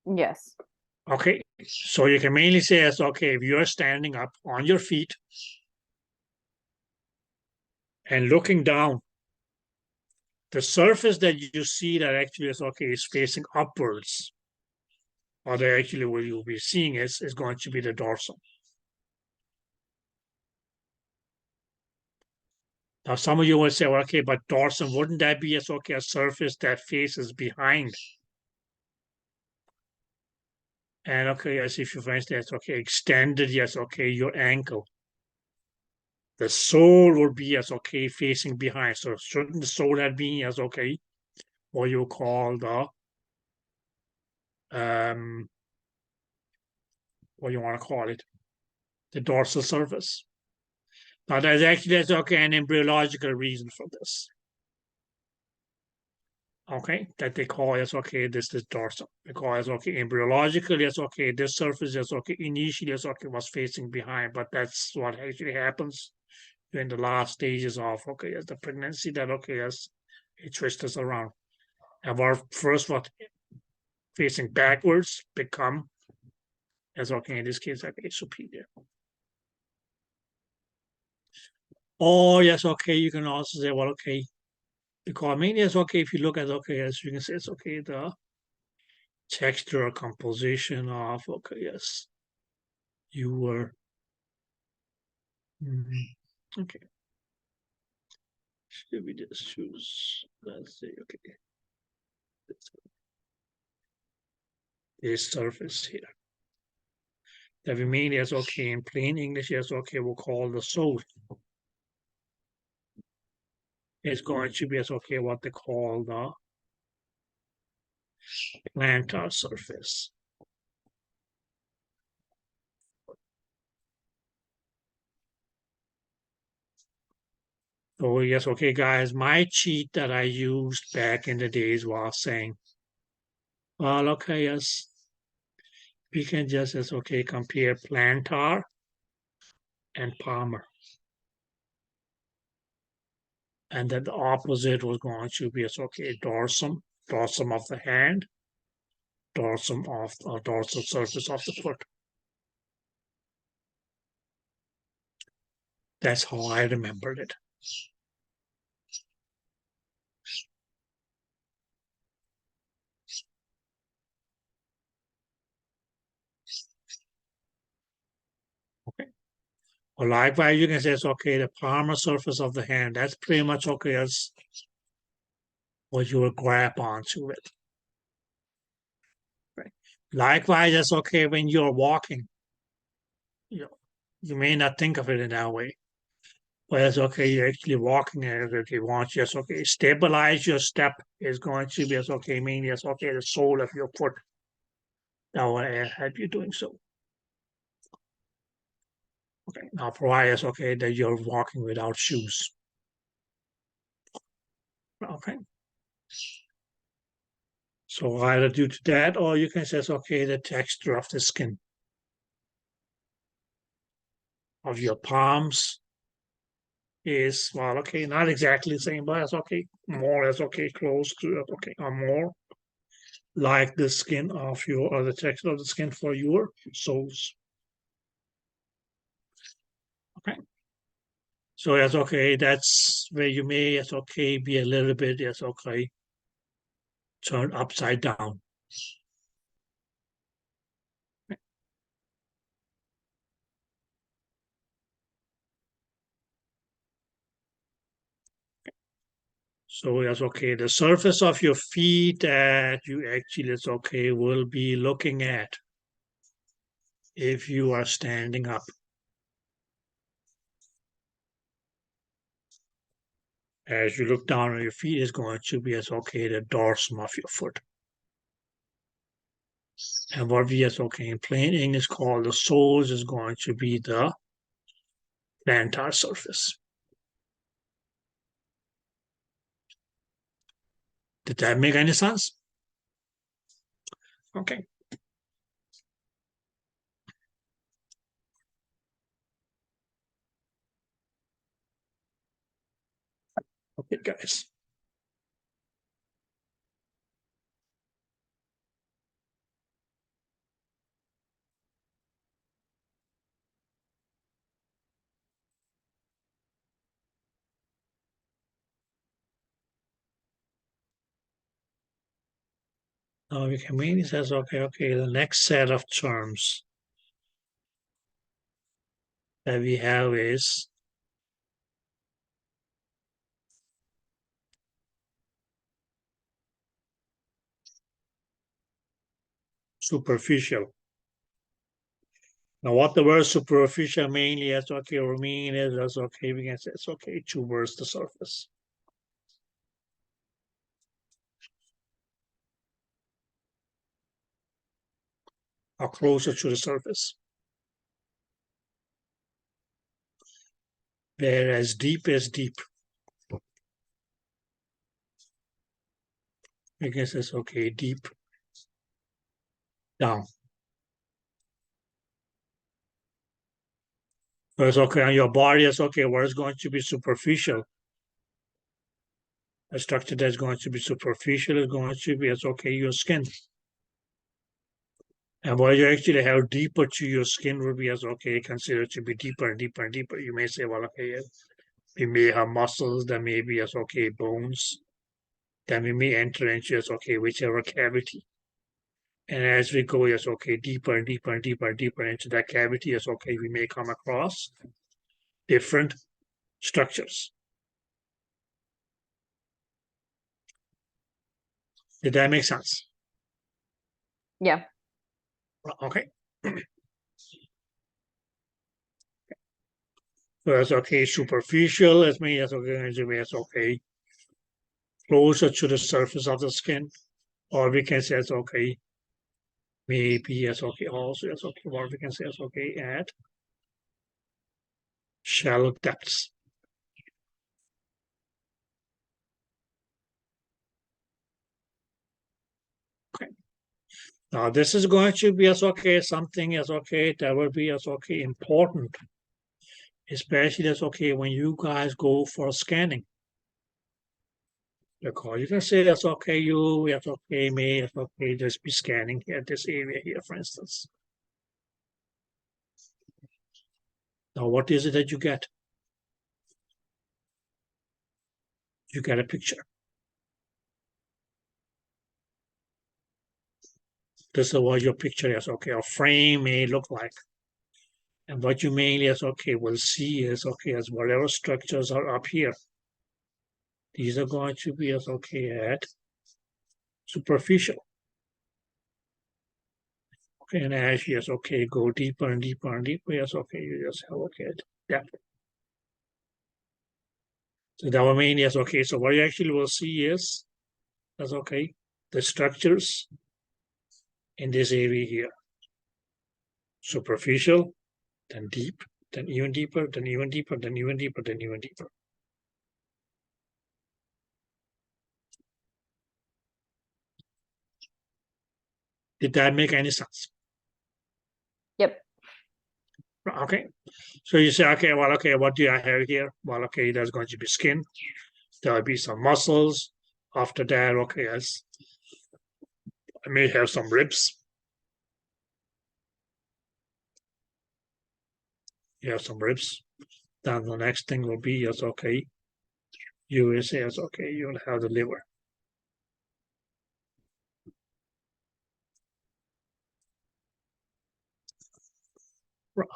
Yes. Okay, so you can mainly say it's okay, if you're standing up on your feet and looking down, the surface that you see that actually is okay is facing upwards, or that actually what you'll be seeing is going to be the dorsum. Now, some of you will say, well, okay, but dorsum, wouldn't that be as okay a surface that faces behind? And okay, yes, if you for instance, okay, extended, yes, okay, your ankle. The sole would be as okay facing behind. So shouldn't the sole have been as okay what you call the what you want to call it, the dorsal surface. Now there's actually okay an embryological reason for this. Okay, that they call as okay, this is dorsal. Because okay, embryologically, it's okay, this surface is okay, initially it's okay was facing behind, but that's what actually happens during the last stages of as the pregnancy that as it twists around. And our first what facing backwards become as in this case superior. Or yes, you can also say, well, because mainly yes, if you look at as you can say it's the texture or composition of yes, you were okay. Should we just choose? Let's say this surface here. That we mean as in plain English, yes, we'll call the sole. It's going to be as what they call the plantar surface. So yes, guys, my cheat that I used back in the days was saying, well, yes, we can just as compare plantar and palmar. And then the opposite was going to be as dorsum of the hand, dorsum of the dorsal surface of the foot. That's how I remembered it. Okay. Well, likewise, you can say it's the palmar surface of the hand. That's pretty much as what you will grab onto it. Right. Likewise, that's when you're walking. You may not think of it in that way. But it's you're actually walking and if you want just stabilize your step is going to be as meaning as the sole of your foot. That will help you doing so. Okay, now provide us that you're walking without shoes. Okay. So either due to that, or you can say the texture of the skin of your palms is not exactly the same, but it's more or less close to or more like the skin of your or the texture of the skin for your soles. Okay. So that's that's where you may be a little bit turned upside down. So that's the surface of your feet that you actually will be looking at if you are standing up. As you look down on your feet is going to be as the dorsum of your foot. And what we as in plain English call the soles is going to be the plantar surface. Did that make any sense? Okay. Okay, guys. Now we can mean it says the next set of terms that we have is superficial. Now what the word superficial mainly is or mean is we can say it's towards the surface. Or closer to the surface. Whereas deep is deep. I guess it's deep down. It's okay on your body. It's okay. What is going to be superficial? A structure that's going to be superficial is going to be, it's okay, your skin. And what you actually have deeper to your skin will be as okay, considered to be deeper and deeper and deeper. You may say, well, okay, we may have muscles, then maybe as okay, bones. Then we may enter into as okay, whichever cavity. And as we go, yes, okay, deeper and deeper and deeper and deeper into that cavity, yes, okay, we may come across different structures. Did that make sense? Yeah. Okay. So that's okay, superficial, it means it's okay, closer to the surface of the skin, or we can say it's okay, maybe it's okay, also it's okay, or we can say it's okay at shallow depths. Okay. Now this is going to be as okay, something as okay, that will be as okay important, especially as okay when you guys go for scanning. Because you can say that's okay, it's okay, me, it's okay, just be scanning here, this area here, for instance. Now, what is it that you get? You get a picture. This is what your picture is, okay, a frame may look like. And what you mainly is, okay, will see is, okay, as whatever structures are up here. These are going to be as, okay, at superficial. Okay, and as yes, okay, go deeper and deeper and deeper, yes, okay, you just have, okay, depth. So that will mean, yes, okay, so what you actually will see is, that's okay, the structures in this area here. Superficial, then deep, then even deeper, then even deeper, then even deeper, then even deeper. Did that make any sense? Yep. Okay. So you say, okay, well, okay, what do I have here? Well, okay, there's going to be skin. There'll be some muscles. After that, okay, I may have some ribs. You have some ribs. Then the next thing will be, yes, okay. You will say, yes, okay, you'll have the liver.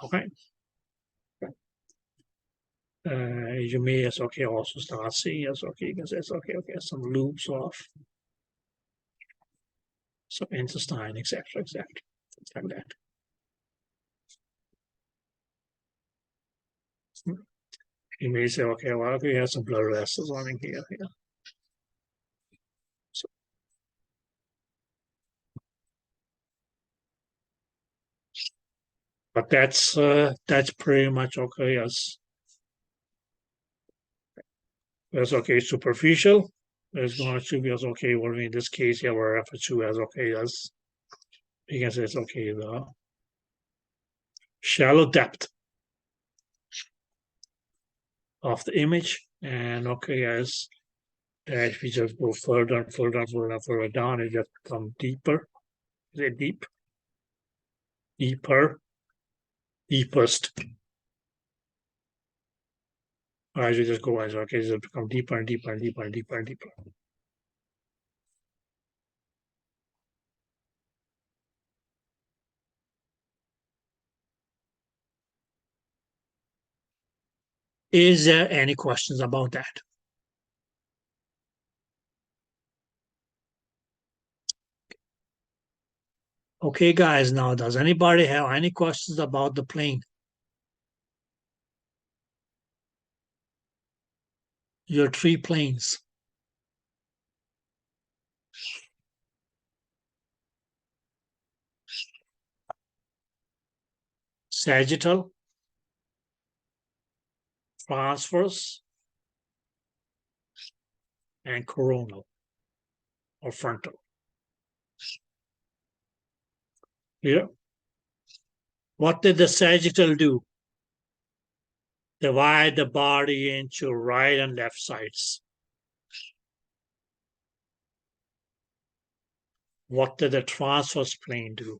Okay. You may, yes, okay, also start seeing, yes, okay, you can say, yes, okay, some loops off. Some intestine, etc., like that. You may say, okay, well, okay, we have some blood vessels running here. So, but that's pretty much okay as that's okay. Superficial is going to be as okay. Well, in this case, here we're referred to as okay as you can say it's okay. The shallow depth of the image, and okay as if we just go further and further and further and further down, it just becomes deeper. Is it deep? Deeper, deepest. As you just go as okay, it become deeper and deeper and deeper and deeper and deeper. Is there any questions about that? Okay, guys, now does anybody have any questions about the plane? Your three planes. Sagittal, transverse, and coronal or frontal. Here. What did the sagittal do? Divide the body into right and left sides. What did the transverse plane do?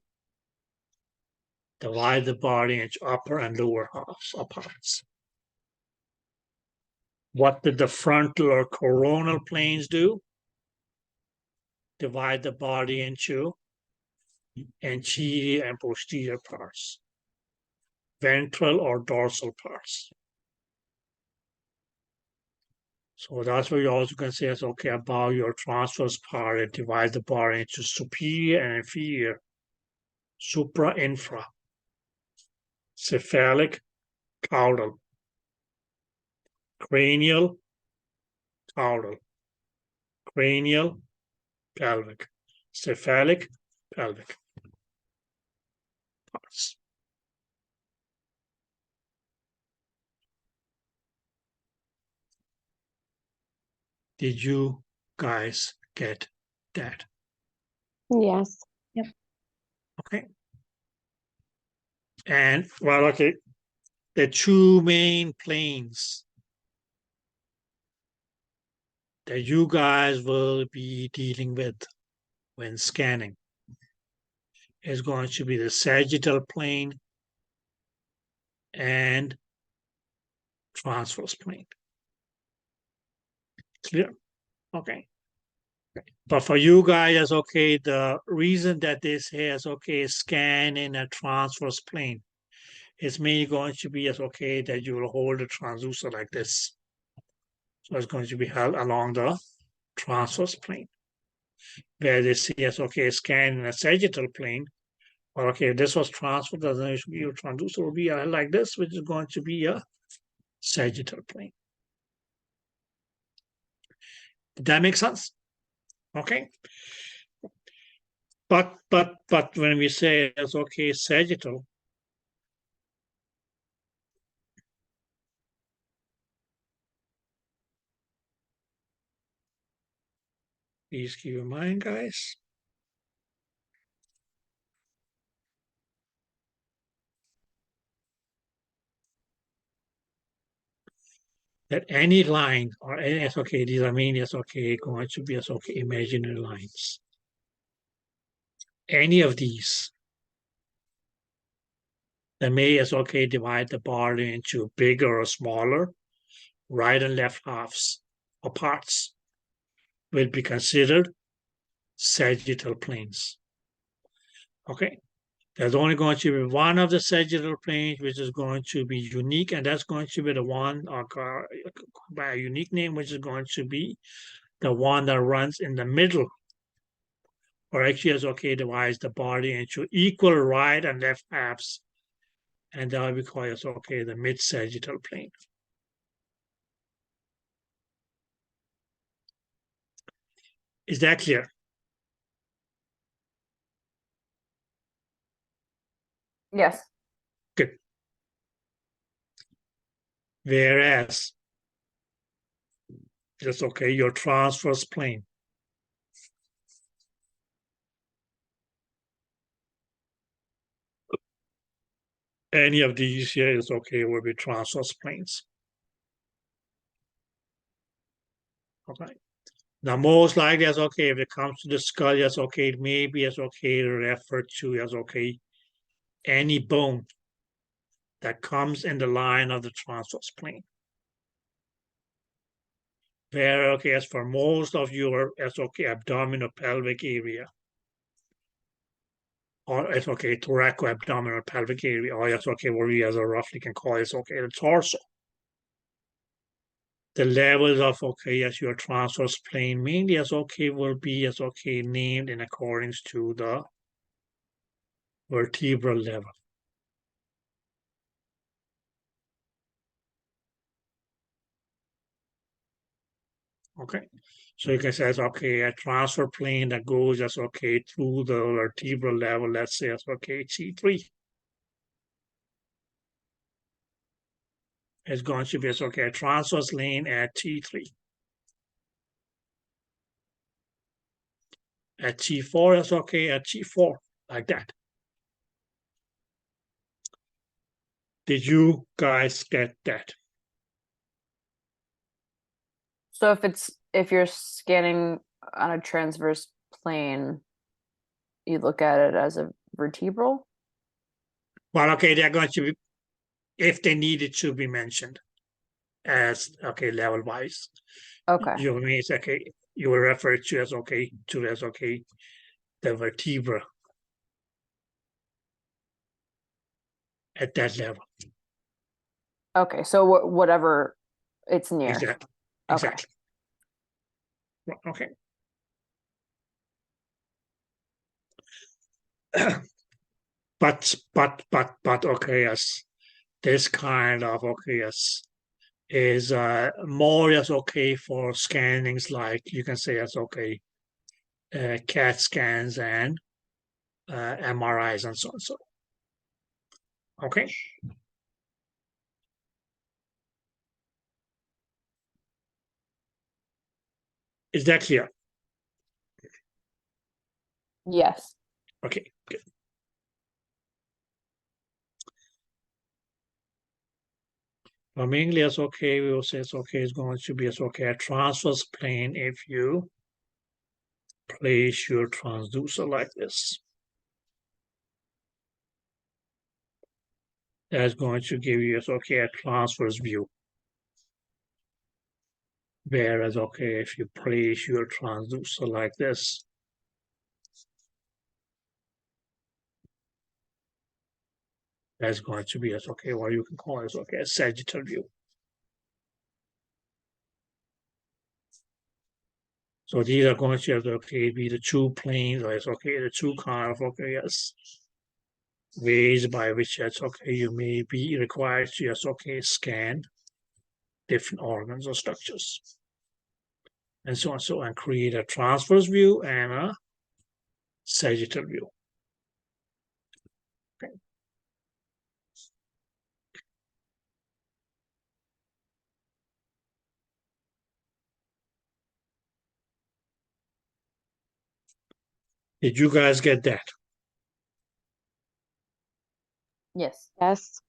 Divide the body into upper and lower halves or parts. What did the frontal or coronal planes do? Divide the body into anterior and posterior parts, ventral or dorsal parts. So that's what you also can say is okay about your transverse part. It divides the body into superior and inferior, supra, infra, cephalic, caudal, cranial, caudal, cranial, pelvic, cephalic, pelvic parts. Did you guys get that? Yes. Okay. And well, okay, the two main planes that you guys will be dealing with when scanning is going to be the sagittal plane and transverse plane. Clear? Okay. But for you guys, okay, the reason that this has, okay, scan in a transverse plane is mainly going to be as, okay, that you will hold the transducer like this. So it's going to be held along the transverse plane. Where this is, okay, scan in a sagittal plane, or okay, if this was transferred, then it should be your transducer will be like this, which is going to be a sagittal plane. Did that make sense? Okay. But when we say it's okay, sagittal, please keep in mind, guys, that any line or any SOK, these are mainly SOK going to be SOK imaginary lines. Any of these that may SOK divide the body into bigger or smaller, right and left halves or parts will be considered sagittal planes. Okay, there's only going to be one of the sagittal planes which is going to be unique, and that's going to be the one by a unique name, which is going to be the one that runs in the middle, or actually as okay divides the body into equal right and left halves, and that will be called as okay the mid-sagittal plane. Is that clear? Yes. Good. Whereas, just okay, your transverse plane. Any of these here is okay, will be transverse planes. Okay. Now, most likely as okay, if it comes to the skull, as okay, it may be as okay referred to as okay, any bone that comes in the line of the transverse plane. Where okay, as for most of your as okay, abdominal pelvic area, or as okay, thoraco-abdominal pelvic area, or as okay, what we as a roughly can call it okay, the torso. The levels of okay as your transverse plane mainly as okay will be as okay named in accordance to the vertebral level. Okay, so you can say it's okay a transfer plane that goes as okay through the vertebral level. Let's say it's okay T3. It's going to be as okay a transverse lane at T3. At T4 is okay at T4 like that. Did you guys get that? So if you're scanning on a transverse plane, you look at it as a vertebral? Well, okay, they're going to be, if they needed to be mentioned as, okay, level wise. Okay. You mean, okay, you will refer to as, okay, the vertebra at that level. Okay. So whatever it's near. Exactly. Okay. Exactly. Okay. But okay, yes, this kind of okay, yes, is more yes okay for scannings like you can say yes okay, CAT scans and MRIs and so on. So okay. Is that clear? Yes. Okay, good. For mainly as okay, we will say it's okay is going to be as okay a transverse plane if you place your transducer like this. That's going to give you as okay a transverse view. Whereas okay, if you place your transducer like this, that's going to be as okay, what you can call as okay a sagittal view. So these are going to have okay be the two planes, or it's okay the two kind of okay yes ways by which it's okay you may be required to yes okay scan different organs or structures, and so on so and create a transverse view and a sagittal view. Okay. Did you guys get that? Yes. Yes.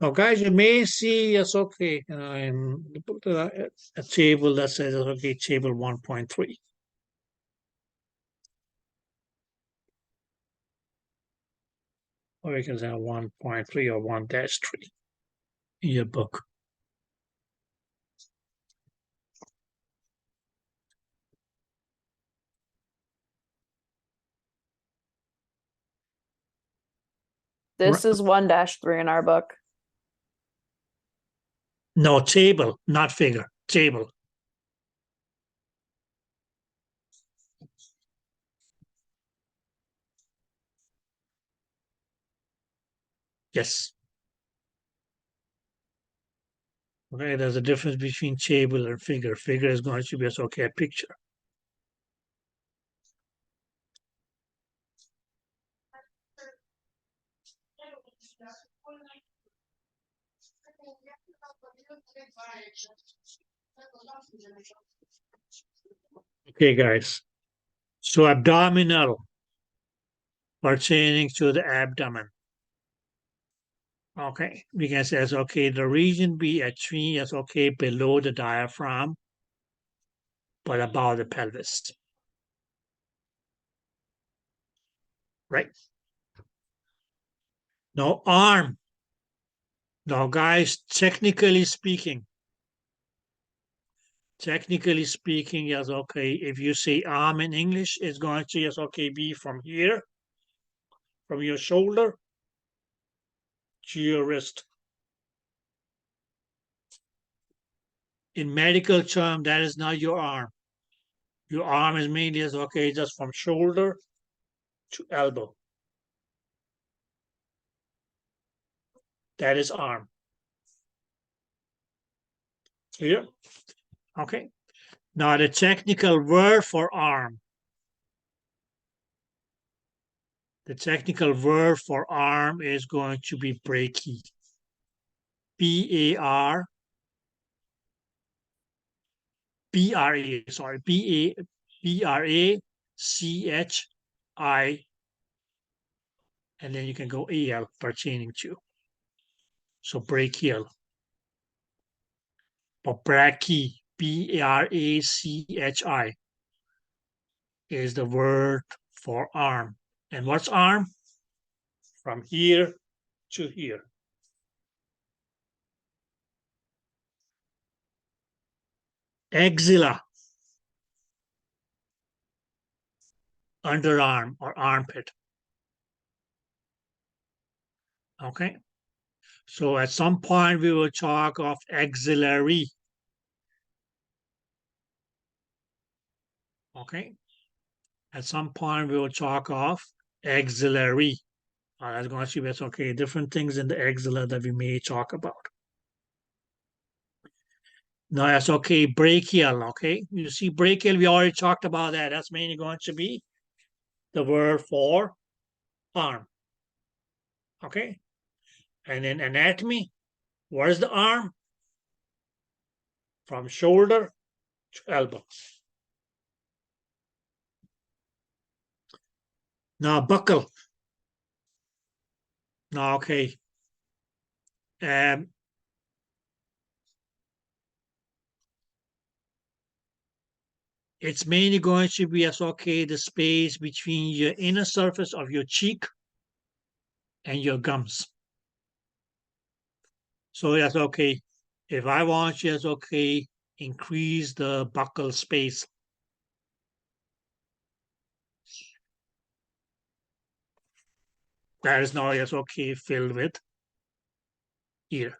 Now, guys, you may see, yes, okay, a table that says, okay, table 1.3. Or you can say 1.3 or 1-3 in your book. This is 1-3 in our book. No, table, not figure, table. Yes. Okay, there's a difference between table and figure. Figure is going to be okay, a picture. Okay, guys. So abdominal pertaining to the abdomen. Okay, we can say it's okay. The region B3 is okay below the diaphragm, but above the pelvis. Right? Now, arm. Now, guys, technically speaking, yes, okay. If you say arm in English, it's going to yes, okay, be from here, from your shoulder to your wrist. In medical term, that is not your arm. Your arm is mainly as okay, just from shoulder to elbow. That is arm. Clear? Okay. Now the technical word for arm The technical word for arm is going to be brachy. B-A-R, B-R-A, sorry, B-R-A-C-H-I, and then you can go A-L, pertaining to. So brachial. But brachy, B-R-A-C-H-I, is the word for arm. And what's arm? From here to here. Axilla, underarm or armpit. Okay. So at some point we will talk of axillary. Okay. At some point we will talk of axillary. That's going to be okay. Different things in the axilla that we may talk about. No, that's okay. Brachial, okay? You see, brachial, we already talked about that. That's mainly going to be the word for arm. Okay? And in anatomy, where's the arm? From shoulder to elbow. Now, buckle. Now, okay. It's mainly going to be as okay the space between your inner surface of your cheek and your gums. So that's okay. If I want you, that's okay, increase the buccal space. That is now that's okay filled with ear.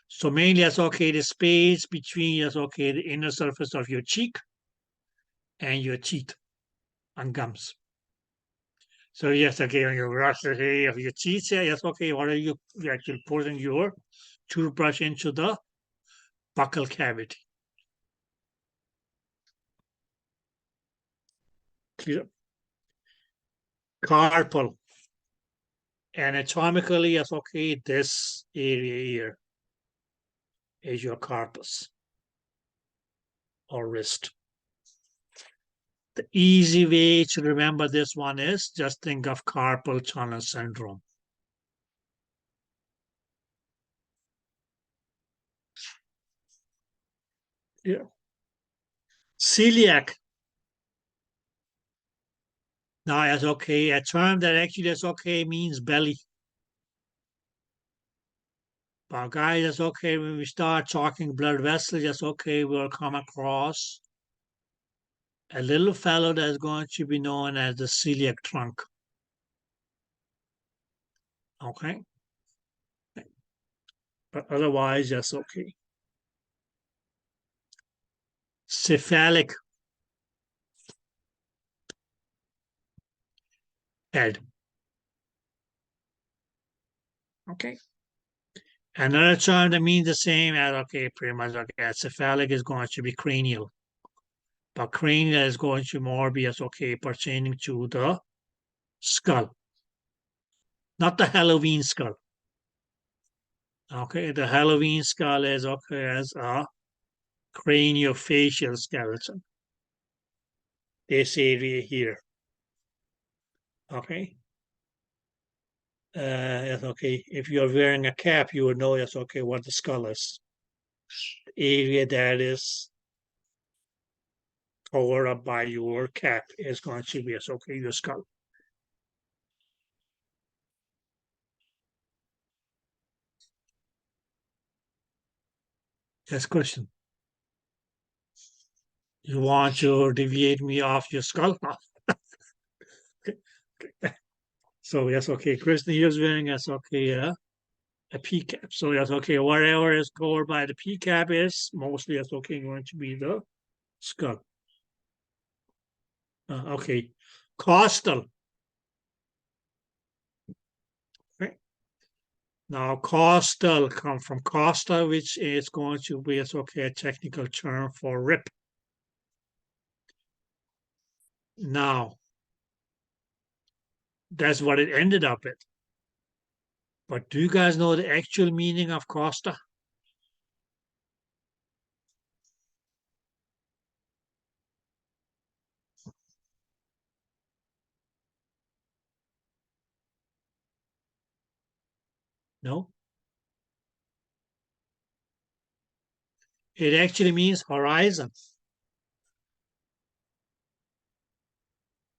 So mainly that's okay the space between that's okay the inner surface of your cheek and your teeth and gums. So yes, okay, when you brush the hair of your teeth, yes, okay, what are you actually putting your toothbrush into the buccal cavity? Clear. Carpal. Anatomically, yes, okay, this area here is your carpus or wrist. The easy way to remember this one is just think of carpal tunnel syndrome. Yeah. Celiac. Now that's okay. A term that actually that's okay means belly. But guys, that's okay. When we start talking blood vessels, that's okay. We'll come across a little fellow that's going to be known as the celiac trunk. Okay. But otherwise, that's okay. Cephalic head. Okay. Another term that means the same as, okay, pretty much, okay, cephalic is going to be cranial. But cranial is going to more be as, okay, pertaining to the skull. Not the Halloween skull. Okay, the Halloween skull is, okay, as a craniofacial skeleton. This area here. Okay. That's okay. If you're wearing a cap, you would know that's okay what the skull is. The area that is covered up by your cap is going to be as okay your skull. Yes, question. You want to deviate me off your skull? Okay. So yes, okay. Kristen here's wearing that's okay, a P cap. So that's okay. Whatever is covered by the P cap is mostly that's okay going to be the skull. Okay. Costal. Okay. Now costal come from costa, which is going to be it's okay a technical term for rib. Now That's what it ended up with. But do you guys know the actual meaning of costa? No? It actually means horizon.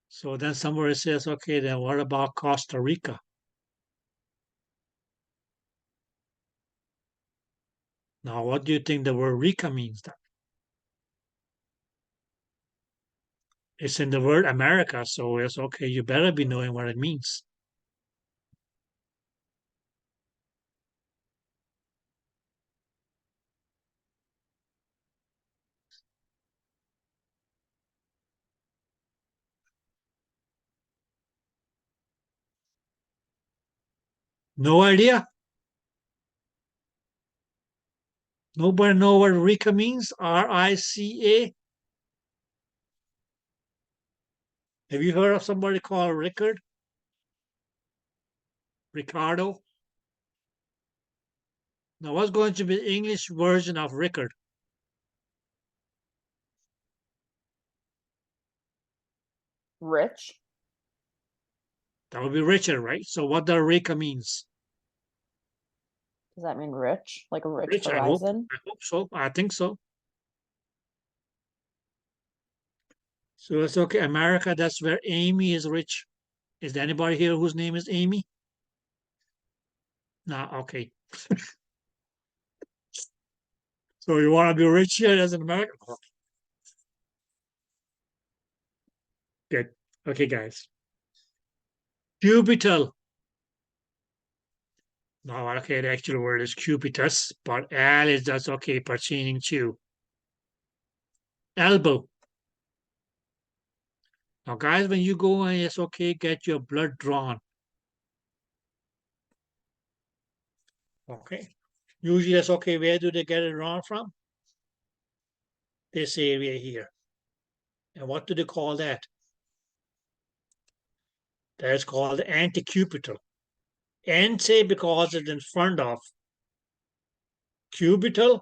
So then somewhere it says, okay, then what about Costa Rica? Now, what do you think the word Rica means then? It's in the word America, so it's okay, you better be knowing what it means. No idea? Nobody know what Rica means? R-I-C-A? Have you heard of somebody called Rickard? Ricardo? Now, what's going to be the English version of Rickard? Rich. That would be Richard, right? So what does Rica means? Does that mean rich? Like a rich Rich, I hope. horizon? I hope so. I think so. So it's okay. America, that's where Amy is rich. Is there anybody here whose name is Amy? No, okay. So you want to be rich here as an American? Good. Okay, guys. Cubital. No, okay, the actual word is cubitus, but L is just okay pertaining to elbow. Now, guys, when you go and it's okay, get your blood drawn. Okay. Usually that's okay. Where do they get it drawn from? This area here. And what do they call that? That is called antecubital. Ante because it's in front of cubital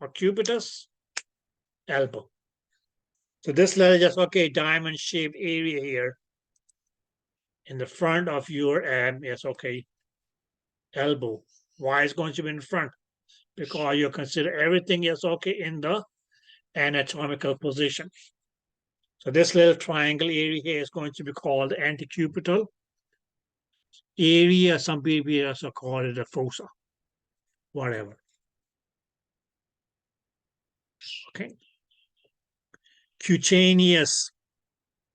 or cubitus, elbow. So this letter just okay, diamond shaped area here in the front of your yes, okay, elbow. Why is going to be in front? Because you consider everything is okay in the anatomical position. So this little triangle area here is going to be called the antecubital area. Some people also call it a fossa, whatever. Okay. Cutaneous.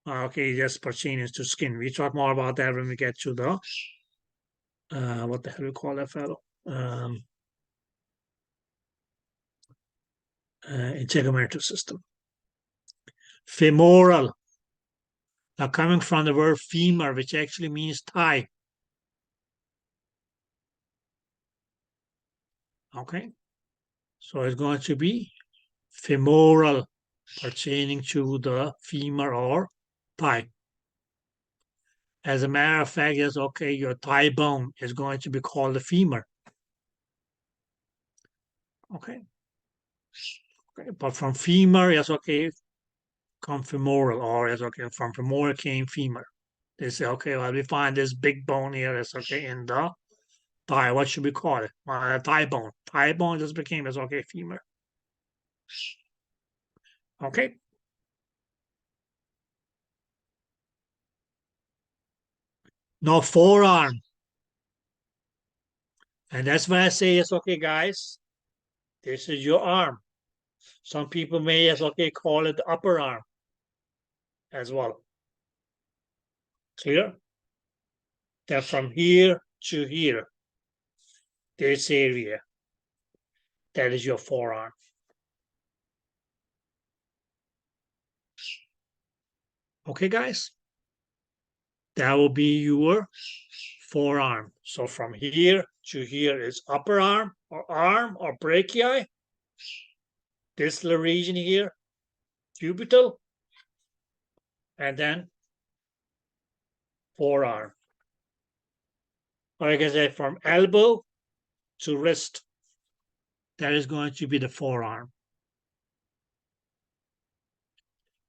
Okay, just pertaining to skin. We talk more about that when we get to the what the hell do we call that fellow? Integumentary system. Femoral. Now coming from the word femur, which actually means thigh. Okay, so it's going to be femoral, pertaining to the femur or thigh. As a matter of fact, yes, okay, your thigh bone is going to be called the femur. Okay. Okay, but from femur, yes, okay, come femoral, or yes, okay, from femoral came femur. They say, okay, well, we find this big bone here, it's okay, in the thigh. What should we call it? Thigh bone. Thigh bone just became, it's okay, femur. Okay. Now forearm. And that's when I say, yes, okay, guys, this is your arm. Some people may, yes, okay, call it the upper arm as well. Clear? That from here to here, this area, that is your forearm. Okay, guys? That will be your forearm. So from here to here is upper arm or brachii. This little region here, cubital. And then forearm. Or I can say from elbow to wrist. That is going to be the forearm.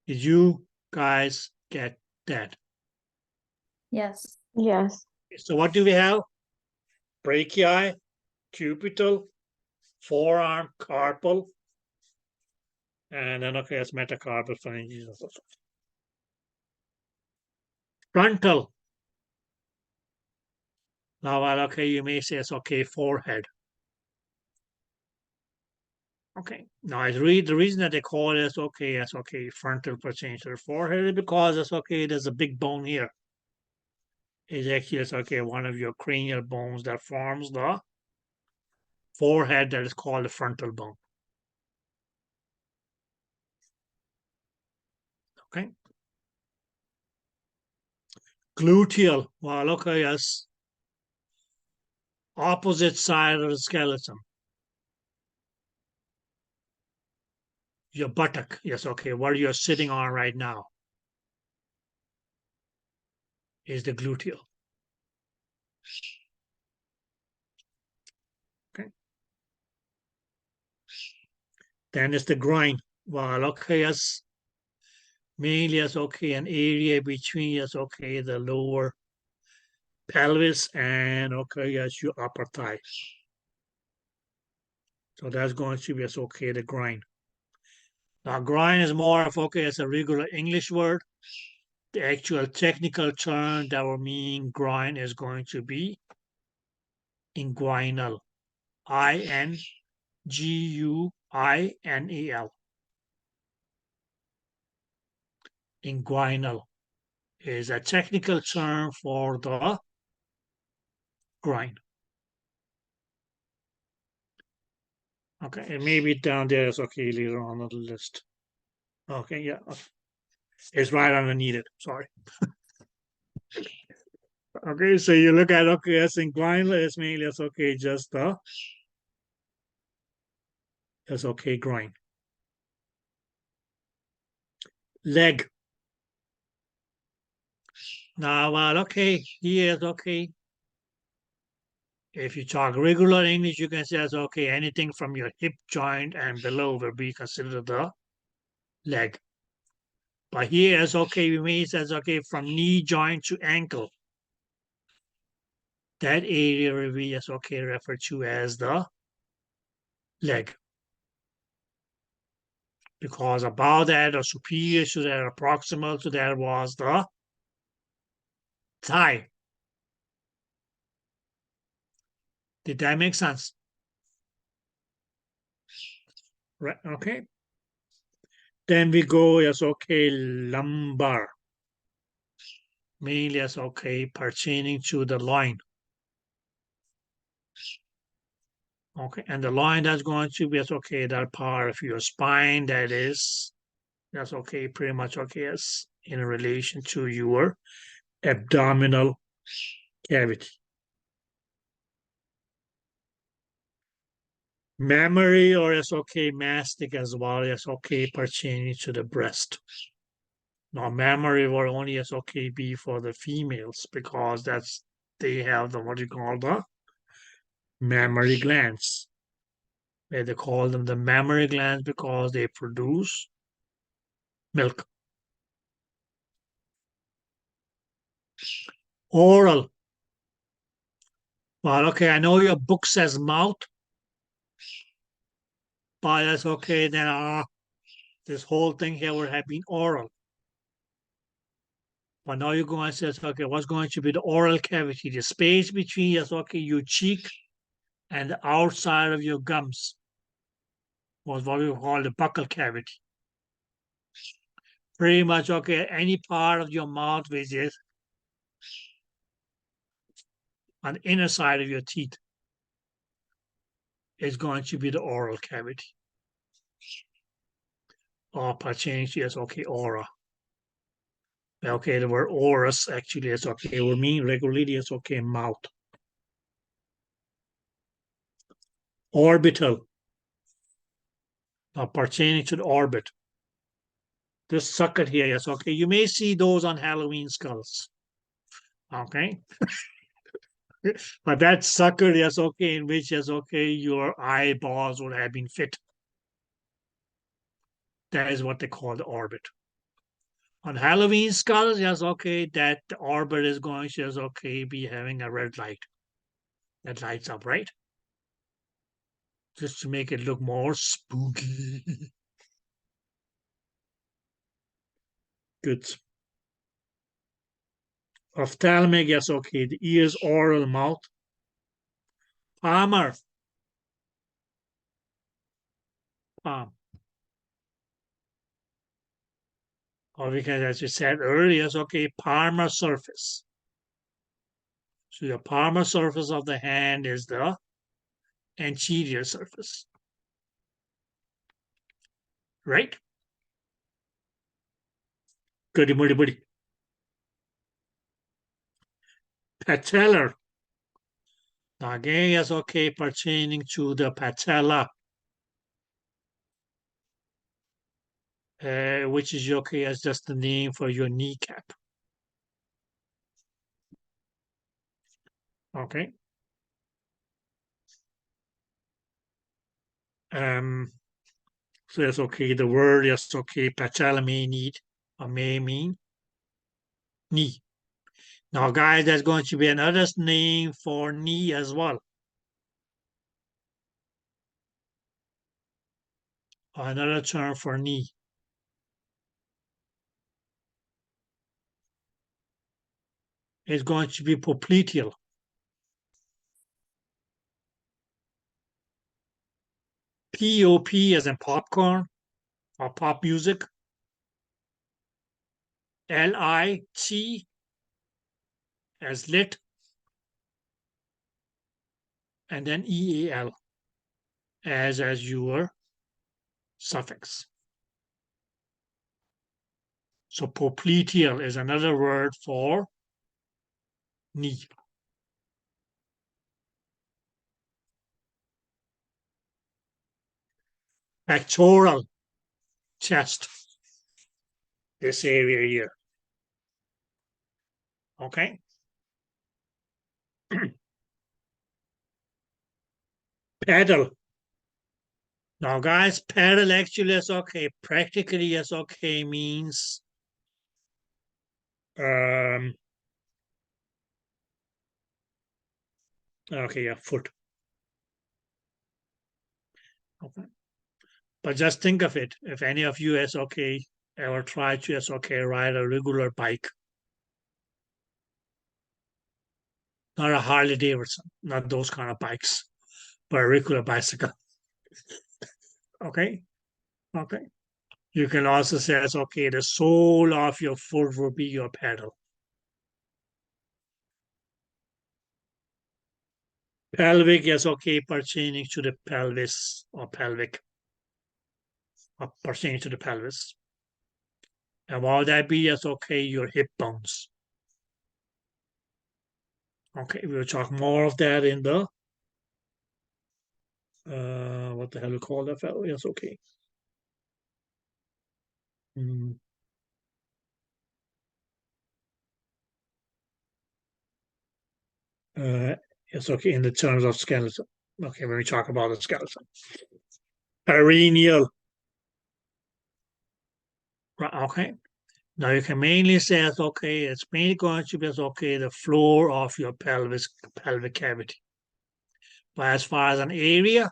Did you guys get that? Yes. Yes. So what do we have? Brachii, cubital, forearm, carpal, and then okay, it's metacarpal phalanges. Frontal. Now, well, okay, you may say it's okay, forehead. Okay, now I read the reason that they call it it's okay, frontal pertains to the forehead is because it's okay, there's a big bone here. It's actually it's okay, one of your cranial bones that forms the forehead that is called the frontal bone. Okay. Gluteal, well, okay, yes. Opposite side of the skeleton. Your buttock, yes, okay, where you're sitting on right now is the gluteal. Okay. Then it's the groin. Well, okay, yes. Mainly, yes, okay, an area between, yes, okay, the lower pelvis and, okay, yes, your upper thigh. So that's going to be, yes, okay, the groin. Now, groin is more of, okay, it's a regular English word. The actual technical term that will mean groin is going to be inguinal. INGUINAL. Inguinal is a technical term for the groin. Okay, and maybe down there is okay later on the list. Okay, yeah. It's right underneath it. Sorry. Okay, so you look at okay, that's inguinal, it's mainly it's okay, just the it's okay groin. Leg. Now, well, okay, here's okay. If you talk regular English, you can say it's okay. Anything from your hip joint and below will be considered the leg. But here it's okay, we may say it's okay from knee joint to ankle. That area will be as okay referred to as the leg. Because above that or superior to that or proximal to that was the thigh. Did that make sense? Right, okay. Then we go as okay, lumbar. Mainly as okay, pertaining to the loin. Okay, and the loin that's going to be as okay, that part of your spine that is, that's okay, pretty much okay, as in relation to your abdominal cavity. Mammary or as okay, mastic as well as okay, pertaining to the breast. Now, mammary will only as okay be for the females because that's they have the what you call the mammary glands. They call them the mammary glands because they produce milk. Oral. Well, okay, I know your book says mouth, but that's okay. Then this whole thing here would have been oral. But now you're going to say, okay, what's going to be the oral cavity? The space between, yes, okay, your cheek and the outside of your gums was what we call the buccal cavity. Pretty much, okay, any part of your mouth which is on the inner side of your teeth is going to be the oral cavity. Or pertaining to, yes, okay, aura. Okay, the word orus actually is okay, it will mean regularly it's okay, mouth. Orbital. Pertaining to the orbit. This socket here, yes, okay. You may see those on Halloween skulls. Okay. But that sucker, yes, okay, in which, yes, okay, your eyeballs would have been fit. That is what they call the orbit. On Halloween skulls, yes, okay, that the orbit is going to, yes, okay, be having a red light that lights up, right? Just to make it look more spooky. Good. Ophthalmic, yes, okay, the ears, oral, mouth. Palmar. Palm. Or because, as you said earlier, yes, okay, palmar surface. So the palmar surface of the hand is the anterior surface. Right? Goody moody moody. Patellar. Now again, yes, okay, pertaining to the patella, which is okay as just the name for your kneecap. Okay. So that's okay. The word, yes, okay, patella may need or may mean knee. Now, guys, there's going to be another name for knee as well. Another term for knee. Is going to be popliteal. P-O-P as in popcorn or pop music. L-I-T as lit. And then E-A-L as your suffix. So popliteal is another word for knee. Pectoral, chest. This area here. Okay. Pedal. Now, guys, pedal actually is okay. Practically is okay means okay, yeah, foot. Okay. But just think of it. If any of you is okay ever try to is okay ride a regular bike, not a Harley Davidson, not those kind of bikes, but a regular bicycle. Okay. Okay. You can also say it's okay, the sole of your foot will be your pedal. Pelvic is okay, pertaining to the pelvis or pelvic, or pertaining to the pelvis. And while that be is okay, your hip bones. Okay, we'll talk more of that in the what the hell we call that fellow? Yes, okay. Mm. It's okay in the terms of skeleton. Okay, when we talk about the skeleton. Perineal. Right, okay. Now you can mainly say it's okay, it's mainly going to be okay, the floor of your pelvic cavity. But as far as an area,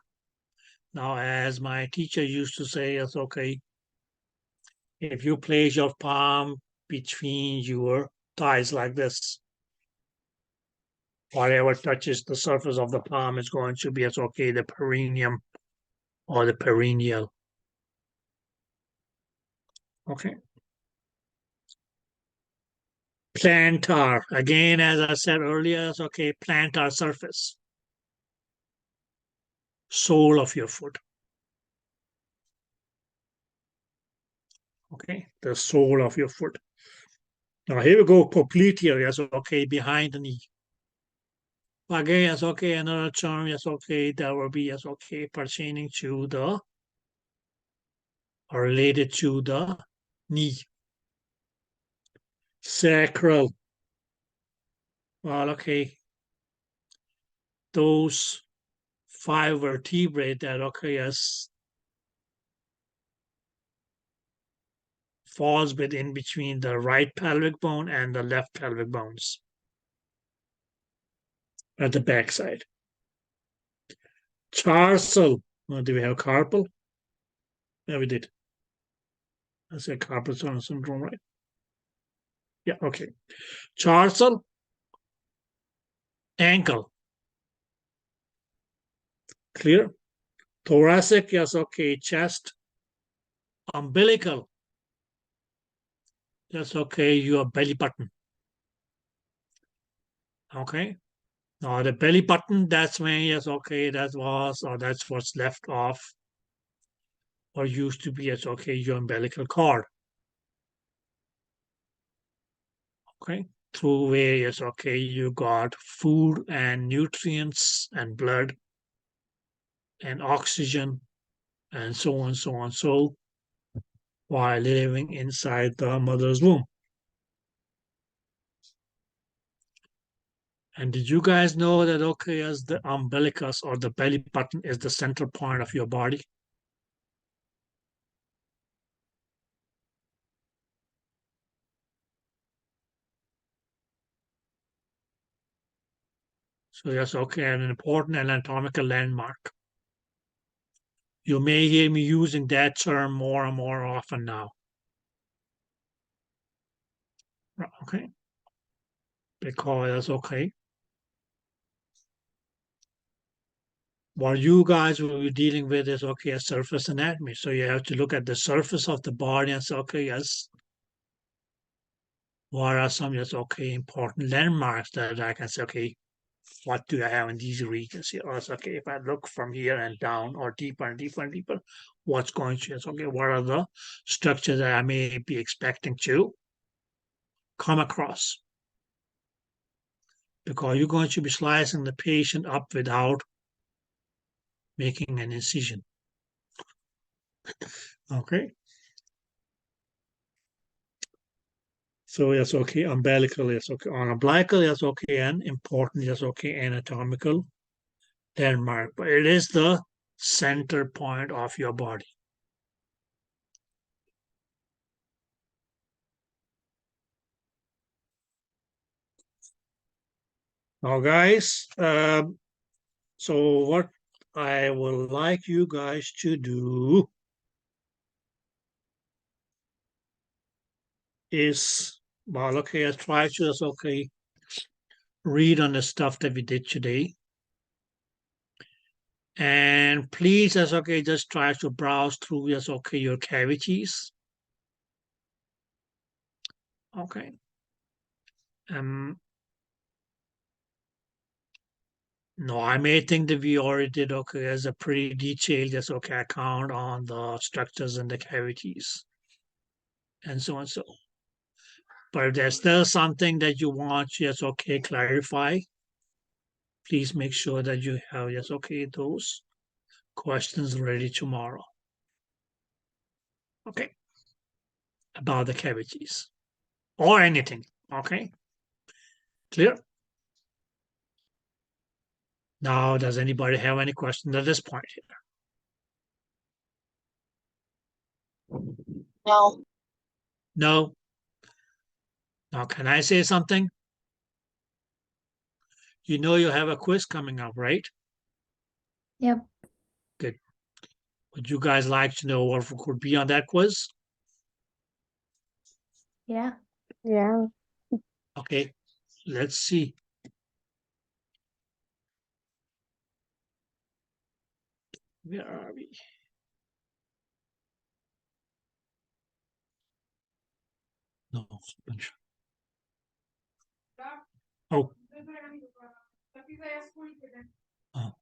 now as my teacher used to say, it's okay, if you place your palm between your thighs like this, whatever touches the surface of the palm is going to be, it's okay, the perineum or the perineal. Okay. Plantar, again, as I said earlier, it's okay, plantar surface, sole of your foot. Okay, the sole of your foot. Now here we go, popliteal, yes, okay, behind the knee. Again, yes, okay, another term, yes, okay, that will be, yes, okay, pertaining to the, or related to the knee. Sacral. Well, okay. Those 5 vertebrae that, okay, yes, falls within between the right pelvic bone and the left pelvic bones at the backside. Tarsal. Do we have carpal? Yeah, we did. I said carpal tunnel syndrome, right? Yeah, okay. Tarsal, ankle. Clear? Thoracic, yes, okay. Chest, umbilical. That's okay. Your belly button. Okay. Now the belly button, that's when, yes, okay, that was, or that's what's left off, or used to be, yes, okay, your umbilical cord. Okay. Through where, yes, okay, you got food and nutrients and blood and oxygen and so on, so on, so while living inside the mother's womb. And did you guys know that, okay, as the umbilicus or the belly button is the central point of your body? So that's okay, an important anatomical landmark. You may hear me using that term more and more often now. Okay, because that's okay. What you guys will be dealing with is, okay, a surface anatomy. So you have to look at the surface of the body and say, okay, yes, what are some, yes, okay, important landmarks that I can say, okay, what do I have in these regions here? Or it's okay, if I look from here and down or deeper and deeper and deeper, what's going to, it's okay, what are the structures that I may be expecting to come across? Because you're going to be slicing the patient up without making an incision. Okay. So yes, okay, umbilical, yes, okay, on umbilical, yes, okay, and important, yes, okay, anatomical landmark, but it is the center point of your body. Now, guys, so what I would like you guys to do is, well, okay, I try to just, okay, read on the stuff that we did today. And please, as okay, just try to browse through, yes, okay, your cavities. Okay. No, I may think that we already did, okay, as a pretty detailed, yes, okay, account on the structures and the cavities and so on. So, but if there's still something that you want, yes, okay, clarify, please make sure that you have, yes, okay, those questions ready tomorrow. Okay. About the cavities or anything. Okay. Clear? Now, does anybody have any questions at this point here? No. No. Now, can I say something? You know you have a quiz coming up, right? Yep. Good. Would you guys like to know what could be on that quiz? Yeah. Yeah. Okay, let's see. Where are we? No. Oh. Oh.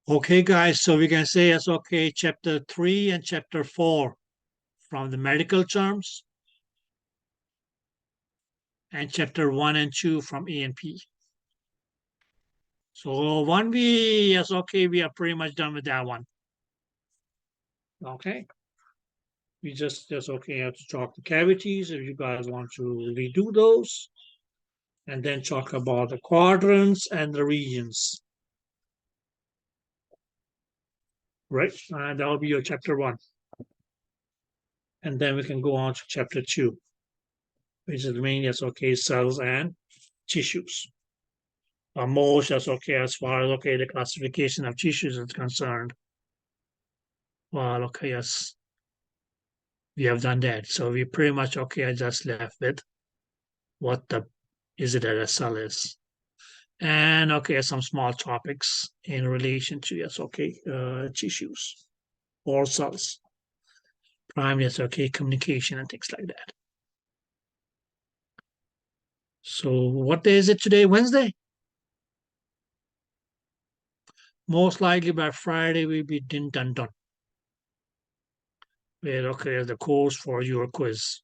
Okay, guys, so we can say it's okay, chapter 3 and chapter 4 from the medical terms, and chapter 1 and 2 from E&P. So 1B, yes, okay, we are pretty much done with that one. Okay. we just okay have to talk the cavities if you guys want to redo those, and then talk about the quadrants and the regions. Right, and that will be your chapter 1. And then we can go on to chapter 2, which is mainly okay cells and tissues. Most okay as far as okay the classification of tissues is concerned. Well, okay, yes, we have done that. So we pretty much okay are just left with what the is it that a cell is. And okay, some small topics in relation to yes, okay, tissues or cells. Primary yes, okay, communication and things like that. So what day is it today? Wednesday? Most likely by Friday we'll be done. With okay, the course for your quiz.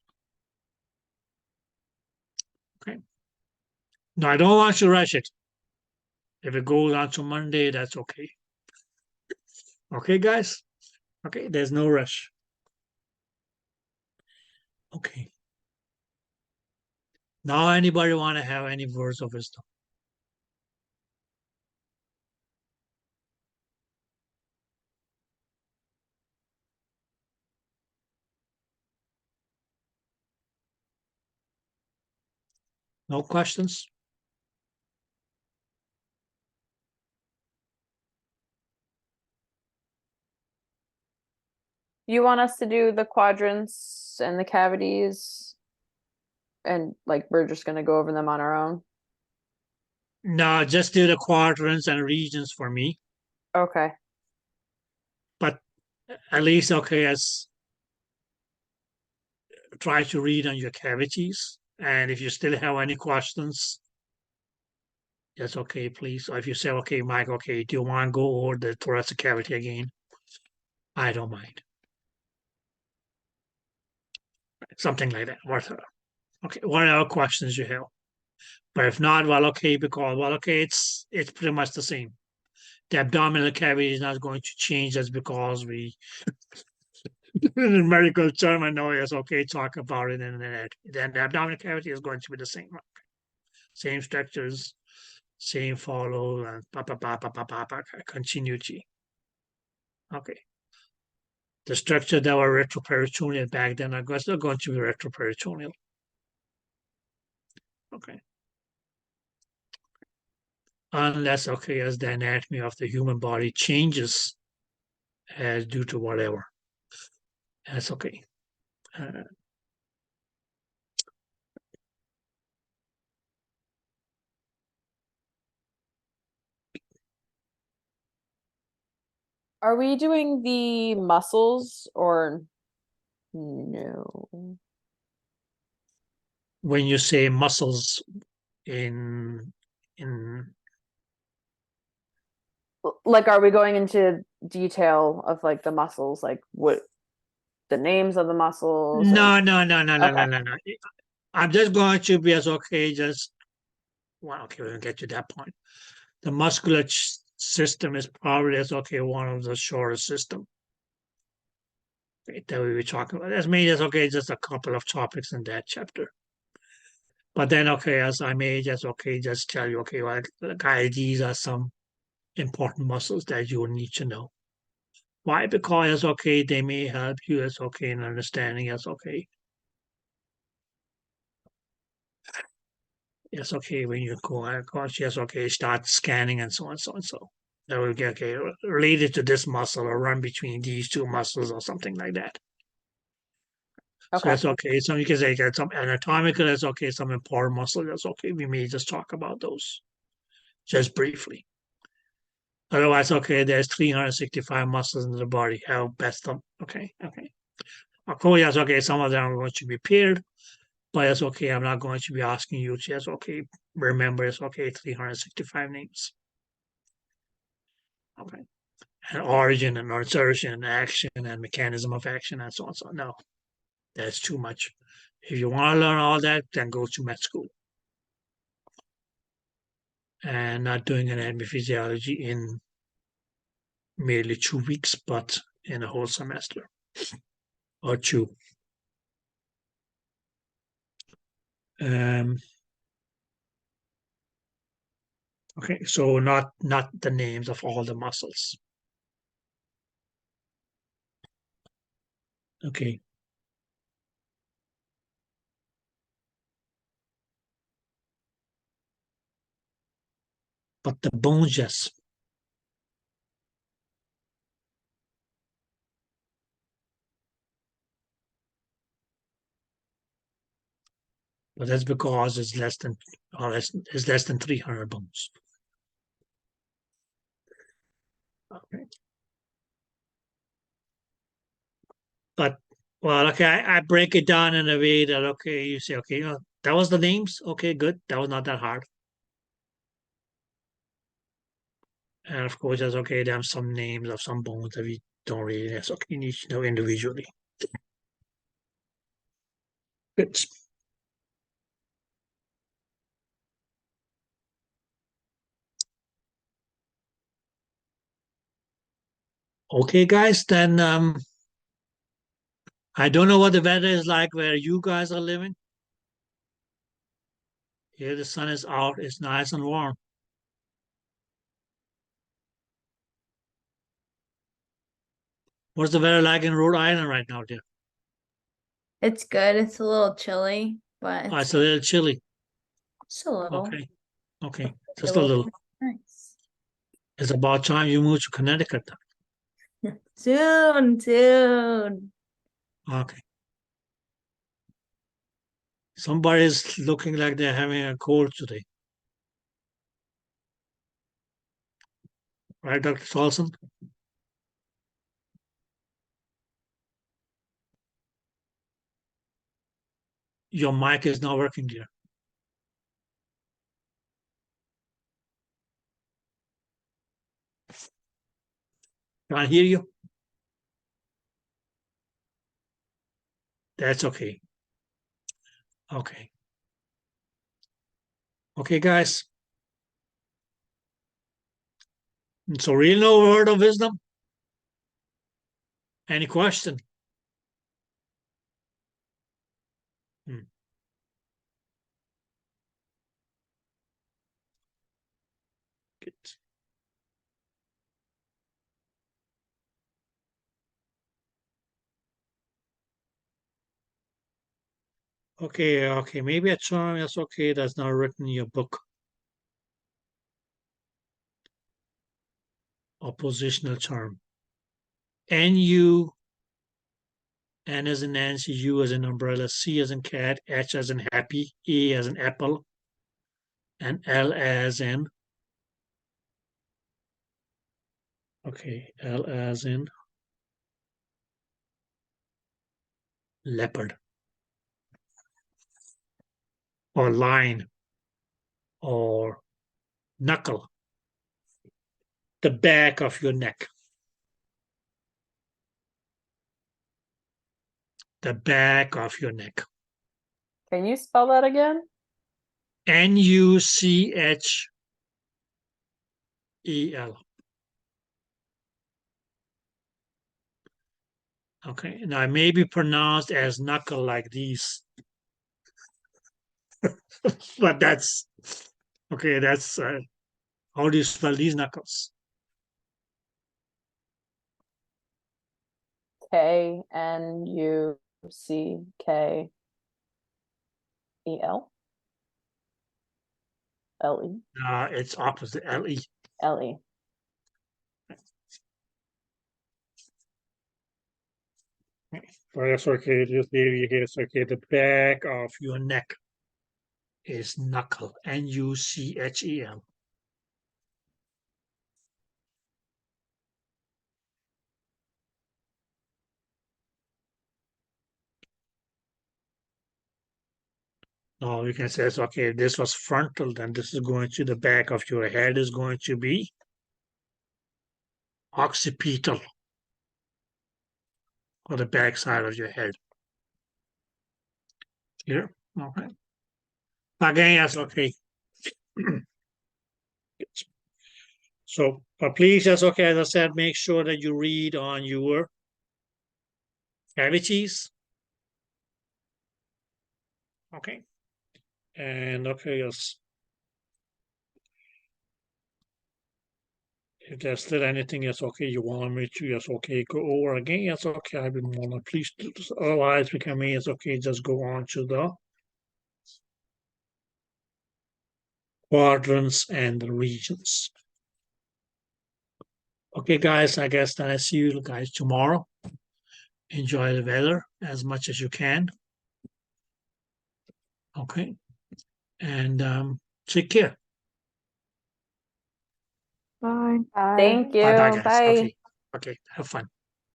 Okay. No, I don't want you to rush it. If it goes on to Monday, that's okay. Okay, guys? Okay, there's no rush. Okay. Now, anybody want to have any words of wisdom? No questions? You want us to do the quadrants and the cavities, and like we're just gonna go over them on our own? No, just do the quadrants and regions for me. Okay. But at least, okay, as try to read on your cavities. And if you still have any questions, that's okay, please. Or if you say, okay, Mike, okay, do you want to go over the thoracic cavity again? I don't mind. Something like that. Whatever. Okay, whatever questions you have. But if not, well, okay, because well, okay, it's pretty much the same. The abdominal cavity is not going to change just because we in medical term I know it's okay talk about it in the then the abdominal cavity is going to be the same structures, same follow and continuity. Okay. The structure that were retroperitoneal back then are still going to be retroperitoneal. Okay. Unless okay, as the anatomy of the human body changes as due to whatever. That's okay. Are we doing the muscles or no? When you say muscles in Like, are we going into detail of like the muscles, like what the names of the muscles? no, or- no, no, no, no, no, Okay. no, no. I'm just going to be as okay, just well, okay, we'll get to that point. The muscular system is probably as okay, one of the shortest system. Okay, that we were talking about. That's maybe that's okay, just a couple of topics in that chapter. But then okay, as I may just okay, just tell you, okay, well, guys, these are some important muscles that you will need to know. Why? Because okay, they may help you as okay in understanding as okay. Yes, okay, when you go across, yes, okay, start scanning and so on, so and so. That will get okay related to this muscle or run between these two muscles or something like that. So Okay. that's okay. So you can say that some anatomical, that's okay, some important muscle, that's okay. We may just talk about those just briefly. Otherwise, okay, there's 365 muscles in the body. How best them? Okay. Of course, yes, okay, some of them are going to be paired, but it's okay. I'm not going to be asking you to, yes, okay, remember, it's okay, 365 names. Okay. And origin and insertion and action and mechanism of action and so on. So no, that's too much. If you want to learn all that, then go to med school. And not doing anatomy physiology in merely 2 weeks, but in a whole semester. or chew. Okay, so not the names of all the muscles. Okay. But the bones, yes. But that's because it's less than, or it's less than 300 bones. Okay. But, well, okay, I break it down in a way that, okay, you say, okay, that was the names. Okay, good. That was not that hard. And of course, that's okay. There are some names of some bones that we don't really, that's okay. You need to know individually. Good. Okay, guys, then I don't know what the weather is like where you guys are living. Here the sun is out, it's nice and warm. What's the weather like in Rhode Island right now, dear? It's good. It's a little chilly, but Oh, it's it's a little chilly. just a little. Okay, okay, just a little. Nice. It's about time you move to Connecticut. Soon, soon. Okay. Somebody's looking like they're having a cold today. Right, Dr. Solson? Your mic is not working, dear. Can't hear you? That's okay. Okay. Okay, guys. So real no word of wisdom? Any question? Hmm. Good. Okay, okay. Maybe a charm that's okay that's not written in your book. Oppositional charm. NU, N as in Nancy, U as in umbrella, C as in cat, H as in happy, E as in apple, and L as in, okay, L as in leopard, or line, or knuckle, the back of your neck, the back of your neck. Can you spell that again? Nuchel. Okay, now it may be pronounced as knuckle like these, but that's okay. That's how do you spell these knuckles? K-N-U-C-K-E-L? L-E? It's opposite, L-E. L-E. But that's okay. Just leave you here. It's okay. The back of your neck is knuckle, Nuchel. Now you can say, it's okay, this was frontal, then this is going to the back of your head is going to be occipital, or the back side of your head. Here, okay. Again, yes, okay. So, but please, that's okay. As I said, make sure that you read on your cavities. Okay. And okay, yes. If there's still anything, yes, okay, you want me to, yes, okay, go over again, yes, okay, I'd be more than pleased to. Otherwise, we can, yes, okay, just go on to the quadrants and the regions. Okay, guys, I guess I see you guys tomorrow. Enjoy the weather as much as you can. Okay. And take care. Bye. Thank you. Bye bye, guys. Bye. Okay. Okay. Have fun.